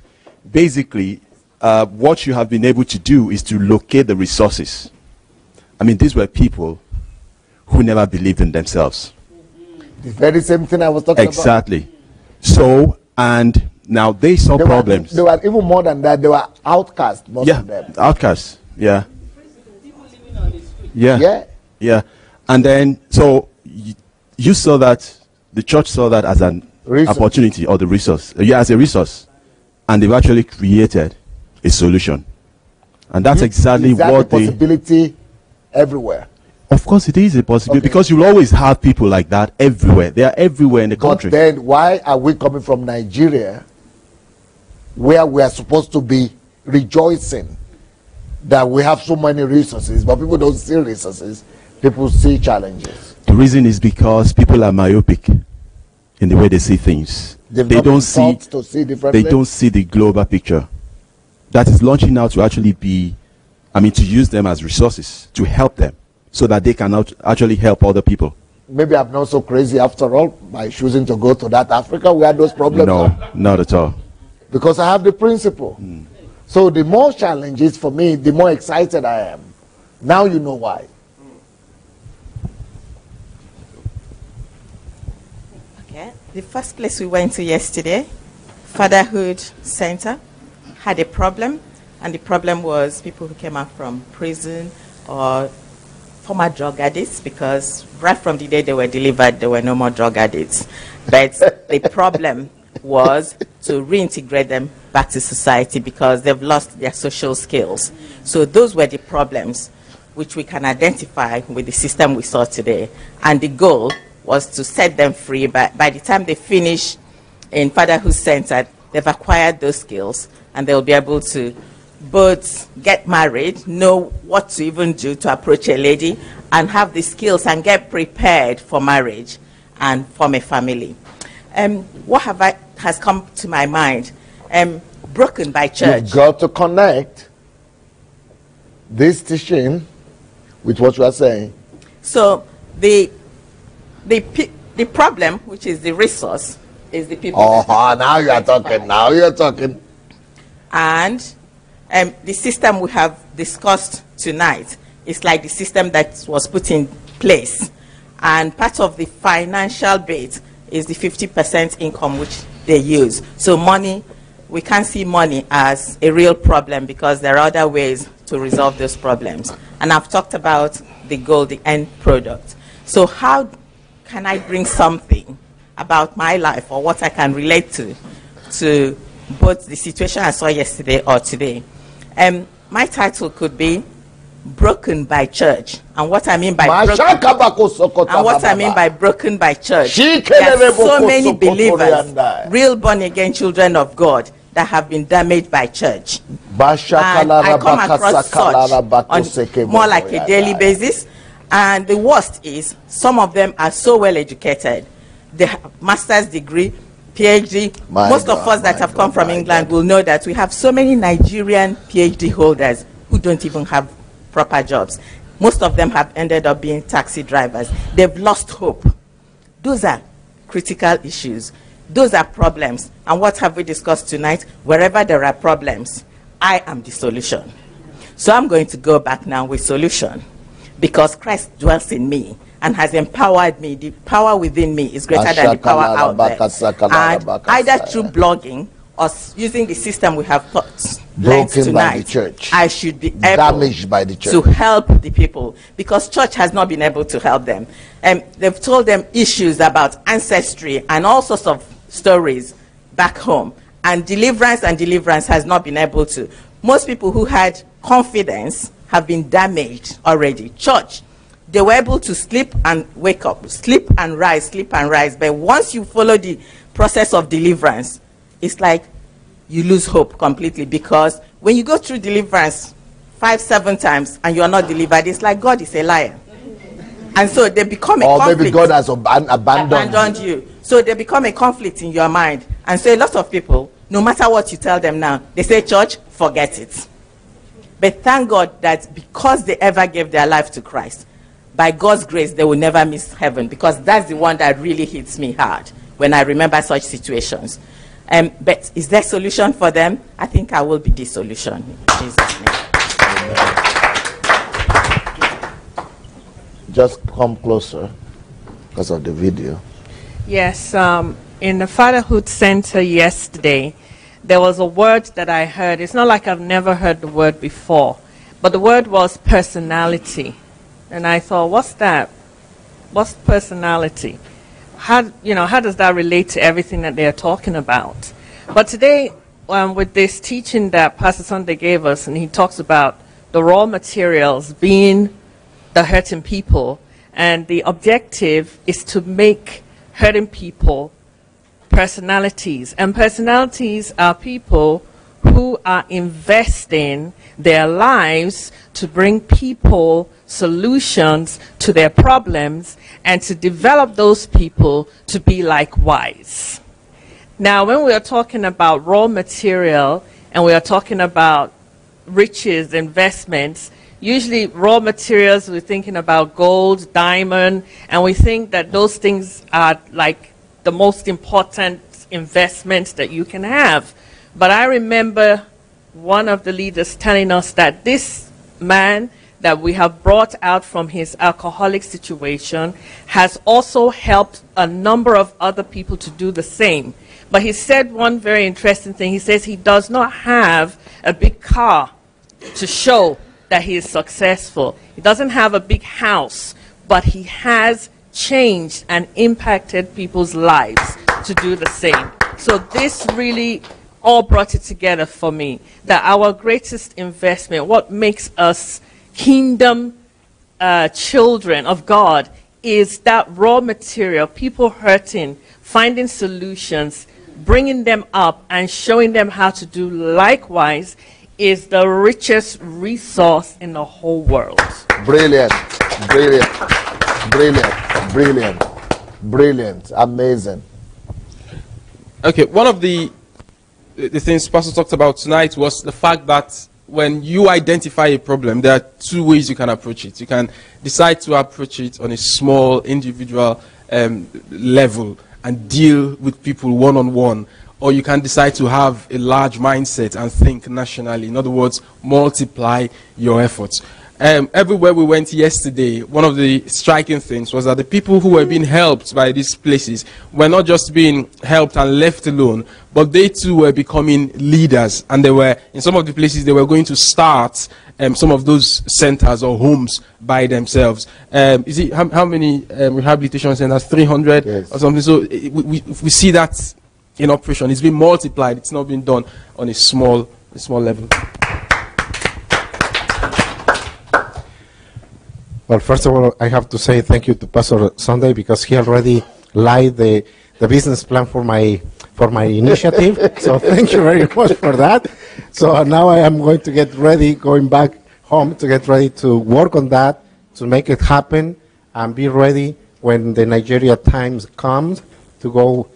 S12: basically, what you have been able to do is to locate the resources. These were people who never believed in themselves.
S1: The very same thing I was talking about.
S12: Exactly. So, and now they saw problems.
S1: They were even more than that. They were outcasts, most of them.
S12: Outcasts. Yeah. Yeah.
S1: Yeah.
S12: Yeah. And then, so you saw that, the church saw that as an opportunity or the resource. Yeah, as a resource. And they've actually created a solution. And that's exactly what
S1: the possibility everywhere.
S12: Of course, it is a possibility, because you'll always have people like that everywhere. They are everywhere in the country.
S1: But then, why are we coming from Nigeria, where we are supposed to be rejoicing that we have so many resources, but people don't see resources, people see challenges?
S12: The reason is because people are myopic in the way they see things. They don't see the global picture. That is launching out to actually be, to use them as resources, to help them, so that they can actually help other people.
S1: Maybe I'm not so crazy after all by choosing to go to that Africa where those problems are.
S12: No, not at all.
S1: Because I have the principle. So the more challenges for me, the more excited I am. Now you know why.
S13: Okay. The first place we went to yesterday, Fatherhood Center, had a problem. And the problem was people who came out from prison or former drug addicts, because right from the day they were delivered, there were no more drug addicts. But the problem was to reintegrate them back to society because they've lost their social skills. So those were the problems which we can identify with the system we saw today. And the goal was to set them free. But by the time they finish in Fatherhood Center, they've acquired those skills and they'll be able to both get married, know what to even do to approach a lady, and have the skills and get prepared for marriage and form a family. What has come to my mind? Broken by church.
S1: You've got to connect this teaching with what you are saying.
S13: So the problem, which is the resource, is the people.
S1: Oh, now you are talking. Now you are talking.
S13: And the system we have discussed tonight is like the system that was put in place. And part of the financial bit is the 50% income which they use. So money, we can't see money as a real problem because there are other ways to resolve those problems. And I've talked about the goal, the end product. So how can I bring something about my life or what I can relate to both the situation I saw yesterday or today? My title could be broken by church. And what I mean by broken by church, there are so many believers, real born again children of God, that have been damaged by church. And I come across such on more like a daily basis. And the worst is, some of them are so well educated. They have master's degree, PhD. Most of us that have come from England will know that we have so many Nigerian PhD holders who don't even have proper jobs. Most of them have ended up being taxi drivers. They've lost hope. Those are critical issues. Those are problems. And what have we discussed tonight? Wherever there are problems, I am the solution. So I'm going to go back now with solution, because Christ dwells in me and has empowered me. The power within me is greater than the power out there. And either through blogging or using the system we have learned tonight, by the church, I should be able damaged by the church to help the people, because church has not been able to help them. And they've told them issues about ancestry and all sorts of stories back home, and deliverance has not been able to. Most people who had confidence have been damaged already. Church, they were able to sleep and wake up, sleep and rise, but once you follow the process of deliverance, it's like you lose hope completely, because when you go through deliverance 5-7 times and you are not delivered, it's like God is a liar. And so they become a conflict. Or maybe God has abandoned you. So they become a conflict in your mind. And so a lot of people, no matter what you tell them now, they say, church, forget it. But thank God that because they ever gave their life to Christ, by God's grace, they will never miss heaven, because that's the one that really hits me hard when I remember such situations. But is there a solution for them? I think I will be the solution. In Jesus' name.
S1: Amen. Just come closer because of the video.
S4: Yes, in the Fatherhood Center yesterday, there was a word that I heard. It's not like I've never heard the word before, but the word was personality. And I thought, what's that? What's personality? How does that relate to everything that they're talking about? But today, with this teaching that Pastor Sunday gave us, and he talks about the raw materials being the hurting people, and the objective is to make hurting people personalities. And personalities are people who are investing their lives to bring people solutions to their problems and to develop those people to be likewise. Now, when we are talking about raw material and we are talking about riches, investments, usually raw materials, we're thinking about gold, diamond, and we think that those things are like the most important investments that you can have. But I remember one of the leaders telling us that this man that we have brought out from his alcoholic situation has also helped a number of other people to do the same. But he said one very interesting thing. He says he does not have a big car to show that he is successful. He doesn't have a big house, but he has changed and impacted people's lives to do the same. So this really all brought it together for me, that our greatest investment, what makes us kingdom children of God, is that raw material, people hurting, finding solutions, bringing them up and showing them how to do likewise is the richest resource in the whole world.
S1: Brilliant, brilliant, brilliant, brilliant, brilliant, amazing.
S2: Okay, one of the things Pastor talked about tonight was the fact that when you identify a problem, there are two ways you can approach it. You can decide to approach it on a small individual level and deal with people one-on-one, or you can decide to have a large mindset and think nationally. In other words, multiply your efforts. Everywhere we went yesterday, one of the striking things was that the people who were being helped by these places were not just being helped and left alone, but they too were becoming leaders. And they were, in some of the places, they were going to start some of those centers or homes by themselves. You see, how many rehabilitation centers? 300 yes. Or something. So we see that in operation. It's been multiplied. It's not been done on a small level.
S5: Well, first of all, I have to say thank you to Pastor Sunday because he already laid the business plan for my initiative. So thank you very much for that. So now I am going to get ready, going back home to get ready to work on that, to make it happen, and be ready when the Nigeria times comes to go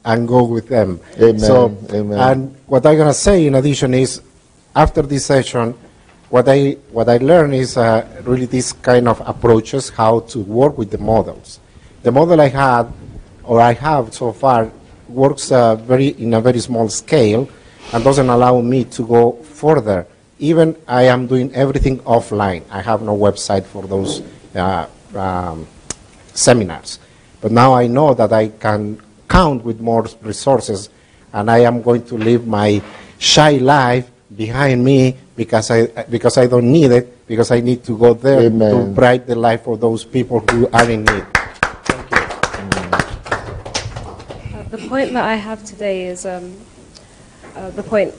S5: with them.
S1: Amen.
S5: So,
S1: Amen.
S5: And what I'm going to say in addition is, after this session, what I learned is really this kind of approaches, how to work with the models. The model I have so far works in a very small scale and doesn't allow me to go further. Even I am doing everything offline. I have no website for those seminars. But now I know that I can count with more resources, and I am going to leave my shy life behind me because I don't need it, because I need to go there
S1: Amen.
S5: to brighten the life of those people who are in need.
S14: The point that I have today is the point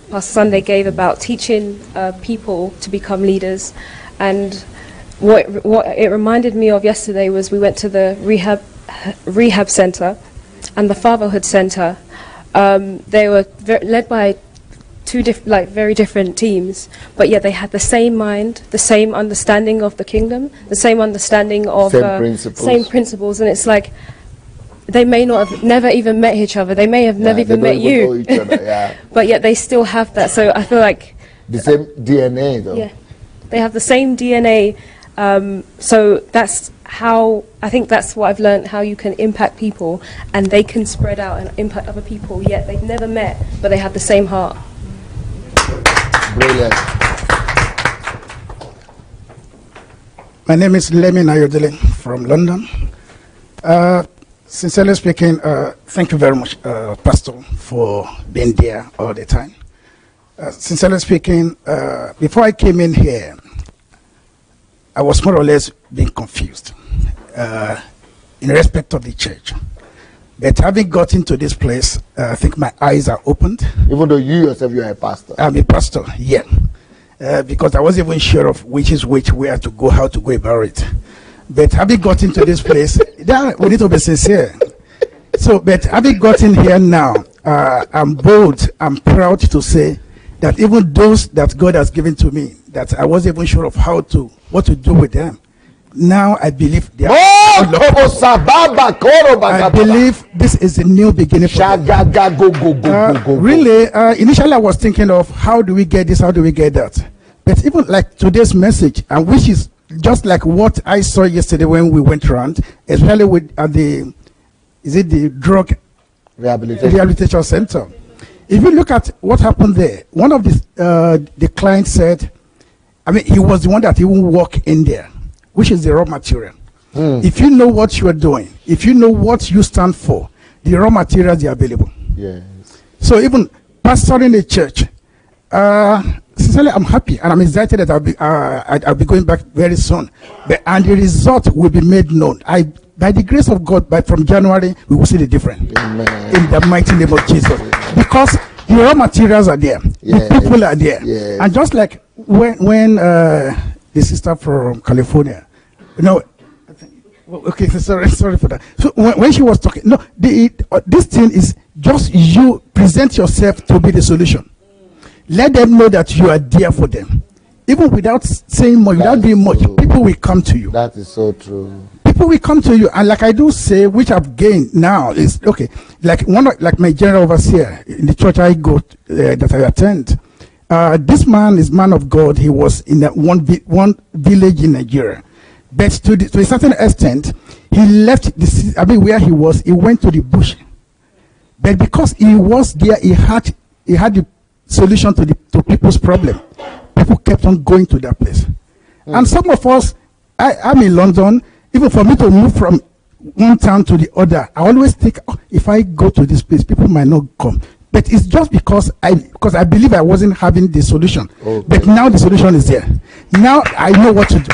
S14: Pastor Sunday gave about teaching people to become leaders. And what it reminded me of yesterday was we went to the rehab center and the fatherhood center. They were led by two very different teams, but yet they had the same mind, the same understanding of the kingdom, the same understanding of same principles. And it's like, they may not have never even met each other. They may have never even met you.
S1: Know each other, yeah.
S14: But yet they still have that. So I feel like
S1: the same DNA, though.
S14: Yeah, they have the same DNA. So that's how I think that's what I've learned. How you can impact people, and they can spread out and impact other people. Yet they've never met, but they have the same heart.
S1: Brilliant.
S15: My name is Lemin Ayodele from London. Sincerely speaking, thank you very much, Pastor, for being there all the time. Sincerely speaking, before I came in here, I was more or less being confused in respect of the church. But having got into this place, I think my eyes are opened.
S1: Even though you yourself, you are a pastor.
S15: I'm a pastor, yeah. Because I wasn't even sure of which is which, where to go, how to go about it. But having got into this place, we need to be sincere. So, but having gotten here now, I'm bold, I'm proud to say that even those that God has given to me, that I wasn't even sure of what to do with them. Now I believe they are. I believe this is a new beginning for them. Really, initially I was thinking of how do we get this, how do we get that? But even like today's message, and which is just like what I saw yesterday when we went around, especially with the drug rehabilitation center. If you look at what happened there, one of the clients said, I mean, he was the one that even walked in there, which is the raw material. If you know what you are doing, if you know what you stand for, the raw materials are available.
S1: Yes.
S15: So even pastoring a church, sincerely, I'm happy and I'm excited that I'll be going back very soon. And the result will be made known. By the grace of God, from January, we will see the difference.
S1: Amen.
S15: In the mighty name of Jesus. Because the raw materials are there.
S1: Yes.
S15: The people are there.
S1: Yes.
S15: And just like when the sister from California, okay, sorry for that. So when she was talking, no, this thing is just you present yourself to be the solution. Let them know that you are there for them. Even without saying much, without doing much, people will come to you.
S1: That is so true.
S15: People will come to you, and like I do say, which I've gained now is okay. Like my general overseer in the church I go that I attend. This man is man of God. He was in one village in Nigeria, but to a certain extent, he left where he was. He went to the bush, but because he was there, he had the solution to people's problem. People kept on going to that place. And some of us, I'm in London, even for me to move from one town to the other, I always think, if I go to this place, people might not come. But it's just because I believe I wasn't having the solution. Okay. But now the solution is there. Now I know what to do.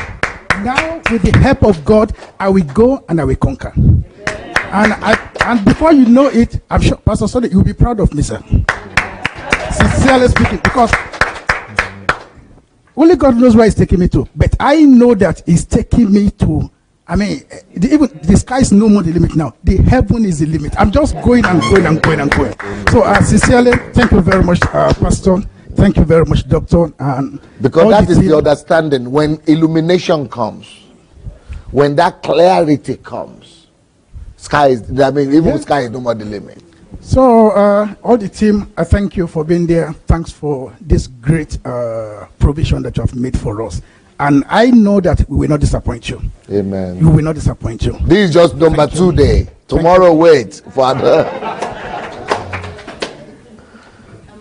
S15: Now with the help of God, I will go and I will conquer. And before you know it, I'm sure, Pastor Sunday, you'll be proud of me, sir. Sincerely speaking, because only God knows where He's taking me to. But I know that He's taking me to, I mean, even the sky is no more the limit now. The heaven is the limit. I'm just going and going and going and going. So sincerely, thank you very much, Pastor. Thank you very much, Doctor. And
S1: because that is the understanding. When illumination comes, when that clarity comes, sky is, I mean, even sky is no more the limit.
S15: So, all the team, I thank you for being there. Thanks for this great provision that you have made for us. And I know that we will not disappoint you.
S1: Amen.
S15: We will not disappoint you.
S1: This is just number 2 day. Tomorrow, wait for other.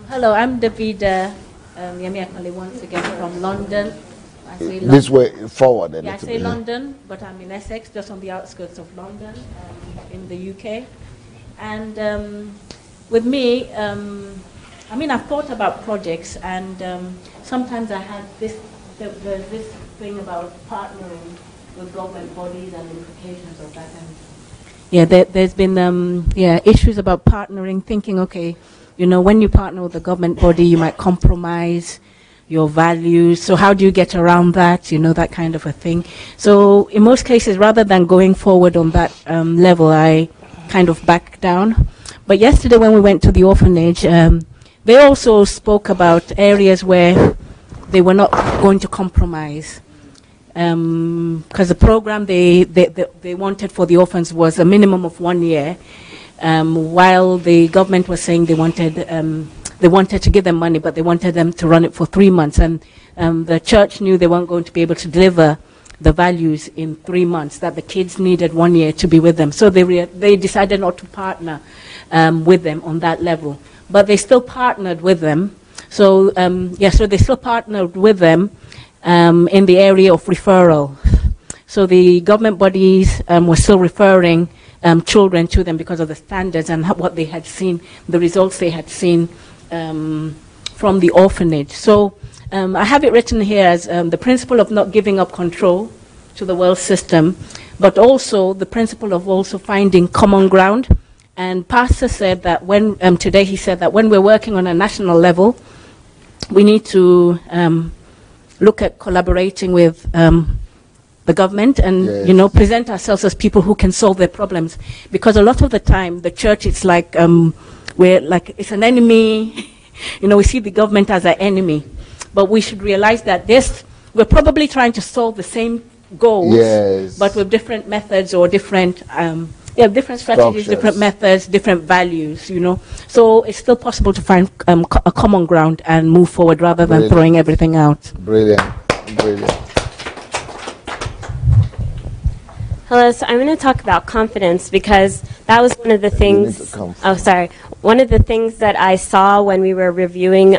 S8: Hello, I'm Davida Yemi Akali once again from London. I say
S1: This way, forward a
S8: Yeah, I
S1: little
S8: say
S1: bit.
S8: London, but I'm in Essex, just on the outskirts of London, in the UK. And with me, I mean, I've thought about projects, and sometimes I had this thing about partnering with government bodies and implications of that. And yeah, there's been issues about partnering, thinking, okay, you know, when you partner with the government body, you might compromise your values. So how do you get around that? You know, that kind of a thing. So in most cases, rather than going forward on that level, I kind of back down. But yesterday when we went to the orphanage, they also spoke about areas where they were not going to compromise. Because the program they wanted for the orphans was a minimum of 1 year, while the government was saying they wanted to give them money, but they wanted them to run it for 3 months. And the church knew they weren't going to be able to deliver the values in 3 months, that the kids needed 1 year to be with them. So they decided not to partner with them on that level. But they still partnered with them. So, so they still partnered with them in the area of referral. So the government bodies were still referring children to them because of the standards and what they had seen, the results they had seen from the orphanage. So I have it written here as the principle of not giving up control to the world system, but also the principle of also finding common ground. And Pastor said that when, today he said that when we're working on a national level, we need to look at collaborating with the government and, you know, present ourselves as people who can solve their problems. Because a lot of the time, the church, it's like, it's an enemy. You know, we see the government as an enemy. But we should realize that we're probably trying to solve the same goals, but with different methods or different different strategies, different methods, different values, you know. So it's still possible to find a common ground and move forward rather than throwing everything out.
S1: Brilliant. Brilliant.
S10: Hello, so I'm going to talk about confidence because that was one of the things, one of the things that I saw when we were reviewing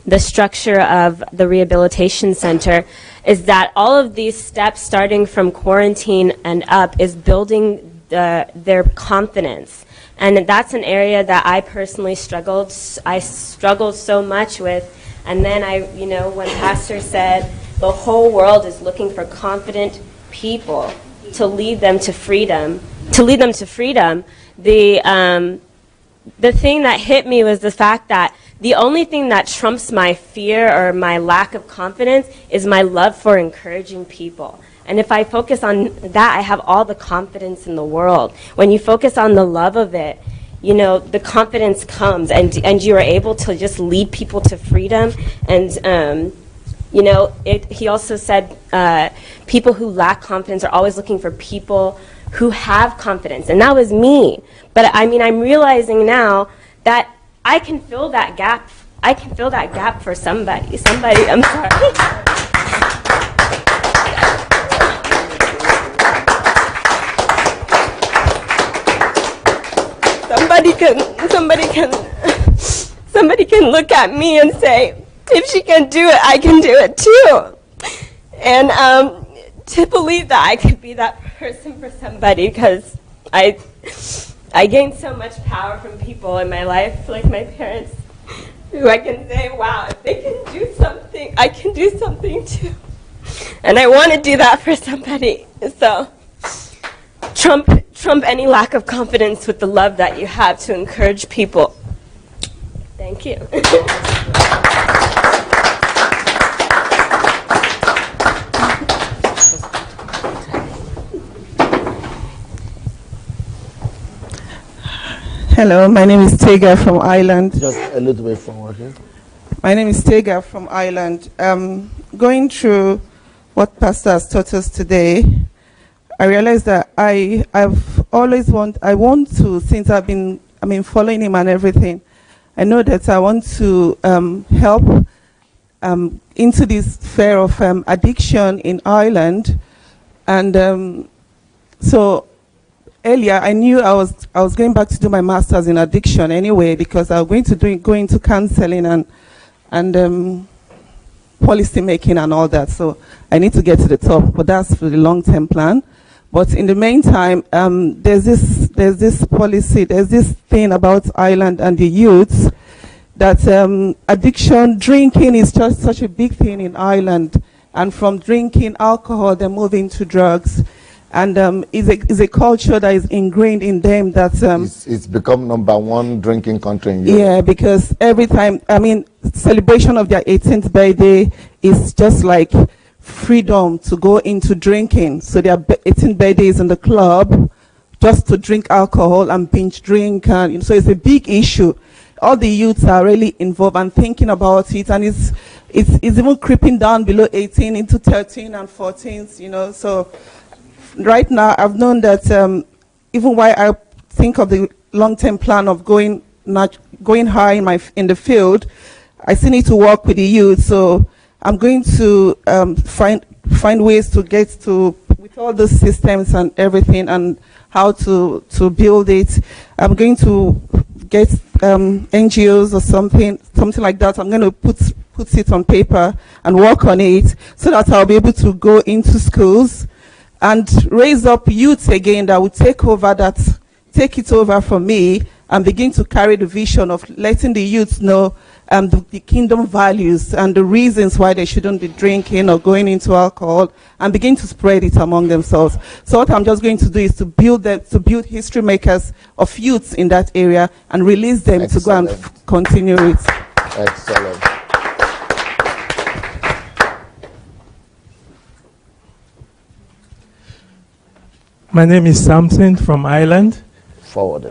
S10: the structure of the rehabilitation center is that all of these steps starting from quarantine and up is building their confidence. And that's an area that I personally struggled. I struggled so much with. And then when Pastor said the whole world is looking for confident people to lead them to freedom, the thing that hit me was the fact that the only thing that trumps my fear or my lack of confidence is my love for encouraging people. And if I focus on that, I have all the confidence in the world. When you focus on the love of it, you know, the confidence comes, and you are able to just lead people to freedom. And, he also said people who lack confidence are always looking for people who have confidence. And that was me. But I mean, I'm realizing now that I can fill that gap. I can fill that gap for somebody. I'm sorry. Somebody can look at me and say, if she can do it, I can do it too. And to believe that I could be that person for somebody, because I gained so much power from people in my life, like my parents, who I can say, wow, if they can do something, I can do something too. And I want to do that for somebody. So trump any lack of confidence with the love that you have to encourage people. Thank you.
S16: Hello, my name is Tega from Ireland.
S1: Just a little bit forward here.
S16: My name is Tega from Ireland. Going through what Pastor has taught us today, I realized that I've always want to, since I've been following him and everything, I know that I want to help into this sphere of addiction in Ireland, and so earlier I knew I was going back to do my master's in addiction anyway, because I was going to go into counseling and policy making and all that. So I need to get to the top, but that's for the long-term plan. But in the meantime, there's this policy, there's this thing about Ireland and the youths, that addiction, drinking is just such a big thing in Ireland, and from drinking alcohol, they're moving to drugs. And it's a culture that is ingrained in them that...
S1: it's become #1 drinking country in Europe.
S16: Yeah, because every time, celebration of their 18th birthday is just like freedom to go into drinking. So their 18th birthday is in the club just to drink alcohol and binge drink. And so it's a big issue. All the youths are really involved and thinking about it. And it's even creeping down below 18 into 13 and 14s, So... right now, I've known that even while I think of the long-term plan of going high in the field, I still need to work with the youth. So I'm going to find ways to get to with all the systems and everything and how to build it. I'm going to get NGOs or something like that. I'm going to put it on paper and work on it so that I'll be able to go into schools and raise up youths again that will take it over from me and begin to carry the vision of letting the youths know the kingdom values and the reasons why they shouldn't be drinking or going into alcohol, and begin to spread it among themselves. So what I'm just going to do is to build history makers of youths in that area and release them Excellent. To go and continue it.
S1: Excellent.
S17: My name is Samson from Ireland.
S1: Forward.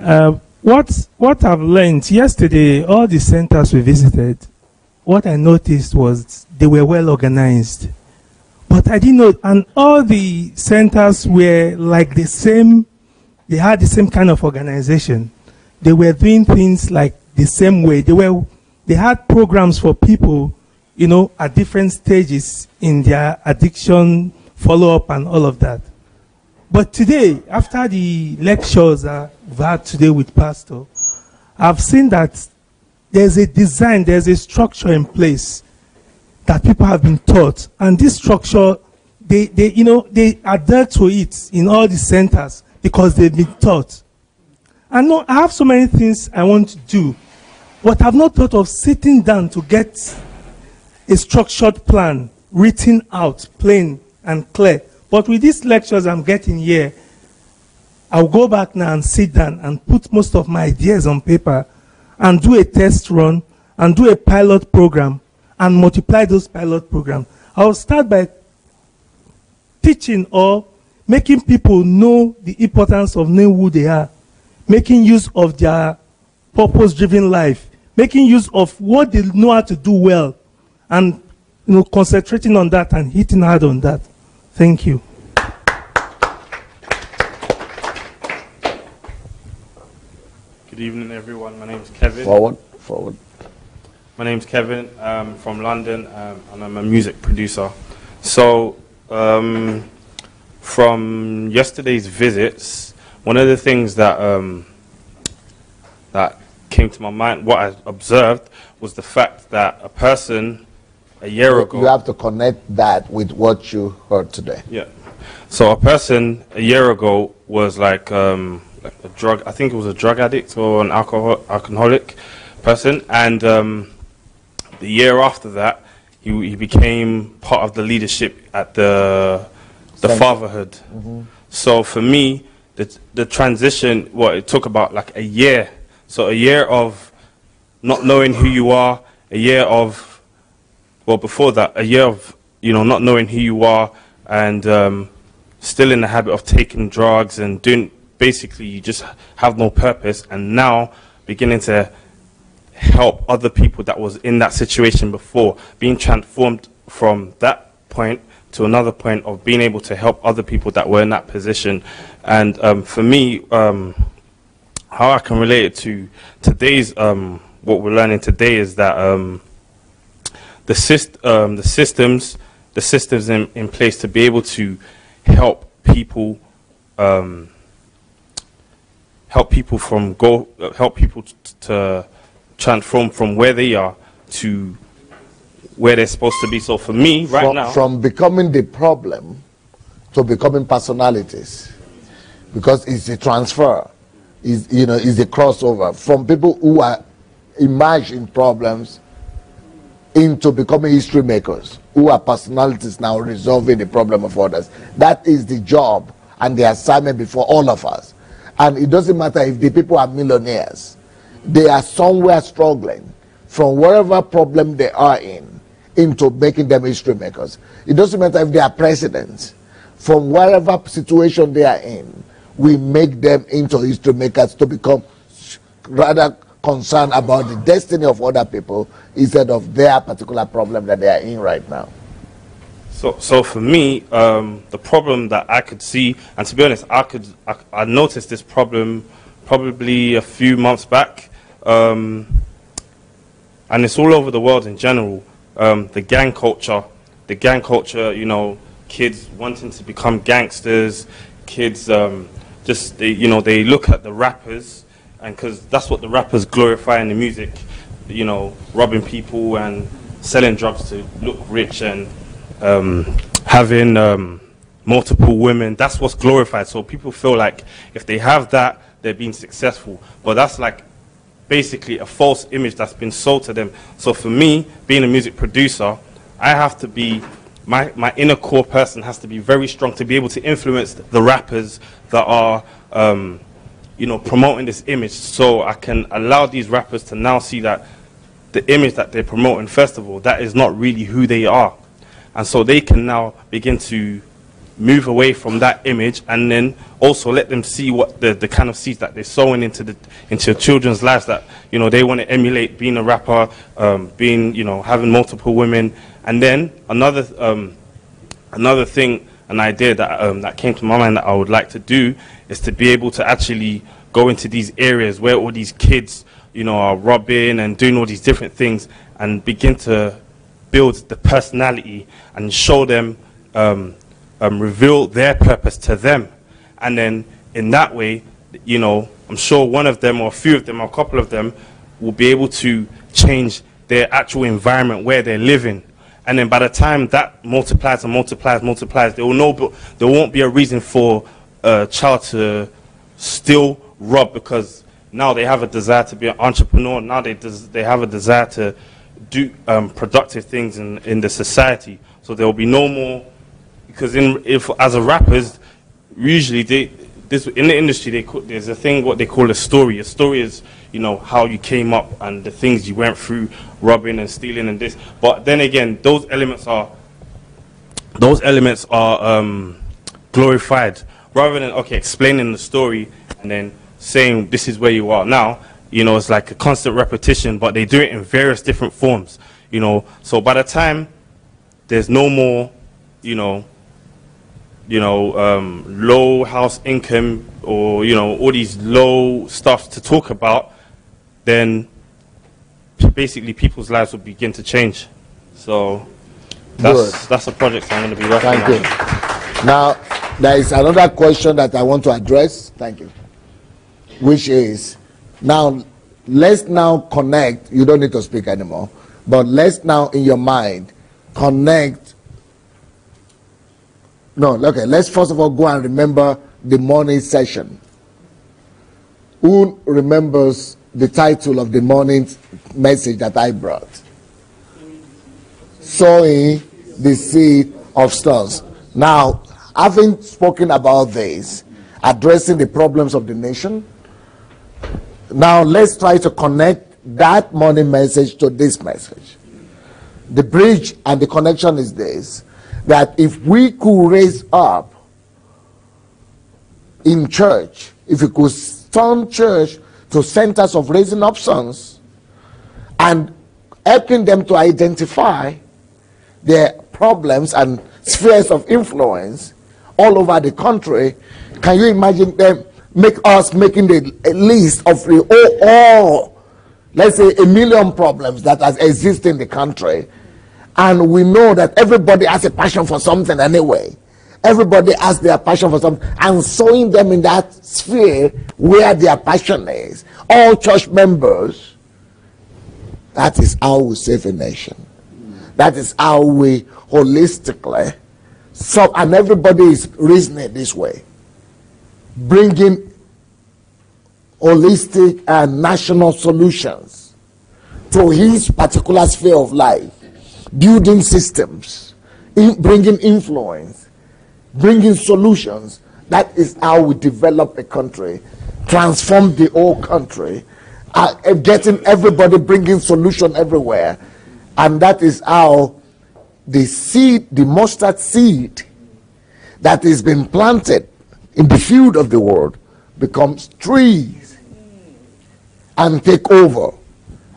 S17: What I've learned yesterday, all the centers we visited, what I noticed was they were well organized. But I didn't know, and all the centers were like the same, they had the same kind of organization. They were doing things like the same way. They had programs for people, at different stages in their addiction follow-up and all of that. But today, after the lectures I've had today with Pastor, I've seen that there's a design, there's a structure in place that people have been taught. And this structure, they adhere to it in all the centers because they've been taught. I know I have so many things I want to do, but I've not thought of sitting down to get a structured plan written out, plain and clear. But with these lectures I'm getting here, I'll go back now and sit down and put most of my ideas on paper and do a test run and do a pilot program and multiply those pilot programs. I'll start by teaching or making people know the importance of knowing who they are, making use of their purpose-driven life, making use of what they know how to do well, and concentrating on that and hitting hard on that. Thank you.
S6: Good evening, everyone. My name is Kevin.
S1: Forward.
S6: My name is Kevin from London, and I'm a music producer. So, from yesterday's visits, one of the things that that came to my mind, what I observed, was the fact that a person a year ago...
S1: You have to connect that with what you heard today.
S6: Yeah. So a person a year ago was like a drug, I think it was a drug addict or an alcoholic person, and the year after that, he became part of the leadership at the fatherhood. Mm-hmm. So for me, the transition, it took about like a year. So a year of not knowing who you are, a year of, before that, a year of, not knowing who you are, and still in the habit of taking drugs and basically you just have no purpose, and now beginning to help other people that was in that situation before, being transformed from that point to another point of being able to help other people that were in that position. And for me, how I can relate it to today's, what we're learning today is that the systems in place to be able to help people to transform from where they are to where they're supposed to be. So for me,
S1: from becoming the problem to becoming personalities, because it's a transfer, is a crossover from people who are immersed in problems into becoming history makers, who are personalities now resolving the problem of others. That is the job and the assignment before all of us. And it doesn't matter if the people are millionaires, they are somewhere struggling from whatever problem they are in into making them history makers. It doesn't matter if they are presidents, from whatever situation they are in, we make them into history makers to become rather concerned about the destiny of other people instead of their particular problem that they are in right now.
S6: So for me, the problem that I could see, and to be honest, I noticed this problem probably a few months back, and it's all over the world in general. The gang culture, kids wanting to become gangsters, kids they look at the rappers, and because that's what the rappers glorify in the music, robbing people and selling drugs to look rich and having multiple women. That's what's glorified. So people feel like if they have that, they're being successful. But that's like basically a false image that's been sold to them. So for me, being a music producer, I have to be, my inner core person has to be very strong to be able to influence the rappers that are promoting this image, so I can allow these rappers to now see that the image that they're promoting, first of all, that is not really who they are. And so they can now begin to move away from that image, and then also let them see what the kind of seeds that they're sowing into children's lives, that they want to emulate being a rapper, having multiple women. And then another thing, an idea that came to my mind that I would like to do is to be able to actually go into these areas where all these kids are robbing and doing all these different things, and begin to build the personality and show them, reveal their purpose to them. And then in that way, I'm sure one of them or a few of them or a couple of them will be able to change their actual environment where they're living. And then by the time that multiplies and multiplies, there won't be a reason for a child to still rob, because now they have a desire to be an entrepreneur. Now they have a desire to do productive things in the society. So there will be no more, because as a rappers, usually in the industry there's a thing what they call a story. A story is how you came up and the things you went through, robbing and stealing and this. But then again, those elements are glorified, rather than explaining the story and then saying this is where you are now. It's like a constant repetition, but they do it in various different forms. So by the time there's no more low house income or all these low stuff to talk about, then basically people's lives will begin to change. So that's a project I'm going to be working on.
S1: Thank you. Now there is another question that I want to address. Thank you. Which is, now let's now connect. You don't need to speak anymore, but let's now in your mind connect. Let's first of all go and remember the morning session. Who remembers the title of the morning message that I brought? Sowing the seed of storms. Now, having spoken about this, addressing the problems of the nation, now let's try to connect that morning message to this message. The bridge and the connection is this, that if we could raise up in church if you could turn church to centers of raising up sons and helping them to identify their problems and spheres of influence all over the country, can you imagine them making a list of all, let's say, 1 million problems that exist in the country, and we know that everybody has a passion for something anyway. Everybody has their passion for something, and sowing them in that sphere where their passion is. All church members. That is how we save a nation. That is how we holistically. And everybody is reasoning this way. Bringing holistic and national solutions to his particular sphere of life. Building systems. Bringing influence. Bringing solutions. That is how we develop a country. Transform the whole country. Getting everybody, bringing solution everywhere. And that is how the seed, the mustard seed that has been planted in the field of the world becomes trees and take over.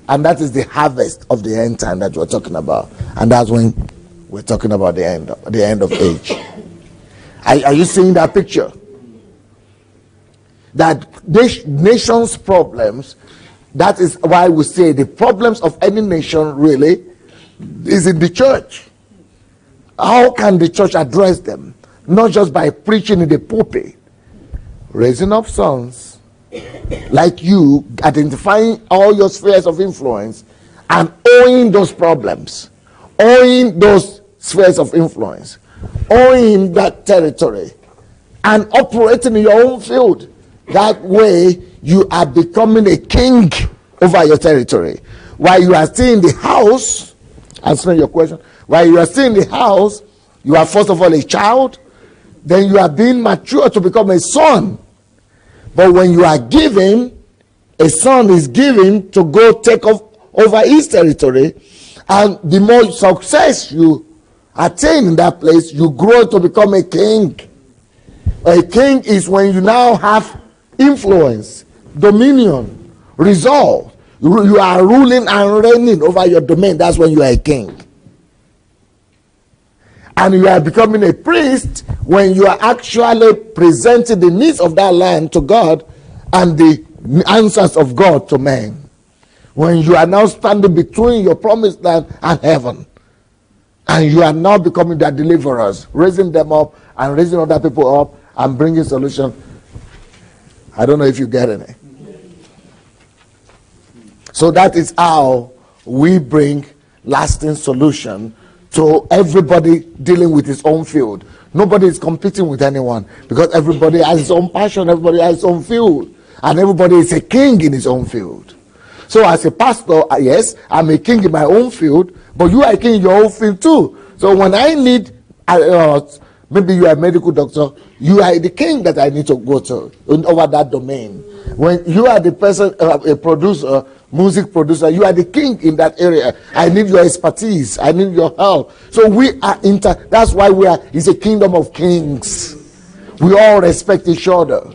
S1: And that is the harvest of the end time that we're talking about. And that's when we're talking about the end of age. Are you seeing that picture? That nation's problems, that is why we say the problems of any nation really is in the church. How can the church address them? Not just by preaching in the pulpit, raising up sons like you, identifying all your spheres of influence and owning those problems, owning those spheres of influence, owning that territory, and operating in your own field. That way you are becoming a king over your territory. While you are still in the house, answering your question, while you are still in the house, you are first of all a child, then you are being mature to become a son. But when you are given, a son is given to go take over his territory, and the more success you attain in that place, you grow to become a king. A king is when you now have influence, dominion, resolve. You are ruling and reigning over your domain. That's when you are a king. And you are becoming a priest when you are actually presenting the needs of that land to God and the answers of God to men. When you are now standing between your promised land and heaven. And you are now becoming their deliverers, raising them up and raising other people up and bringing solution. I don't know if you get it. So that is how we bring lasting solution to everybody dealing with his own field. Nobody is competing with anyone because everybody has his own passion, everybody has his own field, and everybody is a king in his own field. So as a pastor, yes, I'm a king in my own field, but you are a king in your own field too. So when I need, maybe you are a medical doctor, you are the king that I need to go to over that domain. When you are the person, a producer, music producer, you are the king in that area. I need your expertise. I need your help. So we are that's why it's a kingdom of kings. We all respect each other.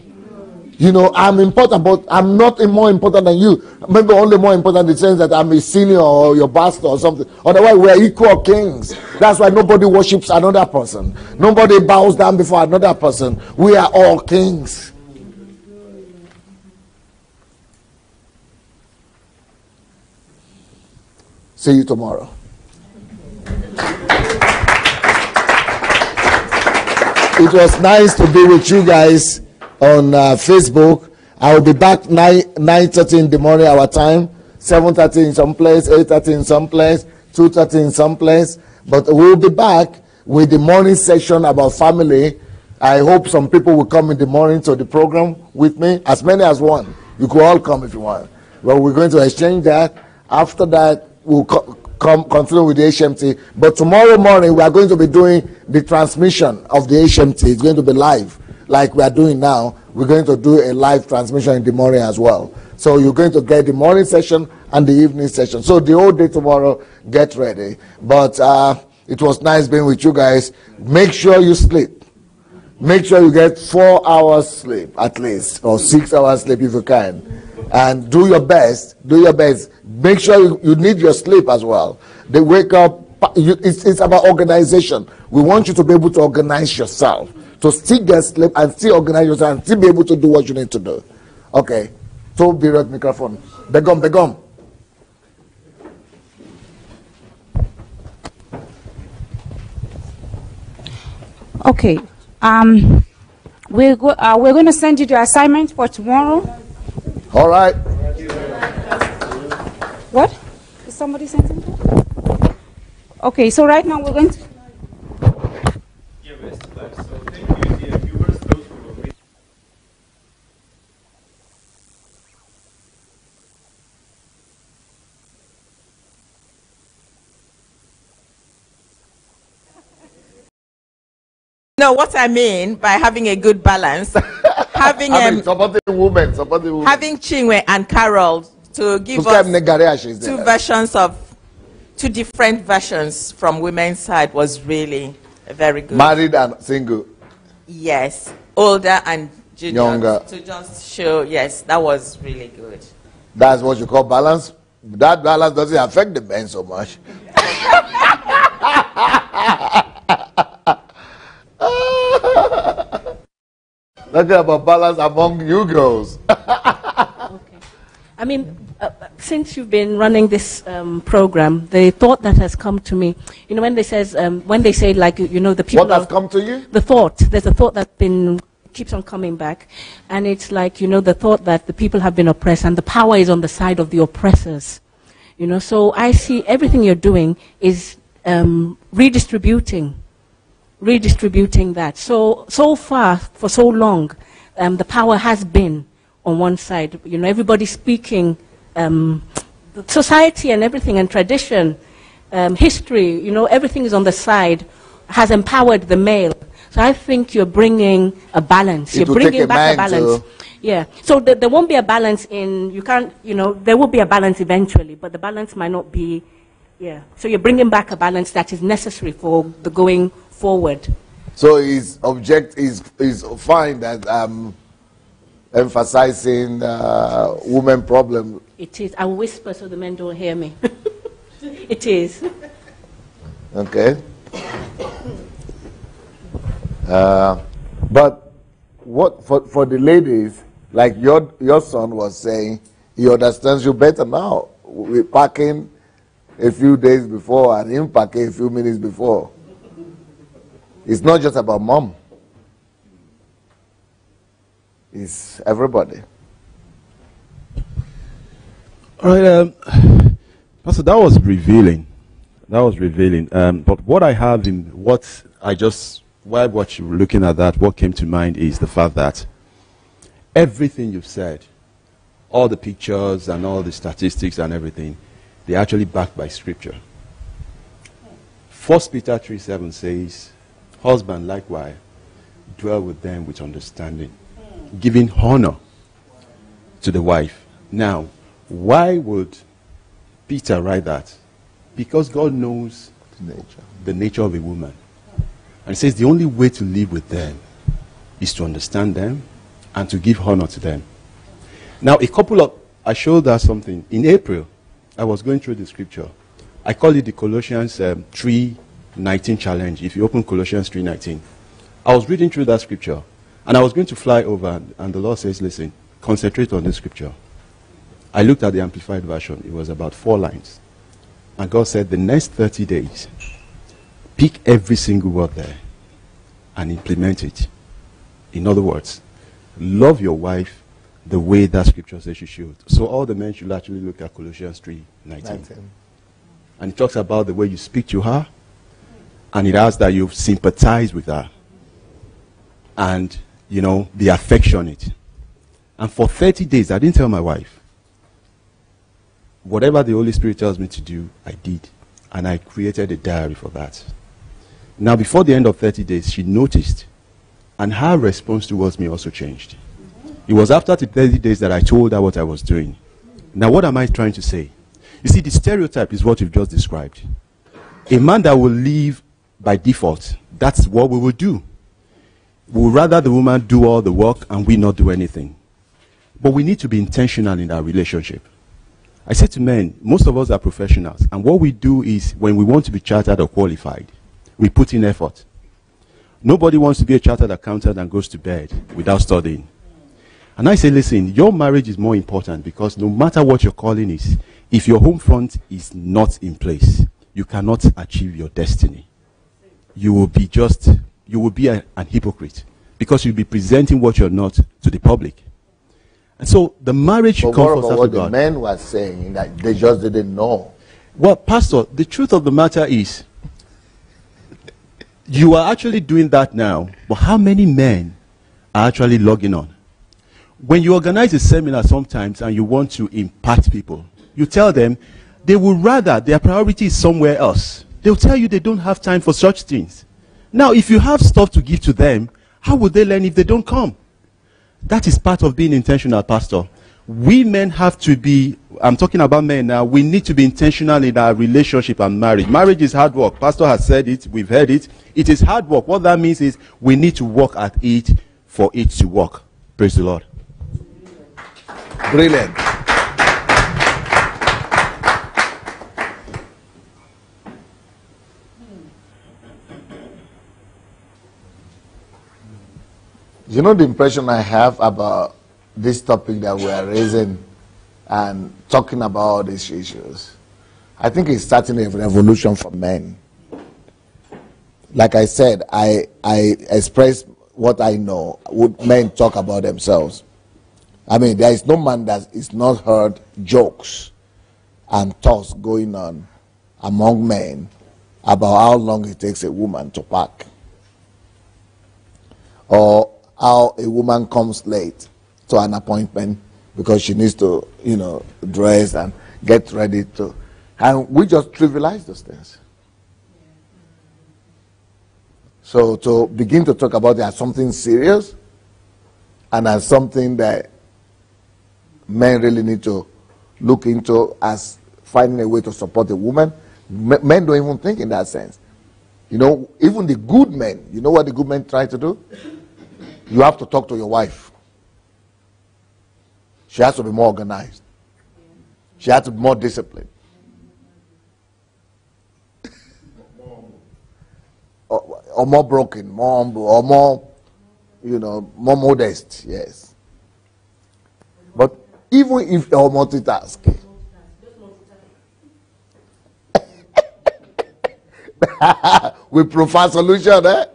S1: You know, I'm important, but I'm not more important than you. Maybe only more important in the sense that I'm a senior or your pastor or something. Otherwise, we're equal kings. That's why nobody worships another person. Nobody bows down before another person. We are all kings. See you tomorrow. It was nice to be with you guys on Facebook. I will be back 9:30 in the morning our time, 7:30 in some place, 8:30 in some place, 2:30 in some place. But we'll be back with the morning session about family. I hope some people will come in the morning to the program with me, as many as one. You could all come if you want. Well, we're going to exchange that. After that, we'll continue with the HMT. But tomorrow morning, we are going to be doing the transmission of the HMT. It's going to be live, like we are doing now. We're going to do a live transmission in the morning as well. So you're going to get the morning session and the evening session. So the whole day tomorrow, get ready. But it was nice being with you guys. Make sure you sleep. Make sure you get 4 hours sleep at least, or 6 hours sleep if you can. And do your best. Do your best. Make sure you need your sleep as well. They wake up. It's about organization. We want you to be able to organize yourself, to still get sleep and still organize yourself and still be able to do what you need to do. Okay. So be right microphone. Begum.
S18: Okay. We're going to send you the assignment for tomorrow.
S1: All right.
S18: What? Is somebody sent something? Okay, so right now we're going to...
S13: No, what I mean by having a good balance, having
S1: supporting women,
S13: having Chinwe and Carol to give us two different versions from women's side was really very good.
S1: Married and single.
S13: Yes, older and junior.
S1: Younger.
S13: To just show, yes, that was really good.
S1: That's what you call balance. That balance doesn't affect the men so much. Talking about balance among you girls.
S8: Okay. I mean, since you've been running this program, the thought that has come to me, you know, when they say like, you know, the people.
S1: What has come to you?
S8: The thought. There's a thought that keeps on coming back, and it's like, you know, the thought that the people have been oppressed and the power is on the side of the oppressors. You know, so I see everything you're doing is redistributing that. So far, for so long, the power has been on one side. You know, everybody speaking, society and everything, and tradition, history, you know, everything is on the side, has empowered the male. So I think you're bringing a balance. You're bringing back a balance. Yeah. So there won't be a balance there will be a balance eventually, but the balance might not be, yeah. So you're bringing back a balance that is necessary for the going forward.
S1: So his object is fine that emphasizing women problem.
S8: It is. I will whisper so the men don't hear me. It is.
S1: Okay. But what for the ladies, like your son was saying, he understands you better now. We're packing a few days before and him packing a few minutes before. It's not just about mom. It's everybody.
S12: All right, Pastor, that was revealing. But what I have in what I just, while what you were looking at that, what came to mind is the fact that everything you've said, all the pictures and all the statistics and everything, they're actually backed by scripture. 1 Peter 3:7 says, husband likewise dwell with them with understanding, giving honor to the wife. Now, why would Peter write that? Because God knows the nature of a woman. And he says the only way to live with them is to understand them and to give honor to them. Now, I showed us something. In April, I was going through the scripture. I call it the Colossians 3:19 challenge. If you open Colossians 3:19, I was reading through that scripture, and I was going to fly over, and the Lord says, listen, concentrate on this scripture. I looked at the Amplified Version. It was about 4 lines. And God said, the next 30 days, pick every single word there and implement it. In other words, love your wife the way that scripture says you should. So all the men should actually look at Colossians 3:19. And it talks about the way you speak to her, and it asks that you sympathize with her and, you know, be affectionate. And for 30 days, I didn't tell my wife. Whatever the Holy Spirit tells me to do, I did. And I created a diary for that. Now, before the end of 30 days, she noticed, and her response towards me also changed. It was after the 30 days that I told her what I was doing. Now, what am I trying to say? You see, the stereotype is what you've just described. A man that will live by default, that's what we will do. We would rather the woman do all the work and we not do anything. But we need to be intentional in our relationship. I say to men, most of us are professionals, and what we do is when we want to be chartered or qualified, we put in effort. Nobody wants to be a chartered accountant and goes to bed without studying. And I say, listen, your marriage is more important because no matter what your calling is, if your home front is not in place, you cannot achieve your destiny. You will be an hypocrite because you'll be presenting what you're not to the public. And so the marriage should come first after
S1: what
S12: God.
S1: the men were saying that they just didn't know.
S12: Well, Pastor, the truth of the matter is, you are actually doing that now, but how many men are actually logging on? When you organize a seminar sometimes and you want to impact people, you tell them they would rather their priority is somewhere else. They'll tell you they don't have time for such things. Now, if you have stuff to give to them, how would they learn if they don't come? That is part of being intentional, Pastor. We men have to be, I'm talking about men now, we need to be intentional in our relationship and marriage. Marriage is hard work. Pastor has said it, we've heard it. It is hard work. What that means is we need to work at it for it to work. Praise the Lord.
S1: Brilliant. You know the impression I have about this topic that we are raising and talking about these issues? I think it's starting a revolution for men. Like I said, I express what I know. Would men talk about themselves? I mean, there is no man that is not heard jokes and talks going on among men about how long it takes a woman to pack, or how a woman comes late to an appointment because she needs to, dress and get ready to, and we just trivialize those things. So to begin to talk about it as something serious and as something that men really need to look into as finding a way to support a woman, men don't even think in that sense. Even the good men, you know what the good men try to do? You have to talk to your wife. She has to be more organized. She has to be more disciplined. or more broken, more humble, or more, more modest, yes. But even if you're multitasking, we prefer solution, eh?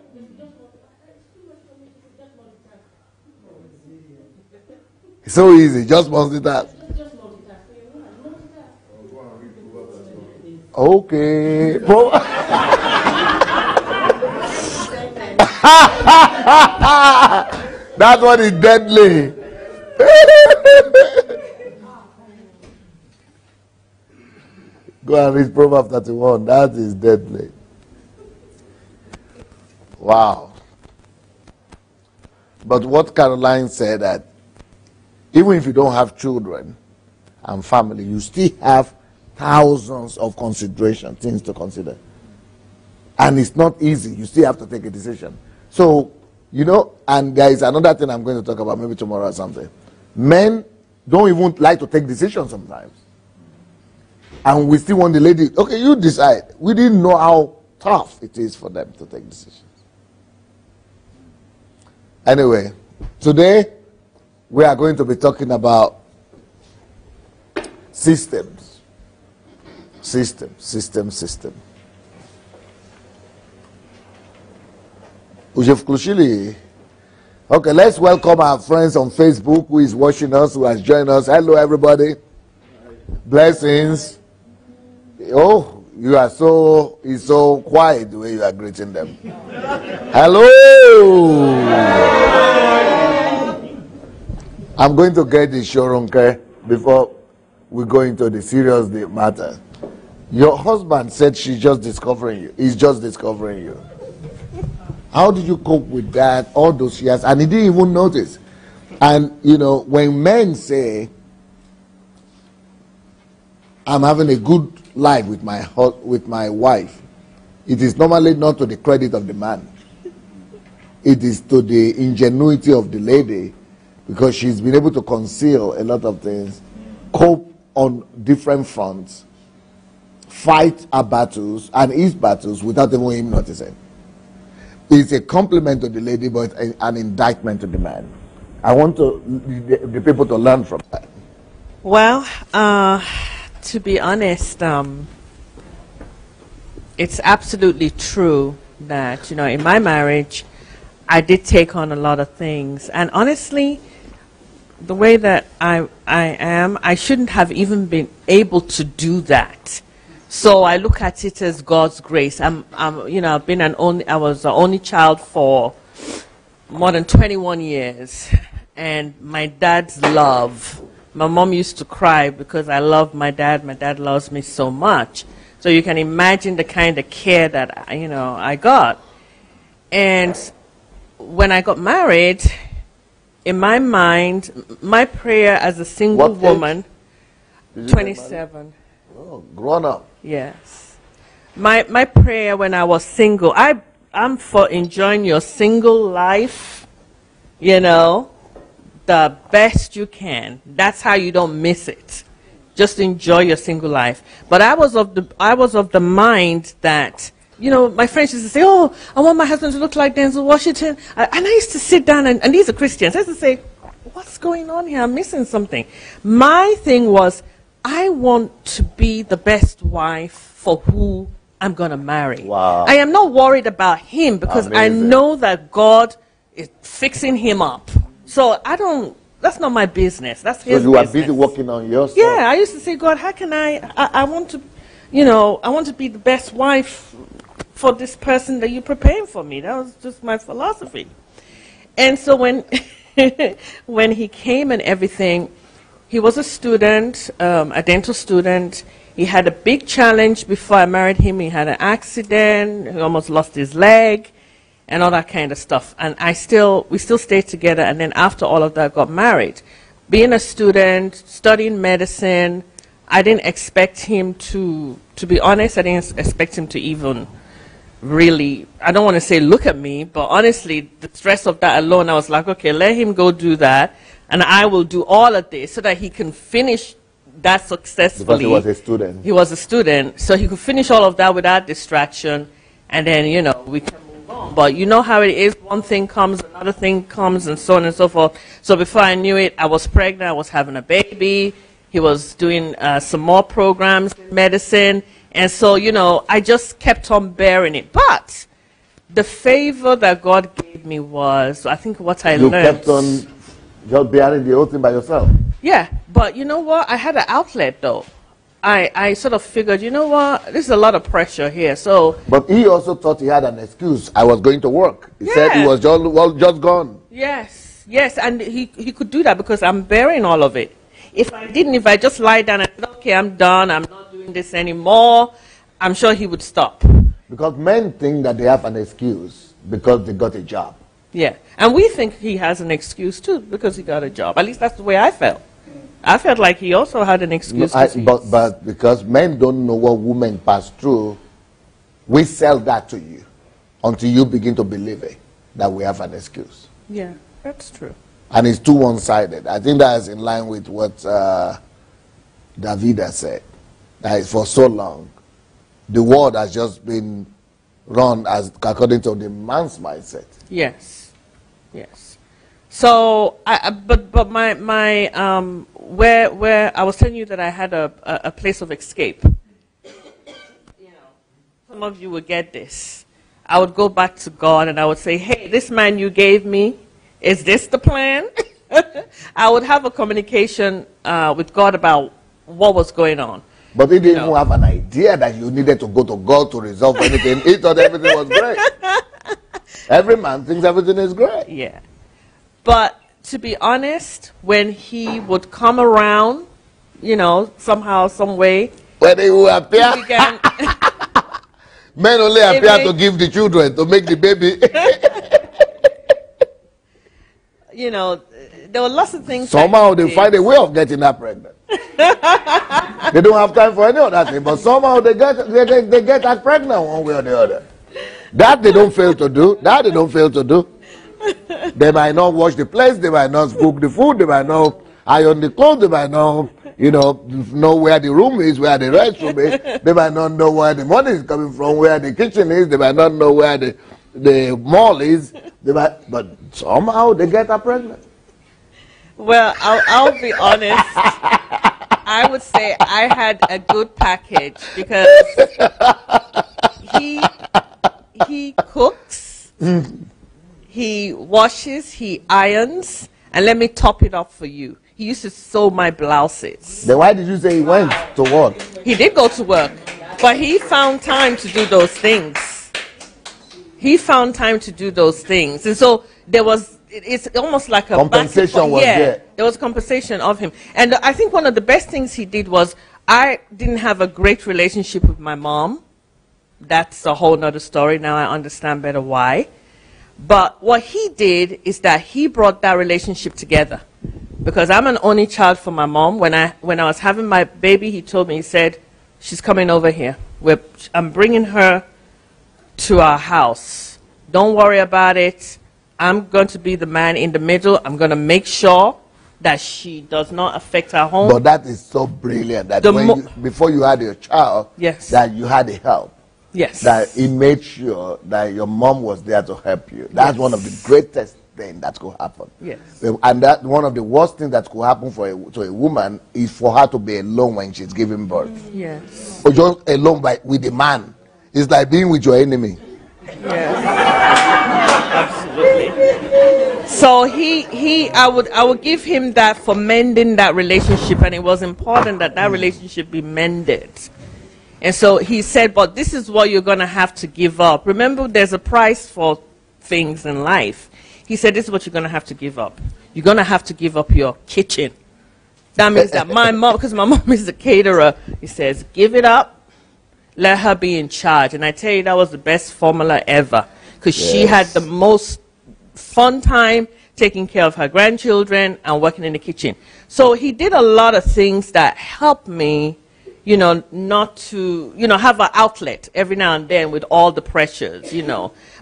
S1: It's so easy, just multitask. Okay. That one is deadly. Go and read Proverbs 31. That is deadly. Wow. But what Caroline said, that even if you don't have children and family, you still have thousands of considerations, things to consider. And it's not easy. You still have to take a decision. So, and there is another thing I'm going to talk about maybe tomorrow or something. Men don't even like to take decisions sometimes. And we still want the lady, okay, you decide. We didn't know how tough it is for them to take decisions. Anyway, today we are going to be talking about systems. System. Okay, let's welcome our friends on Facebook who is watching us, who has joined us. Hello, everybody. Blessings. Oh, it's so quiet the way you are greeting them. Hello. I'm going to get the shorunke before we go into the serious matter. Your husband said she's just discovering you. He's just discovering you. How did you cope with that all those years? And he didn't even notice. And, when men say, I'm having a good life with my wife, it is normally not to the credit of the man. it is to the ingenuity of the lady, because she's been able to conceal a lot of things, cope on different fronts, fight our battles and his battles without even him noticing. It's a compliment to the lady, but an indictment to the man. I want the people to learn from that.
S4: Well, to be honest, it's absolutely true that, in my marriage, I did take on a lot of things. And honestly, the way that I am, I shouldn't have even been able to do that. So I look at it as God's grace. I was the only child for more than 21 years. And my dad's love, my mom used to cry because I love my dad. My dad loves me so much. So you can imagine the kind of care that, I got. And when I got married, in my mind, my prayer as a single woman, 27.
S1: Oh, grown up.
S4: Yes. My prayer when I was single, I'm for enjoying your single life, the best you can. That's how you don't miss it. Just enjoy your single life. But I was of the mind that, my friends used to say, oh, I want my husband to look like Denzel Washington. And I used to sit down, and these are Christians. I used to say, what's going on here? I'm missing something. My thing was, I want to be the best wife for who I'm going to marry.
S1: Wow.
S4: I am not worried about him because I know that God is fixing him up. So that's not my business. That's his business.
S1: So you are busy working on yourself.
S4: Yeah, I used to say, God, how can I want to, I want to be the best wife for this person that you're preparing for me. That was just my philosophy. And so when he came and everything, he was a student, a dental student. He had a big challenge before I married him. He had an accident. He almost lost his leg and all that kind of stuff. And we still stayed together. And then after all of that, got married. Being a student, studying medicine, I didn't expect him to be honest, I didn't expect him to even really, I don't want to say look at me, but honestly, the stress of that alone, I was like, okay, let him go do that. And I will do all of this so that he can finish that successfully.
S1: Because he was a student.
S4: He was a student. So he could finish all of that without distraction. And then, we can move on. But you know how it is. One thing comes, another thing comes, and so on and so forth. So before I knew it, I was pregnant. I was having a baby. He was doing some more programs in medicine. And so, I just kept on bearing it. But the favor that God gave me was, I think what I learned.
S1: You kept on just bearing the whole thing by yourself.
S4: Yeah, but you know what? I had an outlet, though. I sort of figured, you know what? There's a lot of pressure here, so...
S1: But he also thought he had an excuse. I was going to work. He said he was just gone.
S4: Yes, and he could do that because I'm bearing all of it. If I just lie down and said, okay, I'm done, I'm not doing this anymore, I'm sure he would stop.
S1: Because men think that they have an excuse because they got a job.
S4: Yeah, and we think he has an excuse too because he got a job. At least that's the way I felt. I felt like he also had an excuse.
S1: But because men don't know what women pass through, we sell that to you until you begin to believe it, that we have an excuse.
S4: Yeah, that's true.
S1: And it's too one-sided. I think that is in line with what Davida said. That is for so long, the world has just been run as according to the man's mindset.
S4: Yes. So, but my where I was telling you that I had a place of escape. Some of you will get this. I would go back to God and I would say, hey, this man you gave me, is this the plan? I would have a communication with God about what was going on.
S1: But he didn't even have an idea that you needed to go to God to resolve anything. He thought everything was great. Every man thinks everything is great.
S4: Yeah. But to be honest, when he would come around, somehow, some way.
S1: When he will appear. Men only appear to give the children, to make the baby.
S4: There were lots of things.
S1: Somehow they find a way of getting her pregnant. They don't have time for any other thing, but somehow they get her pregnant one way or the other. That they don't fail to do. They might not wash the place, they might not cook the food, they might not iron the clothes, they might not, know where the room is, where the restroom is. They might not know where the money is coming from, where the kitchen is. They might not know where the mall is. But somehow they get her pregnant.
S4: Well, I'll be honest. I would say I had a good package because he cooks, he washes, he irons, and let me top it up for you. He used to sew my blouses.
S1: Then why did you say he went to work?
S4: He did go to work, but he found time to do those things. He found time to do those things. And so it's almost like a
S1: compensation was there.
S4: There was compensation of him. And I think one of the best things he did was, I didn't have a great relationship with my mom. That's a whole nother story. Now I understand better why. But what he did is that he brought that relationship together. Because I'm an only child for my mom. When I was having my baby, he told me, he said, she's coming over here. I'm bringing her to our house. Don't worry about it. I'm going to be the man in the middle. I'm going to make sure that she does not affect her home.
S1: But that is so brilliant that before you had your child,
S4: yes,
S1: that you had the help.
S4: Yes.
S1: That he made sure that your mom was there to help you. That's one of the greatest things that could happen.
S4: Yes.
S1: And that one of the worst things that could happen to a woman is for her to be alone when she's giving birth.
S4: Yes.
S1: Or just alone with the man. It's like being with your enemy.
S4: Yes. Absolutely. So I would give him that for mending that relationship, and it was important that that relationship be mended. And so he said, but this is what you're going to have to give up. Remember, there's a price for things in life. He said, this is what you're going to have to give up. You're going to have to give up your kitchen. That means that my mom, because my mom is a caterer, he says, give it up, let her be in charge. And I tell you, that was the best formula ever, because she had the most fun time taking care of her grandchildren and working in the kitchen. So he did a lot of things that helped me, not to, have an outlet every now and then with all the pressures,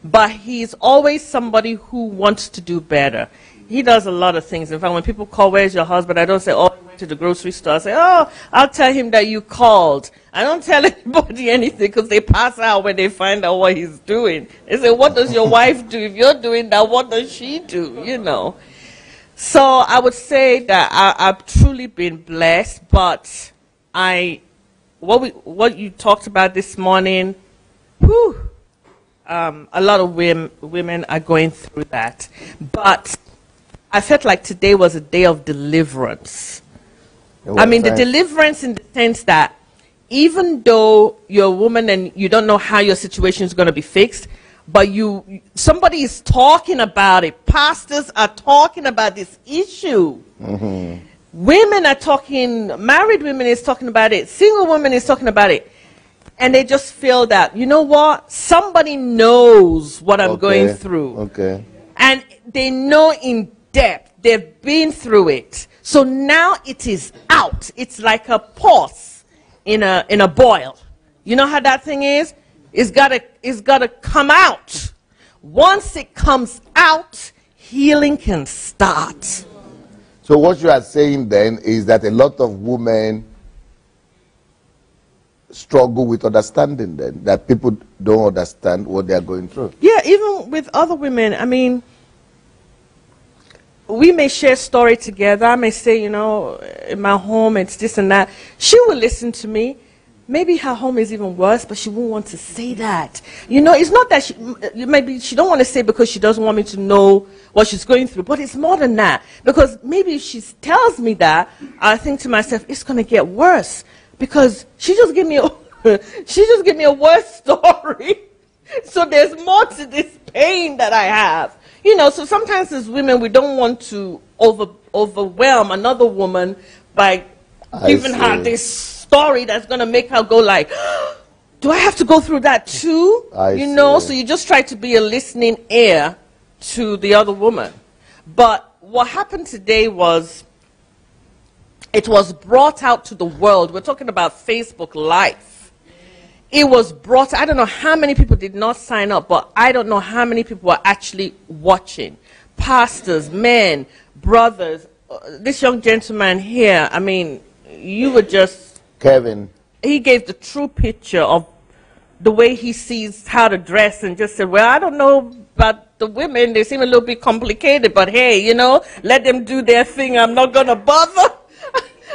S4: But he's always somebody who wants to do better. He does a lot of things. In fact, when people call, where's your husband? I don't say, oh, he went to the grocery store. I say, oh, I'll tell him that you called. I don't tell anybody anything because they pass out when they find out what he's doing. They say, what does your wife do? If you're doing that, what does she do, So I would say that I've truly been blessed, but what you talked about this morning, a lot of women are going through that. But I felt like today was a day of deliverance. The deliverance in the sense that even though you're a woman and you don't know how your situation is going to be fixed, but somebody is talking about it. Pastors are talking about this issue. Mm-hmm. Women are talking, married women is talking about it, single women is talking about it. And they just feel that, you know what, somebody knows what I'm going through. Okay. And they know in depth, they've been through it. So now it is out. It's like a pause in a boil. You know how that thing is? It's gotta come out. Once it comes out, healing can start.
S1: So what you are saying then is that a lot of women struggle with understanding then, that people don't understand what they are going through.
S4: Yeah, even with other women, we may share story together. I may say, in my home it's this and that. She will listen to me. Maybe her home is even worse, but she won't want to say that. It's not that maybe she don't want to say because she doesn't want me to know what she's going through, but it's more than that. Because maybe if she tells me that, I think to myself, it's going to get worse. Because she just gave me a worse story. So there's more to this pain that I have. So sometimes as women, we don't want to overwhelm another woman by giving her this story that's going to make her go like, do I have to go through that too? So you just try to be a listening ear to the other woman. But what happened today was, it was brought out to the world. We're talking about Facebook Live. It was brought, I don't know how many people did not sign up, but I don't know how many people were actually watching. pastors, men, brothers. This young gentleman here, I mean, you were just...
S1: Kevin.
S4: He gave the true picture of the way he sees how to dress and just said, well, I don't know about the women. They seem a little bit complicated, but hey, you know, let them do their thing. I'm not going to bother.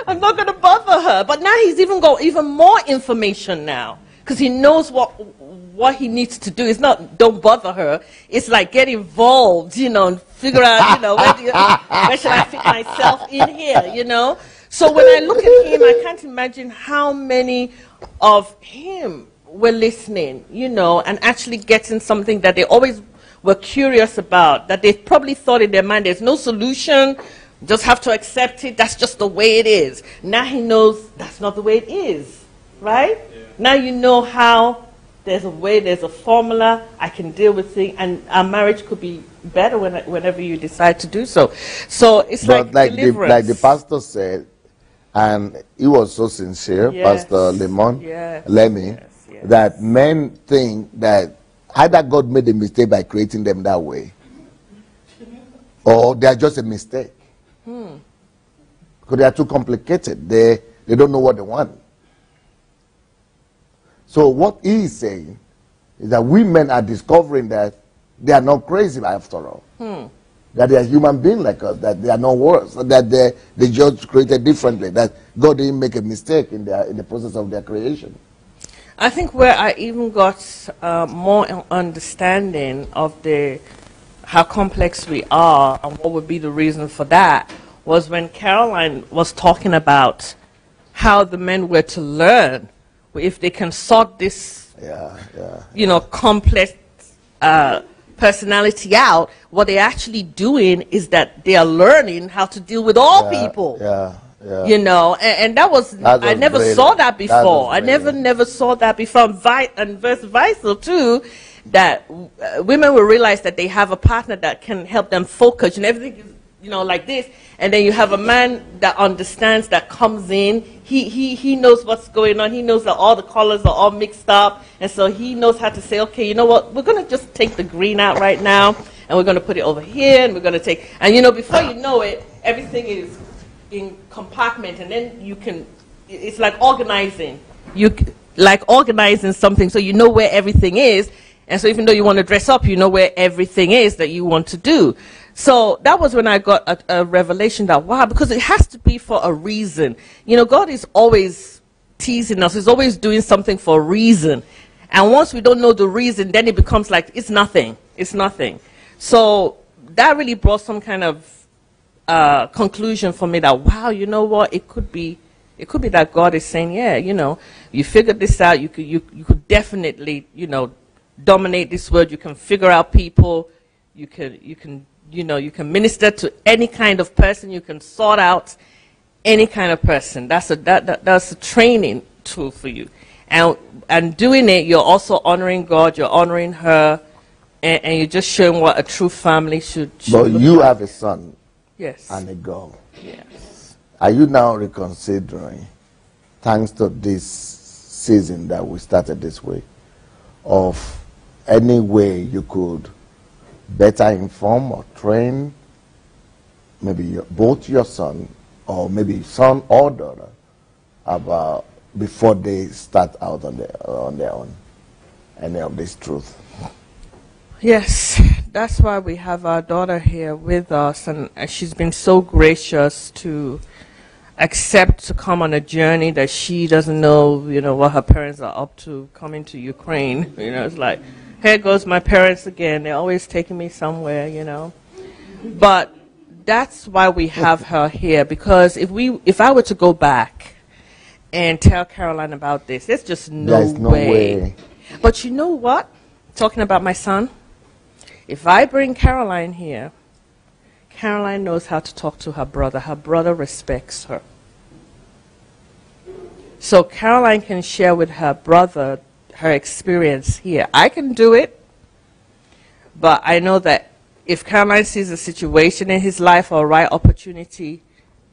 S4: I'm not going to bother her. But now he's even got even more information now because he knows what he needs to do. It's not don't bother her. It's like get involved, you know, and figure out, you know, where should I fit myself in here, you know. So when I look at him, I can't imagine how many of him were listening, you know, and actually getting something that they always were curious about, that they probably thought in their mind there's no solution, just have to accept it, that's just the way it is. Now he knows that's not the way it is, right? Yeah. Now you know how there's a way, there's a formula, I can deal with things, and our marriage could be better whenever you decide to do so. So it's like deliverance.
S1: Like the pastor said, and he was so sincere, yes. Pastor Lemon, yes. Lemmy, yes, yes. That men think that either God made a mistake by creating them that way, or they are just a mistake. Because they are too complicated. They don't know what they want. So what he is saying is that women are discovering that they are not crazy after all. That they are human beings like us, that they are not worse, that they just created differently, that God didn't make a mistake in the process of their creation.
S4: I think where I even got more understanding of how complex we are and what would be the reason for that was when Caroline was talking about how the men were to learn if they can sort this, you know, complex personality out. What they're actually doing is that they are learning how to deal with all people. You know, and that was I never saw that before. I never saw that before. And vice versa too, that women will realize that they have a partner that can help them focus and everything is, you know, like this. And then you have a man that understands, that comes in. He knows what's going on. He knows that all the colors are all mixed up. And so he knows how to say, okay, you know what, we're going to just take the green out right now. And we're going to put it over here. And we're going to take, and you know, before you know it, everything is in compartment. And then you can, it's like organizing. Like organizing something so you know where everything is. And so even though you want to dress up, you know where everything is that you want to do. So that was when I got a revelation that, wow, because it has to be for a reason. You know, God is always teasing us. He's always doing something for a reason. And once we don't know the reason, then it becomes like, it's nothing. It's nothing. So that really brought some kind of conclusion for me that, wow, you know what, it could be that God is saying, yeah, you know, you figured this out. You could definitely, you know, dominate this world. You can figure out people. You can minister to any kind of person. You can sort out any kind of person. That's a training tool for you. And doing it, you're also honoring God. You're honoring her, and you're just showing what a true family should
S1: But you have a son,
S4: yes,
S1: and a girl.
S4: Yes.
S1: Are you now reconsidering, thanks to this season that we started this week, of any way you could better inform or train maybe both your son or maybe son or daughter about before they start out on their own any of this truth?
S4: Yes, that's why we have our daughter here with us, and she's been so gracious to accept to come on a journey that she doesn't know, you know, what her parents are up to coming to Ukraine. You know, it's like, here goes my parents again. They're always taking me somewhere, you know. But that's why we have her here, because if I were to go back and tell Caroline about this, there's just no way. But you know what? Talking about my son, if I bring Caroline here, Caroline knows how to talk to her brother. Her brother respects her. So Caroline can share with her brother her experience here. I can do it, but I know that if Caroline sees a situation in his life or a right opportunity,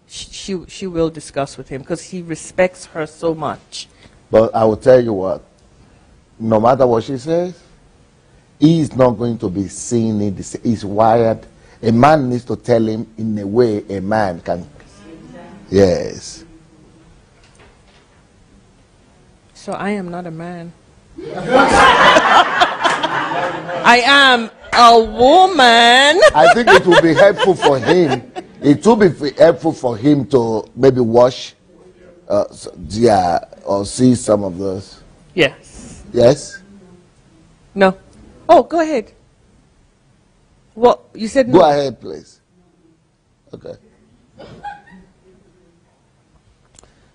S4: she will discuss with him because he respects her so much.
S1: But I will tell you what, no matter what she says, he is not going to be seeing it. He's wired. A man needs to tell him in a way a man can. Yes.
S4: So I am not a man. I am a woman.
S1: I think it will be helpful for him. It will be helpful for him to maybe watch, or see some of those.
S4: Yes.
S1: Yes.
S4: No. Oh, go ahead. What you said?
S1: Go
S4: no.
S1: ahead, please. Okay.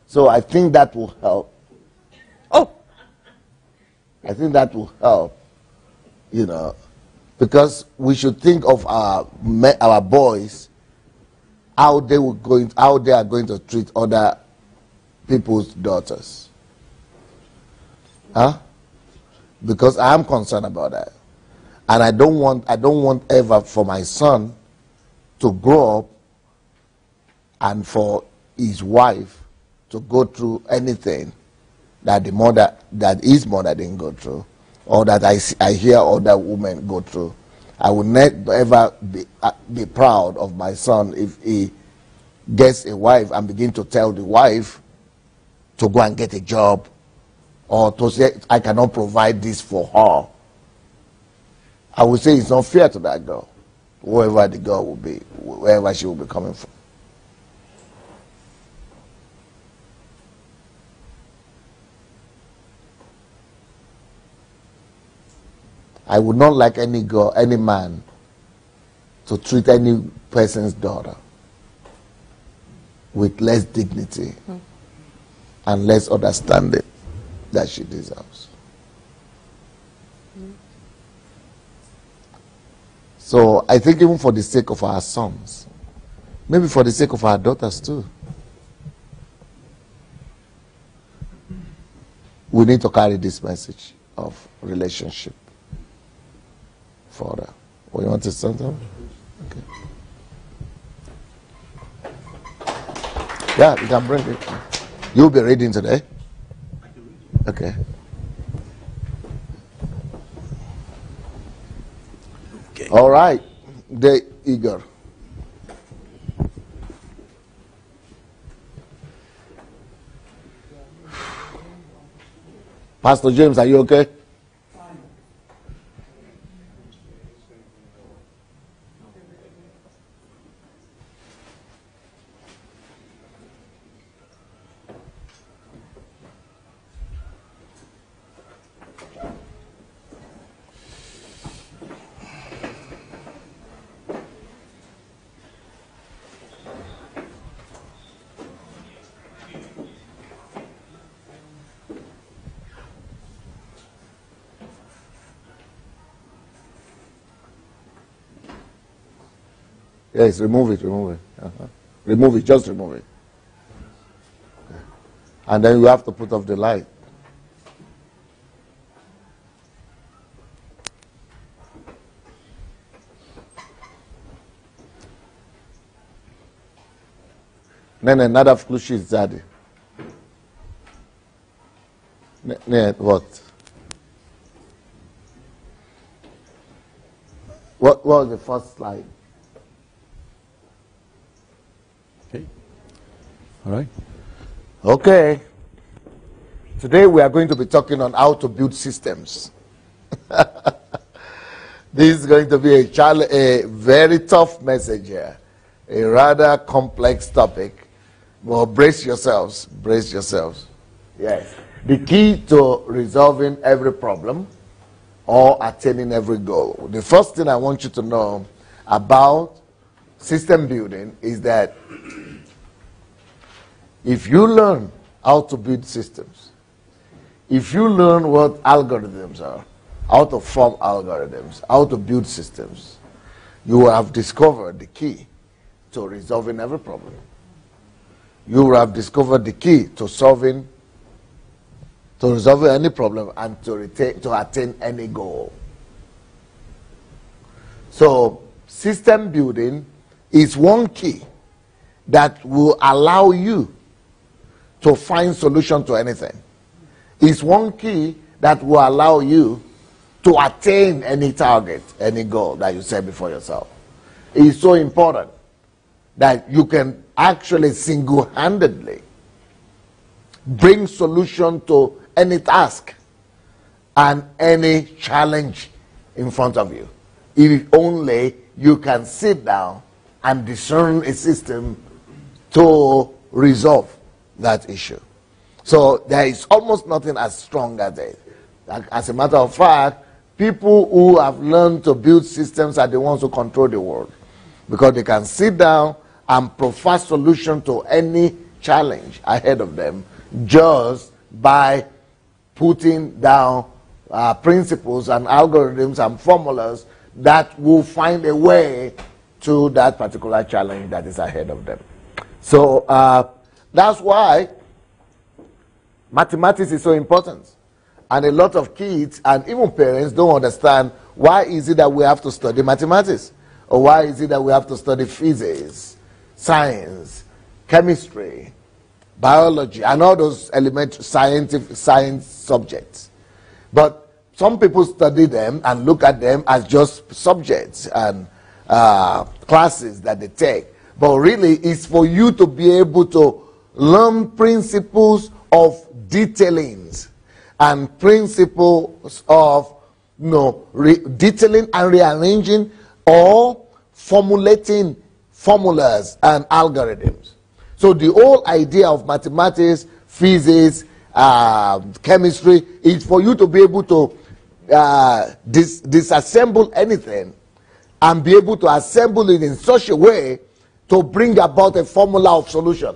S1: So I think that will help.
S4: Oh.
S1: I think that will help. You know, because we should think of our boys, how they are going to treat other people's daughters. Huh? Because I am concerned about that. And I don't want ever for my son to grow up and for his wife to go through anything that his mother didn't go through, or that I hear other women go through. I will never ever be proud of my son if he gets a wife and begin to tell the wife to go and get a job, or to say, I cannot provide this for her. I would say it's not fair to that girl, whoever the girl will be, wherever she will be coming from. I would not like any girl, any man, to treat any person's daughter with less dignity and less understanding that she deserves. So I think even for the sake of our sons, maybe for the sake of our daughters too, we need to carry this message of relationship further. Oh, you want to say something? Okay. Yeah, you can bring it. You'll be reading today? Okay. All right. The eager. Pastor James, are you okay? Yes, remove it. Remove it, just remove it. Okay. And then you have to put off the light. Then another flushi is zaddy. What? What was the first slide?
S12: Okay. All right.
S1: Okay. Today we are going to be talking on how to build systems. This is going to be a very tough message here. A rather complex topic. Well, brace yourselves. Brace yourselves. Yes. The key to resolving every problem or attaining every goal. The first thing I want you to know about system building is that if you learn how to build systems, if you learn what algorithms are, how to form algorithms, how to build systems, you will have discovered the key to resolving every problem. You will have discovered the key to resolving any problem and to attain any goal. So, system building is one key that will allow you to find solution to anything. It's one key that will allow you to attain any target, any goal that you set before yourself. is so important that you can actually single-handedly bring solution to any task and any challenge in front of you, if only you can sit down and discern a system to resolve that issue. So there is almost nothing as strong as it. As a matter of fact, people who have learned to build systems are the ones who control the world, because they can sit down and provide solution to any challenge ahead of them just by putting down principles and algorithms and formulas that will find a way to that particular challenge that is ahead of them. So that's why mathematics is so important. And a lot of kids and even parents don't understand why is it that we have to study mathematics, or why is it that we have to study physics, science, chemistry, biology, and all those elementary science subjects. But some people study them and look at them as just subjects and classes that they take. But really, it's for you to be able to learn principles of detailings and principles of detailing and rearranging or formulating formulas and algorithms. So the whole idea of mathematics, physics, chemistry is for you to be able to disassemble anything and be able to assemble it in such a way to bring about a formula of solution.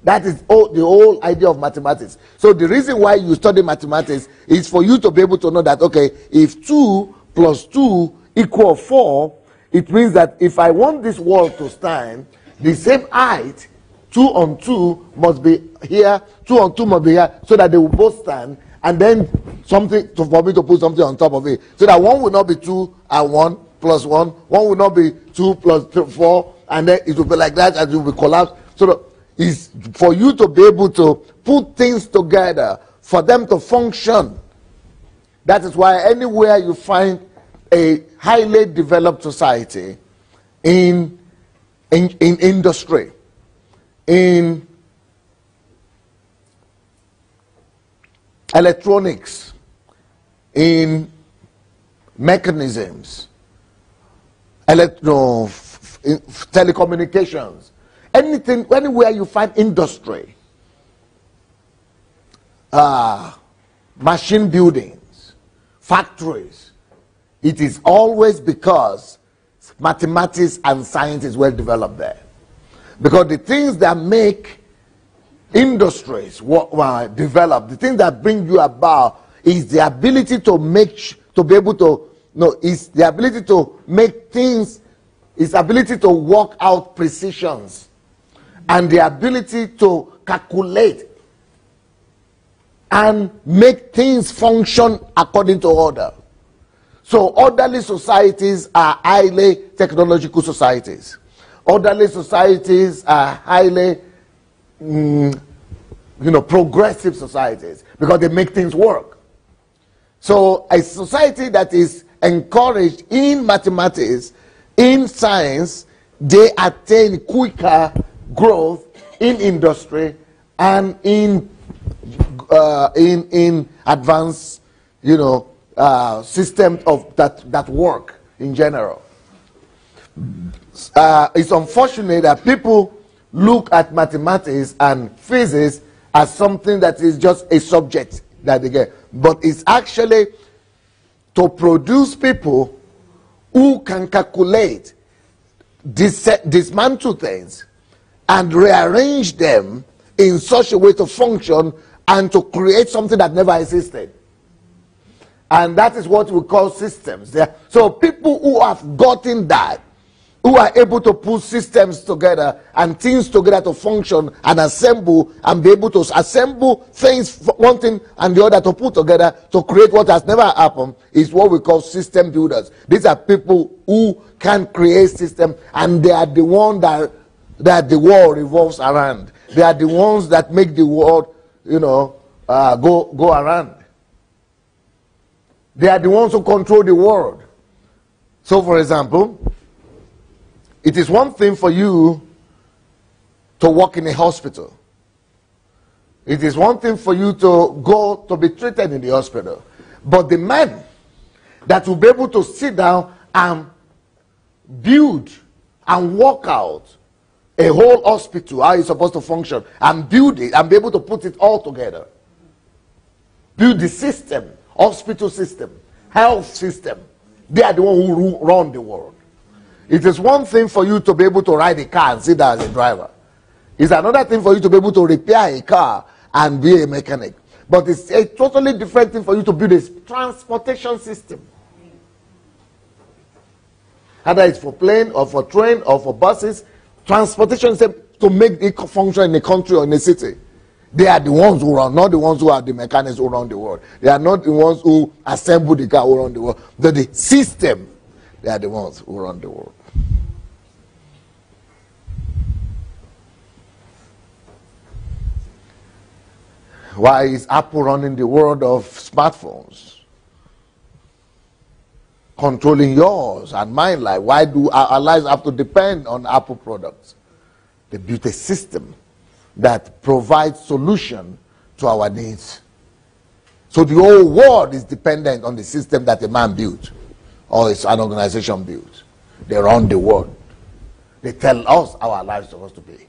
S1: That is the whole idea of mathematics. So the reason why you study mathematics is for you to be able to know that, okay, if 2 plus 2 equal 4, it means that if I want this wall to stand, the same height, 2 on 2 must be here, 2 on 2 must be here, so that they will both stand, and then something for me to put something on top of it, so that one will not be 2 and 1 plus 1, one will not be 2 plus 4, and then it will be like that, and it will be collapsed. So it's for you to be able to put things together, for them to function. That is why anywhere you find a highly developed society, in industry, in electronics, in mechanisms, telecommunications, anything, anywhere you find industry, machine buildings, factories, it is always because mathematics and science is well developed there. Because the things that make industries develop, the things that bring you about, is the ability to be able to, is the ability to make things, is ability to work out precisions, and the ability to calculate and make things function according to order. So orderly societies are highly technological societies. Orderly societies are highly progressive societies, because they make things work. So a society that is encouraged in mathematics, in science, they attain quicker growth in industry and in advanced systems of that work in general. It's unfortunate that people look at mathematics and physics as something that is just a subject that they get, but it's actually to produce people who can calculate, dismantle things, and rearrange them in such a way to function and to create something that never existed. And that is what we call systems. So people who have gotten that, who are able to put systems together and things together to function and assemble, and be able to assemble things, one thing and the other, to put together to create what has never happened, is what we call system builders. These are people who can create systems, and they are the ones that the world revolves around. They are the ones that make the world, go around. They are the ones who control the world. So, for example, It is one thing for you to work in a hospital. It is one thing for you to go to be treated in the hospital. But the man that will be able to sit down and build and work out a whole hospital, how it's supposed to function, and build it and be able to put it all together. Build the system, hospital system, health system. They are the ones who run the world. It is one thing for you to be able to ride a car and sit there as a driver. It's another thing for you to be able to repair a car and be a mechanic. But it's a totally different thing for you to build a transportation system. Either it's for plane or for train or for buses, transportation system to make it function in a country or in a city. They are the ones who run, not the ones who are the mechanics who run the world. They are not the ones who assemble the car who run the world. They're the system. They are the ones who run the world. Why is Apple running the world of smartphones? Controlling yours and mine life. Why do our lives have to depend on Apple products? They built a system that provides solution to our needs. So the whole world is dependent on the system that a man built or it's an organization built. They run the world. They tell us how our lives are supposed to be.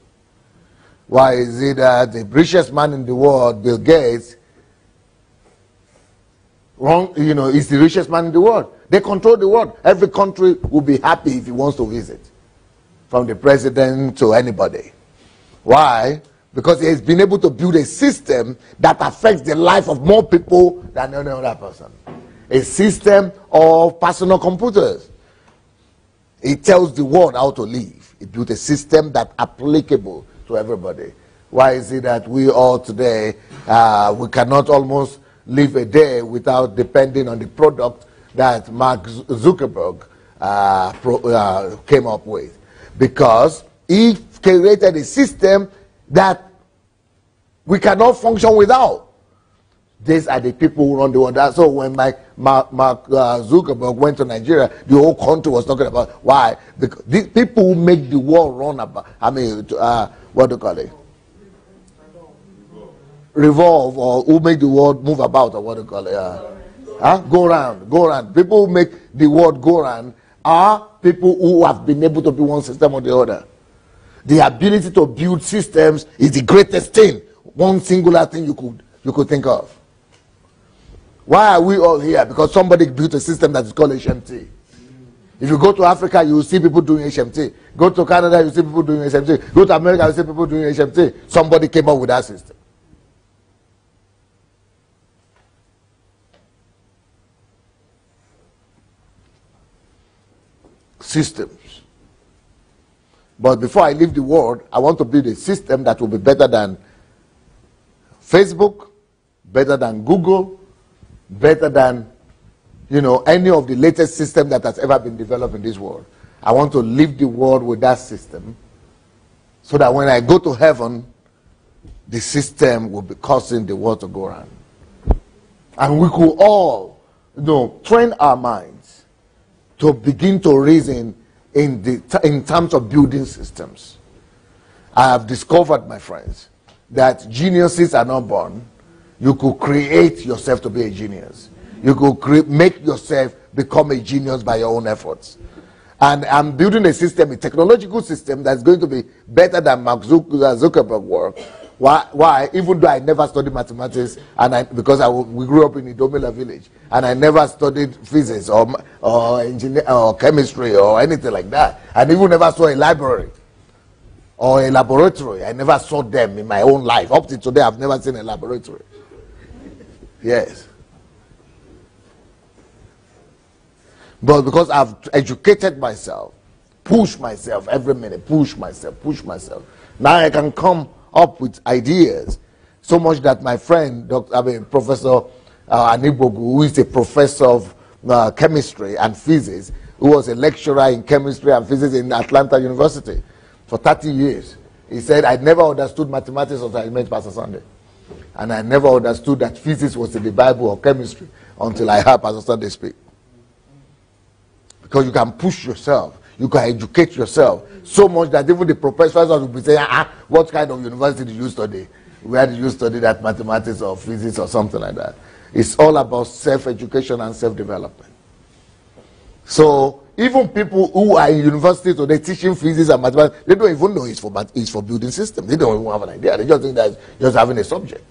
S1: Why is it that the richest man in the world, Bill Gates, is the richest man in the world? They control the world. Every country will be happy if he wants to visit, from the president to anybody. Why? Because he has been able to build a system that affects the life of more people than any other person. A system of personal computers. It tells the world how to live. It built a system that's applicable to everybody. Why is it that we all today, we cannot almost live a day without depending on the product that Mark Zuckerberg came up with? Because he created a system that we cannot function without. These are the people who run the world. So when Mark Zuckerberg went to Nigeria, the whole country was talking about why. Because these people who make the world run about, what do you call it? Revolve, or who make the world move about, or what do you call it? Go round. People who make the world go round are people who have been able to build one system or the other. The ability to build systems is the greatest thing, one singular thing you could think of. Why are we all here? Because somebody built a system that is called HMT. If you go to Africa, you will see people doing HMT. Go to Canada, you will see people doing HMT. Go to America, you will see people doing HMT. Somebody came up with that system. Systems. But before I leave the world, I want to build a system that will be better than Facebook, better than Google, better than any of the latest system that has ever been developed in this world. I want to leave the world with that system so that when I go to heaven, the system will be causing the world to go around. And we could all train our minds to begin to reason in terms of building systems. I have discovered, my friends, that geniuses are not born. You could create yourself to be a genius. You could make yourself become a genius by your own efforts. And I'm building a system, a technological system that's going to be better than Mark Zuckerberg work. Why? Even though I never studied mathematics, because we grew up in Idomila village, and I never studied physics or engineering or chemistry or anything like that. I even never saw a library or a laboratory. I never saw them in my own life. Up to today, I've never seen a laboratory. Yes. But because I've educated myself, pushed myself every minute, push myself. Now I can come up with ideas. So much that my friend, Professor Anibogu, who is a professor of chemistry and physics, who was a lecturer in chemistry and physics in Atlanta University for 30 years, he said, I never understood mathematics until I met Pastor Sunday. And I never understood that physics was in the Bible or chemistry until I heard Pastor Sunday speak. Because you can push yourself. You can educate yourself so much that even the professors will be saying, what kind of university did you study? Where did you study that mathematics or physics or something like that? It's all about self-education and self-development. So even people who are in university today teaching physics and mathematics, they don't even know it's for building systems. They don't even have an idea. They just think that it's just having a subject.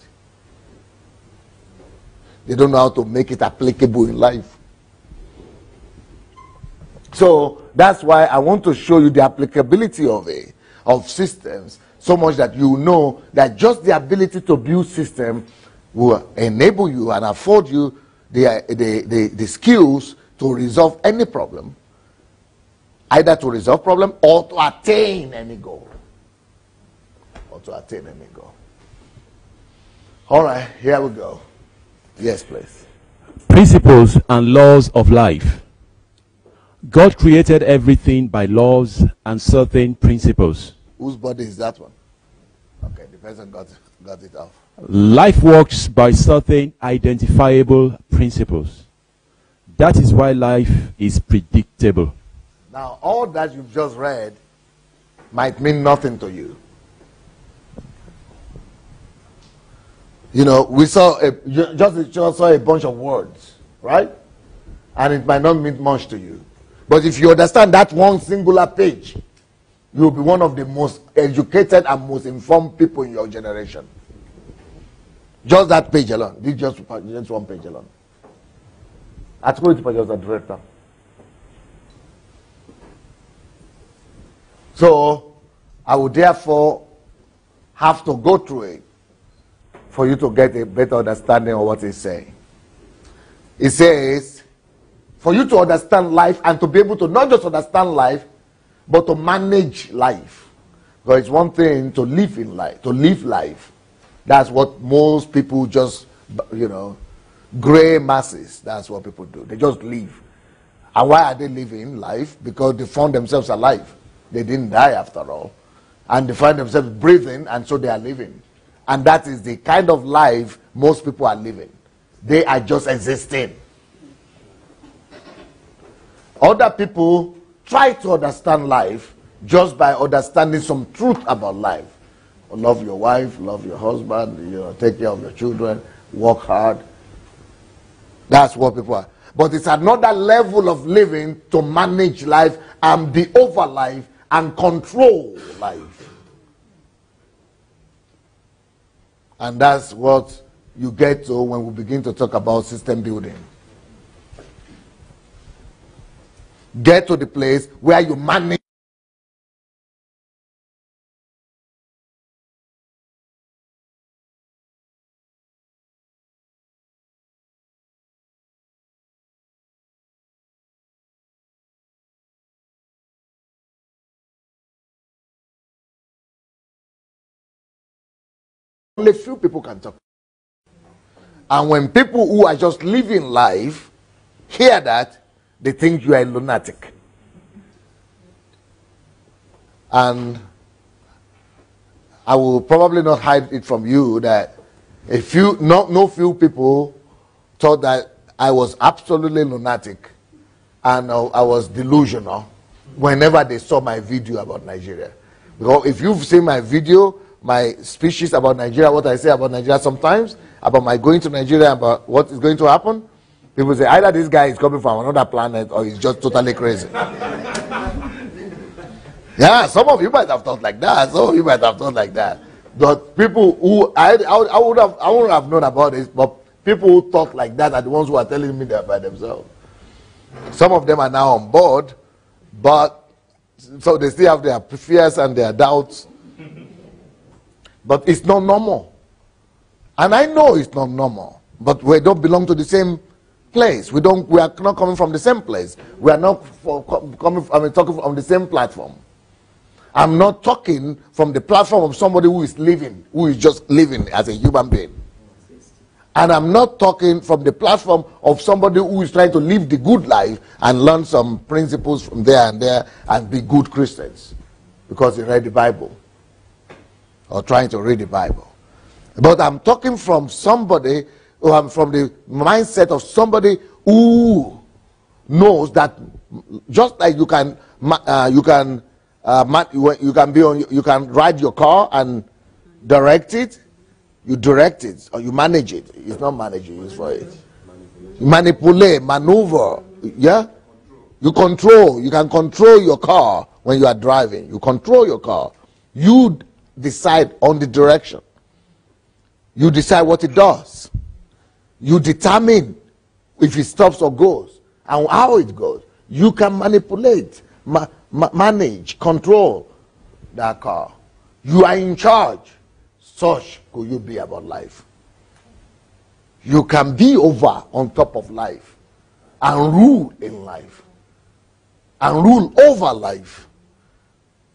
S1: They don't know how to make it applicable in life. So that's why I want to show you the applicability of systems, so much that you know that just the ability to build systems will enable you and afford you the skills to resolve any problem, either to resolve problem or to attain any goal. All right, here we go. Yes, please.
S12: Principles and laws of life. God created everything by laws and certain principles.
S1: Whose body is that one? Okay, the person got it off.
S12: Life works by certain identifiable principles. That is why life is predictable.
S1: Now, all that you've just read might mean nothing to you. You know, we saw just saw a bunch of words, right? And it might not mean much to you. But if you understand that one singular page, you'll be one of the most educated and most informed people in your generation. Just that page alone. Just one page alone. So, I would therefore have to go through it for you to get a better understanding of what he's saying. It says, for you to understand life and to be able to not just understand life, but to manage life. Because it's one thing to live in life, to live life. That's what most people just, gray masses, that's what people do. They just live. And why are they living life? Because they found themselves alive. They didn't die after all. And they find themselves breathing, and so they are living. And that is the kind of life most people are living. They are just existing. Other people try to understand life just by understanding some truth about life. Love your wife, love your husband, take care of your children, work hard. That's what people are. But it's another level of living to manage life and be over life and control life. And that's what you get to when we begin to talk about system building. Get to the place where you manage. Only few people can talk. And when people who are just living life hear that, they think you are a lunatic. And I will probably not hide it from you that no few people thought that I was absolutely lunatic and I was delusional whenever they saw my video about Nigeria. Because if you've seen my video, my speeches about Nigeria, what I say about Nigeria sometimes, about my going to Nigeria, about what is going to happen, people say either this guy is coming from another planet or he's just totally crazy. Yeah, some of you might have thought like that. Some of you might have thought like that. But people who I wouldn't have known about this, but people who talk like that are the ones who are telling me that by themselves. Some of them are now on board, but so they still have their fears and their doubts. But it's not normal. And I know it's not normal. But we don't belong to the same place. We are not coming from the same place. We are not talking from the same platform. I'm not talking from the platform of somebody who is living, who is just living as a human being. And I'm not talking from the platform of somebody who is trying to live the good life and learn some principles from there and be good Christians because they read the Bible or trying to read the Bible. But I'm talking from somebody, or I'm from the mindset of somebody who knows that just like you can you can ride your car and direct it. You direct it or you manage it. It's not manage, you use for it. Manipulate, maneuver. Yeah? You control. You can control your car when you are driving. You control your car. You decide on the direction. You decide what it does. You determine if it stops or goes and how it goes. You can manipulate, manage, control that car. You are in charge. Such could you be about life. You can be over on top of life and rule in life and rule over life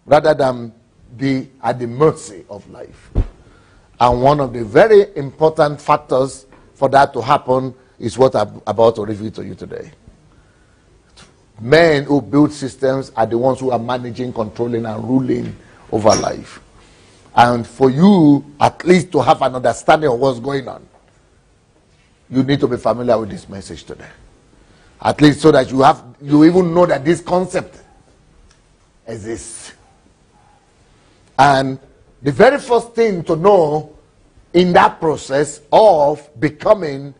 S1: rather than be at the mercy of life. And one of the very important factors for that to happen is what I'm about to reveal to you today. Men who build systems are the ones who are managing, controlling, and ruling over life. And for you, at least to have an understanding of what's going on, you need to be familiar with this message today. At least so that you even know that this concept exists. And the very first thing to know in that process of becoming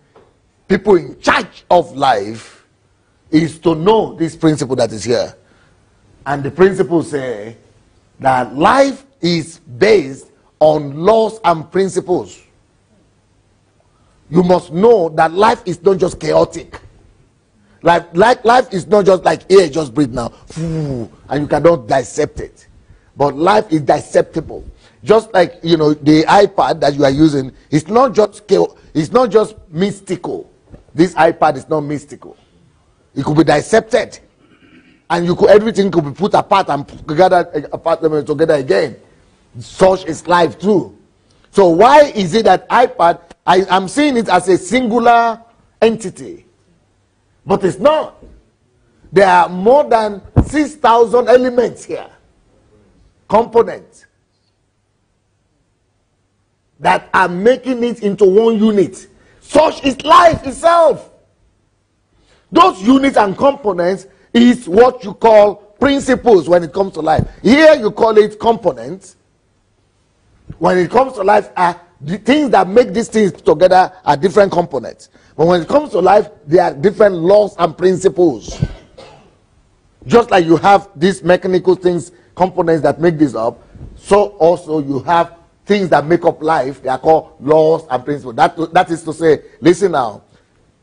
S1: people in charge of life is to know this principle that is here. And the principle says that life is based on laws and principles. You must know that life is not just chaotic. Life is not just like air, just breathe now, and you cannot dissect it. But life is dissectable. Just like, you know, the iPad that you are using, it's not just mystical. This iPad is not mystical. It could be dissected, and everything could be put apart and together again. Such is life too. So why is it that iPad, I'm seeing it as a singular entity, but it's not. There are more than 6,000 elements here, components, that are making it into one unit. Such is life itself. Those units and components is what you call principles when it comes to life. Here you call it components. When it comes to life, the things that make these things together are different components. But when it comes to life, there are different laws and principles. Just like you have these mechanical things, components that make this up, so also you have things that make up life. They are called laws and principles. That is to say, listen now,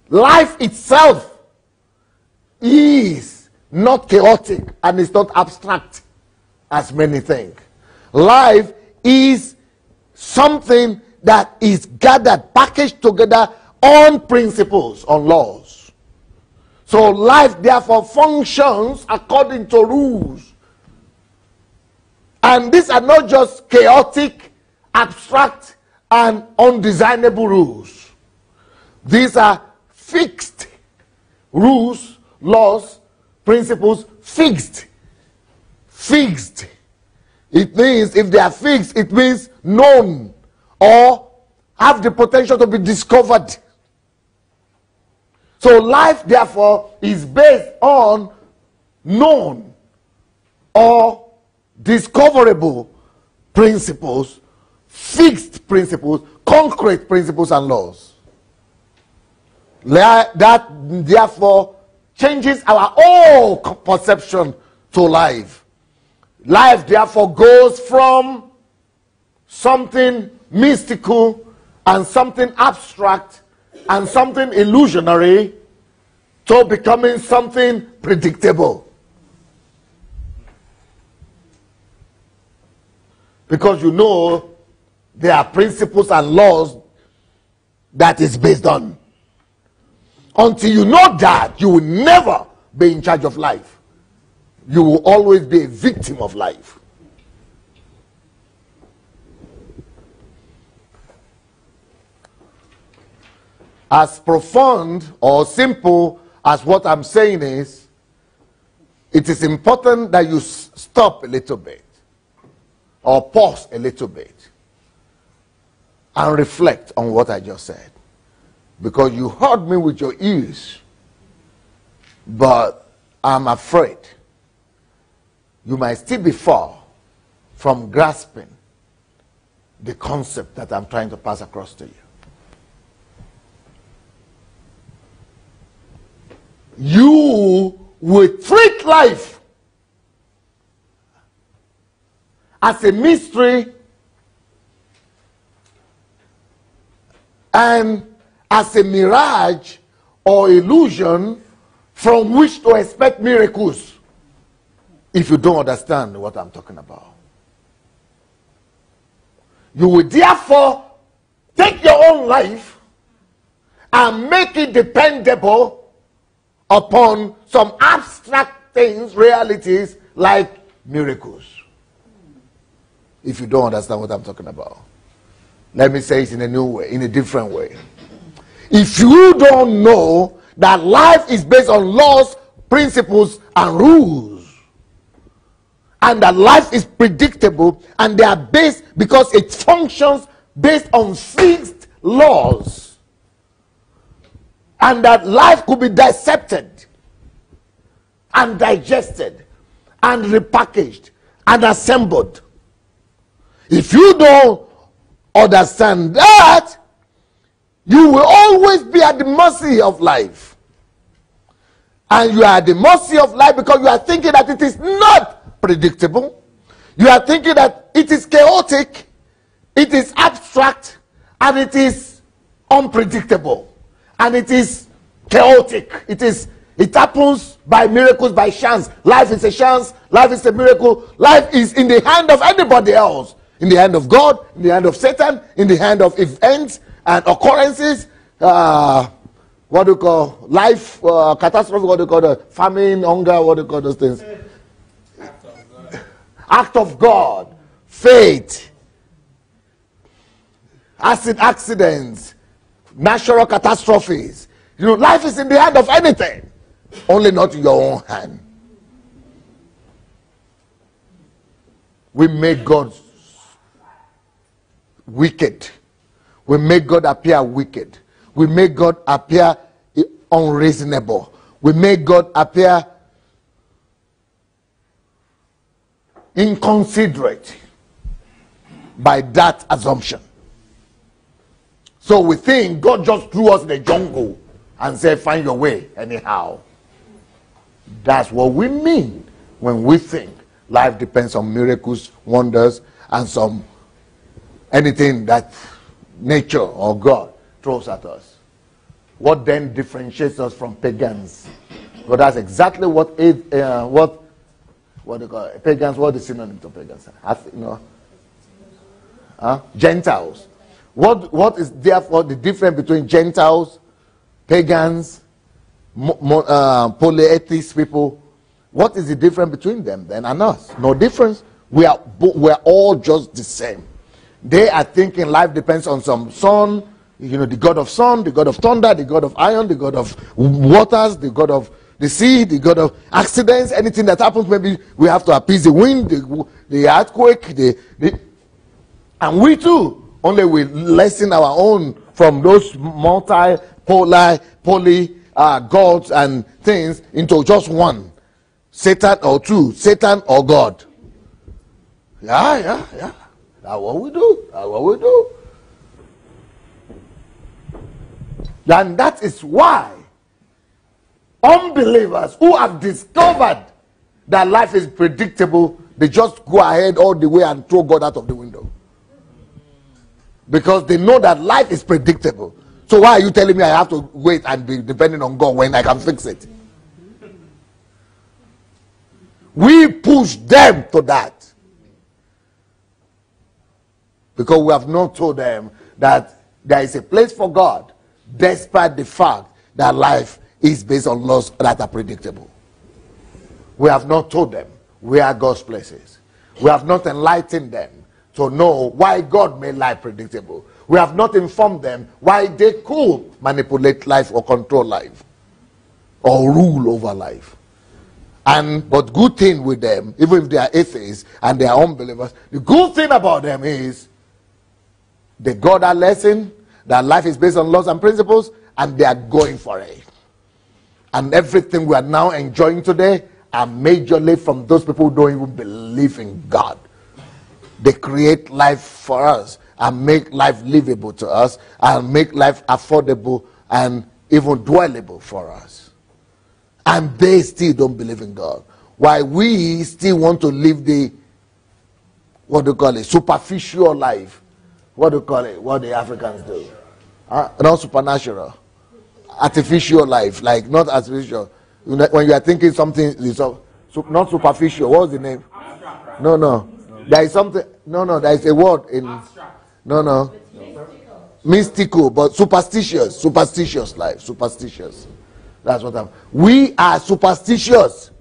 S1: life itself is not chaotic and it's not abstract as many think. Life is something that is gathered, packaged together on principles, on laws. So life therefore functions according to rules. And these are not just chaotic, abstract, and undesignable rules. These are fixed rules, laws, principles, fixed. Fixed. It means, if they are fixed, it means known or have the potential to be discovered. So life, therefore, is based on known or discoverable principles, fixed principles, concrete principles and laws. That, therefore, changes our whole perception to life. Life, therefore, goes from something mystical and something abstract and something illusionary to becoming something predictable. Because you know there are principles and laws that is based on. Until you know that, you will never be in charge of life. You will always be a victim of life. As profound or simple as what I'm saying is, it is important that you stop a little bit or pause a little bit and reflect on what I just said. Because you heard me with your ears, but I'm afraid you might still be far from grasping the concept that I'm trying to pass across to you. You will treat life as a mystery and as a mirage or illusion from which to expect miracles if you don't understand what I'm talking about. You will therefore take your own life and make it dependable upon some abstract things, realities like miracles. If you don't understand what I'm talking about. Let me say it in a new way, in a different way. If you don't know that life is based on laws, principles, and rules, and that life is predictable, and they are based because it functions based on fixed laws, and that life could be dissected and digested and repackaged and assembled. If you don't understand that, you will always be at the mercy of life. And you are at the mercy of life because you are thinking that it is not predictable. You are thinking that it is chaotic, it is abstract, and it is unpredictable. And it is chaotic. It happens by miracles, by chance. Life is a chance, life is a miracle. Life is in the hand of anybody else. In the hand of God, in the hand of Satan, in the hand of events and occurrences, what do you call life, catastrophe, what do you call the famine, hunger, what do you call those things? Act of God, fate, acid accidents, natural catastrophes. You know, life is in the hand of anything, only not in your own hand. We make God wicked. We make God appear wicked. We make God appear unreasonable. We make God appear inconsiderate by that assumption. So we think God just threw us in the jungle and said, find your way anyhow. That's what we mean when we think life depends on miracles, wonders, and some anything that nature or God throws at us. What then differentiates us from pagans? Well, that's exactly what do you call it? Pagans. What is the synonym to pagans? Gentiles. What is therefore the difference between Gentiles, pagans, polytheists people? What is the difference between them then and us? No difference. We are all just the same. They are thinking life depends on some sun, the God of sun, the God of thunder, the God of iron, the God of waters, the God of the sea, the God of accidents, anything that happens, maybe we have to appease the wind, the earthquake, and we too, only we lessen our own from those poly gods and things into just one. Satan or two, Satan or God. Yeah. That's what we do. And that is why unbelievers who have discovered that life is predictable, they just go ahead all the way and throw God out of the window. Because they know that life is predictable. So why are you telling me I have to wait and be depending on God when I can fix it? We push them to that. Because we have not told them that there is a place for God, despite the fact that life is based on laws that are predictable. We have not told them where God's place is. We have not enlightened them to know why God made life predictable. We have not informed them why they could manipulate life or control life or rule over life. But good thing with them, even if they are atheists and they are unbelievers, the good thing about them is they got that lesson that life is based on laws and principles, and they are going for it. And everything we are now enjoying today are majorly from those people who don't even believe in God. They create life for us and make life livable to us and make life affordable and even dwellable for us. And they still don't believe in God. While we still want to live the, what do you call it, superficial life. What do you call it? What the Africans do. Not supernatural. Artificial life. Like not artificial. When you are thinking something, not superficial. What was the name? No. There is something. No. There is a word in. No. Mystical, but superstitious. Superstitious life. Superstitious. That's what I'm. We are superstitious.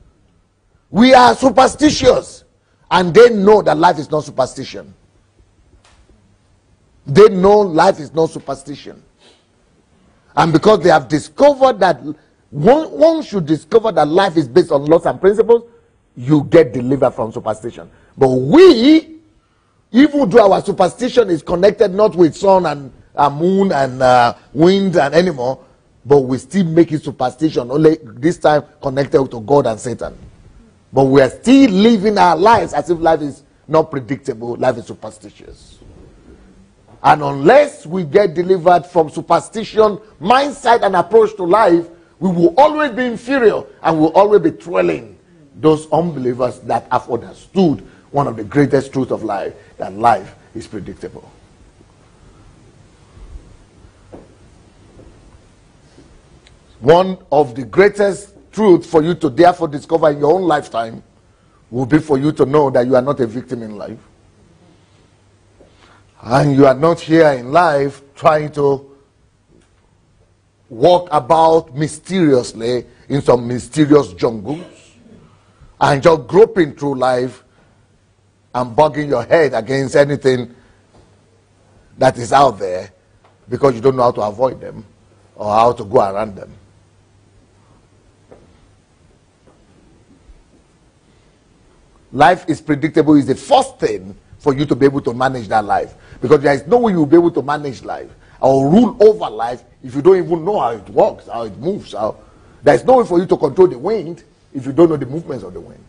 S1: We are superstitious. And they know that life is not superstition. They know life is not superstition. And because they have discovered that one should discover that life is based on laws and principles, you get delivered from superstition. But we, even though our superstition is connected not with sun and moon and wind and anymore, but we still make it superstition, only this time connected to God and Satan. But we are still living our lives as if life is not predictable, life is superstitious. And unless we get delivered from superstition, mindset and approach to life, we will always be inferior and will always be trailing those unbelievers that have understood one of the greatest truths of life, that life is predictable. One of the greatest truths for you to therefore discover in your own lifetime will be for you to know that you are not a victim in life. And you are not here in life trying to walk about mysteriously in some mysterious jungles and just groping through life and bugging your head against anything that is out there because you don't know how to avoid them or how to go around them. Life is predictable is the first thing for you to be able to manage that life. Because there is no way you'll be able to manage life or rule over life if you don't even know how it works, how it moves. There is no way for you to control the wind if you don't know the movements of the wind.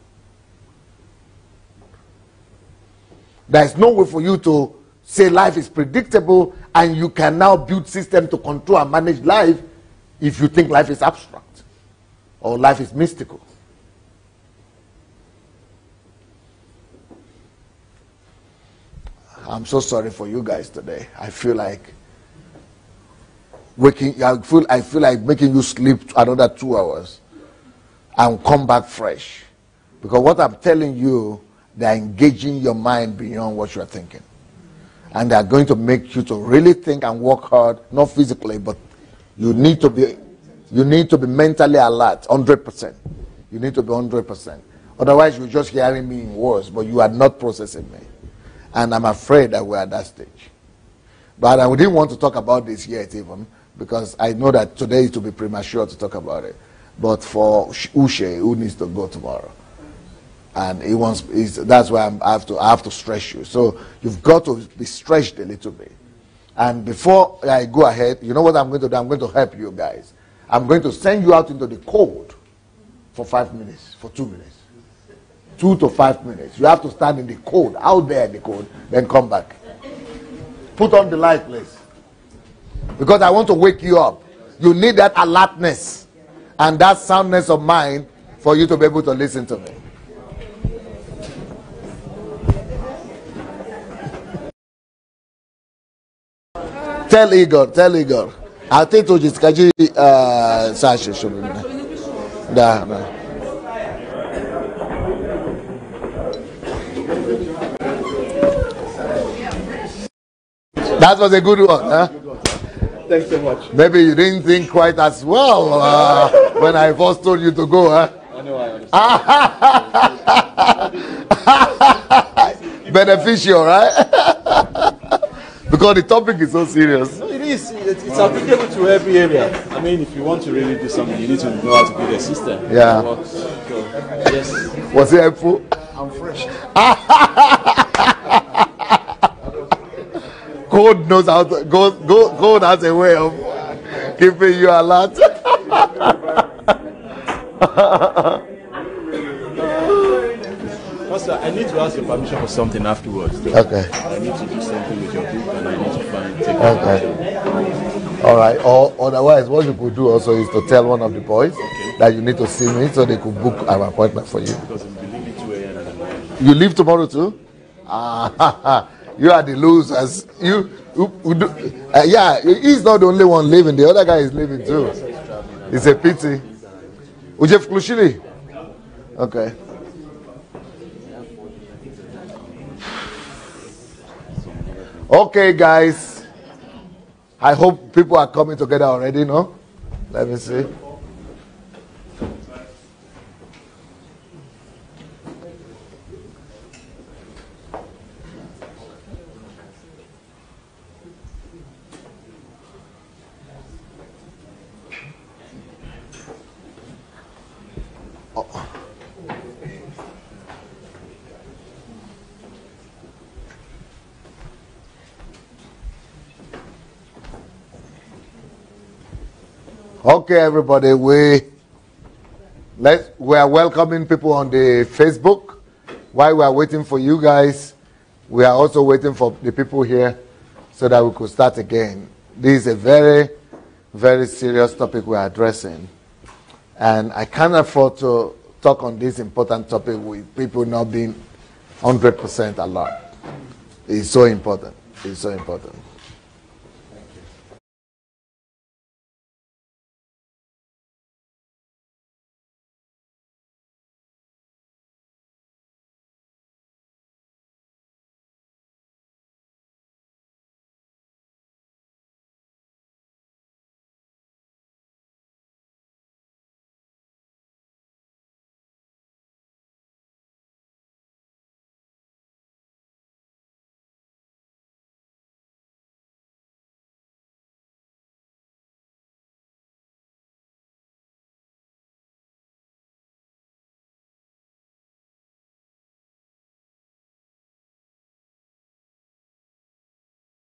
S1: There is no way for you to say life is predictable and you can now build systems to control and manage life if you think life is abstract or life is mystical. I'm so sorry for you guys today. I feel like I feel like making you sleep another 2 hours and come back fresh. Because what I'm telling you, they're engaging your mind beyond what you're thinking. And they're going to make you to really think and work hard, not physically, but you need to be mentally alert, 100%. You need to be 100%. Otherwise, you're just hearing me in words, but you are not processing me. And I'm afraid that we're at that stage. But I didn't want to talk about this yet even, because I know that today it will be premature to talk about it. But for Uche, who needs to go tomorrow, and that's why I have to stress you. So you've got to be stretched a little bit. And before I go ahead, you know what I'm going to do? I'm going to help you guys. I'm going to send you out into the cold for 5 minutes, for 2 minutes. 2 to 5 minutes. You have to stand in the cold, out there in the cold, then come back. Put on the light, please. Because I want to wake you up. You need that alertness and that soundness of mind for you to be able to listen to me. Tell Igor. I'll take to just Sasha. That was a good one, huh?
S12: Thanks so much.
S1: Maybe you didn't think quite as well when I first told you to go, huh?
S12: I know, I
S1: understand. Beneficial, right? Because the topic is so serious.
S12: No, it is. It's applicable to every area. I mean, if you want to really do something, you need to know how to build a system.
S1: Yeah.
S12: So, yes.
S1: Was it helpful?
S12: I'm fresh.
S1: God knows how to. God has a way of keeping you alert.
S12: Pastor, I need to ask your permission for something afterwards. Though.
S1: Okay.
S12: I need to do something with your book, and I need to take
S1: Okay. All right. Or otherwise, what you could do also is to tell one of the boys that you need to see me, so they could book an appointment for you.
S12: Because I'm leaving 2 a.m. in the morning.
S1: You leave tomorrow too? You are the losers. Yeah, he's not the only one leaving. The other guy is leaving too. It's a pity. Ujef Klushili. Okay. Okay, guys. I hope people are coming together already, no? Let me see. Okay, everybody, we are welcoming people on the Facebook. While we are waiting for you guys, we are also waiting for the people here so that we could start again. This is a very, very serious topic we are addressing. And I can't afford to talk on this important topic with people not being 100% alert. It's so important. It's so important.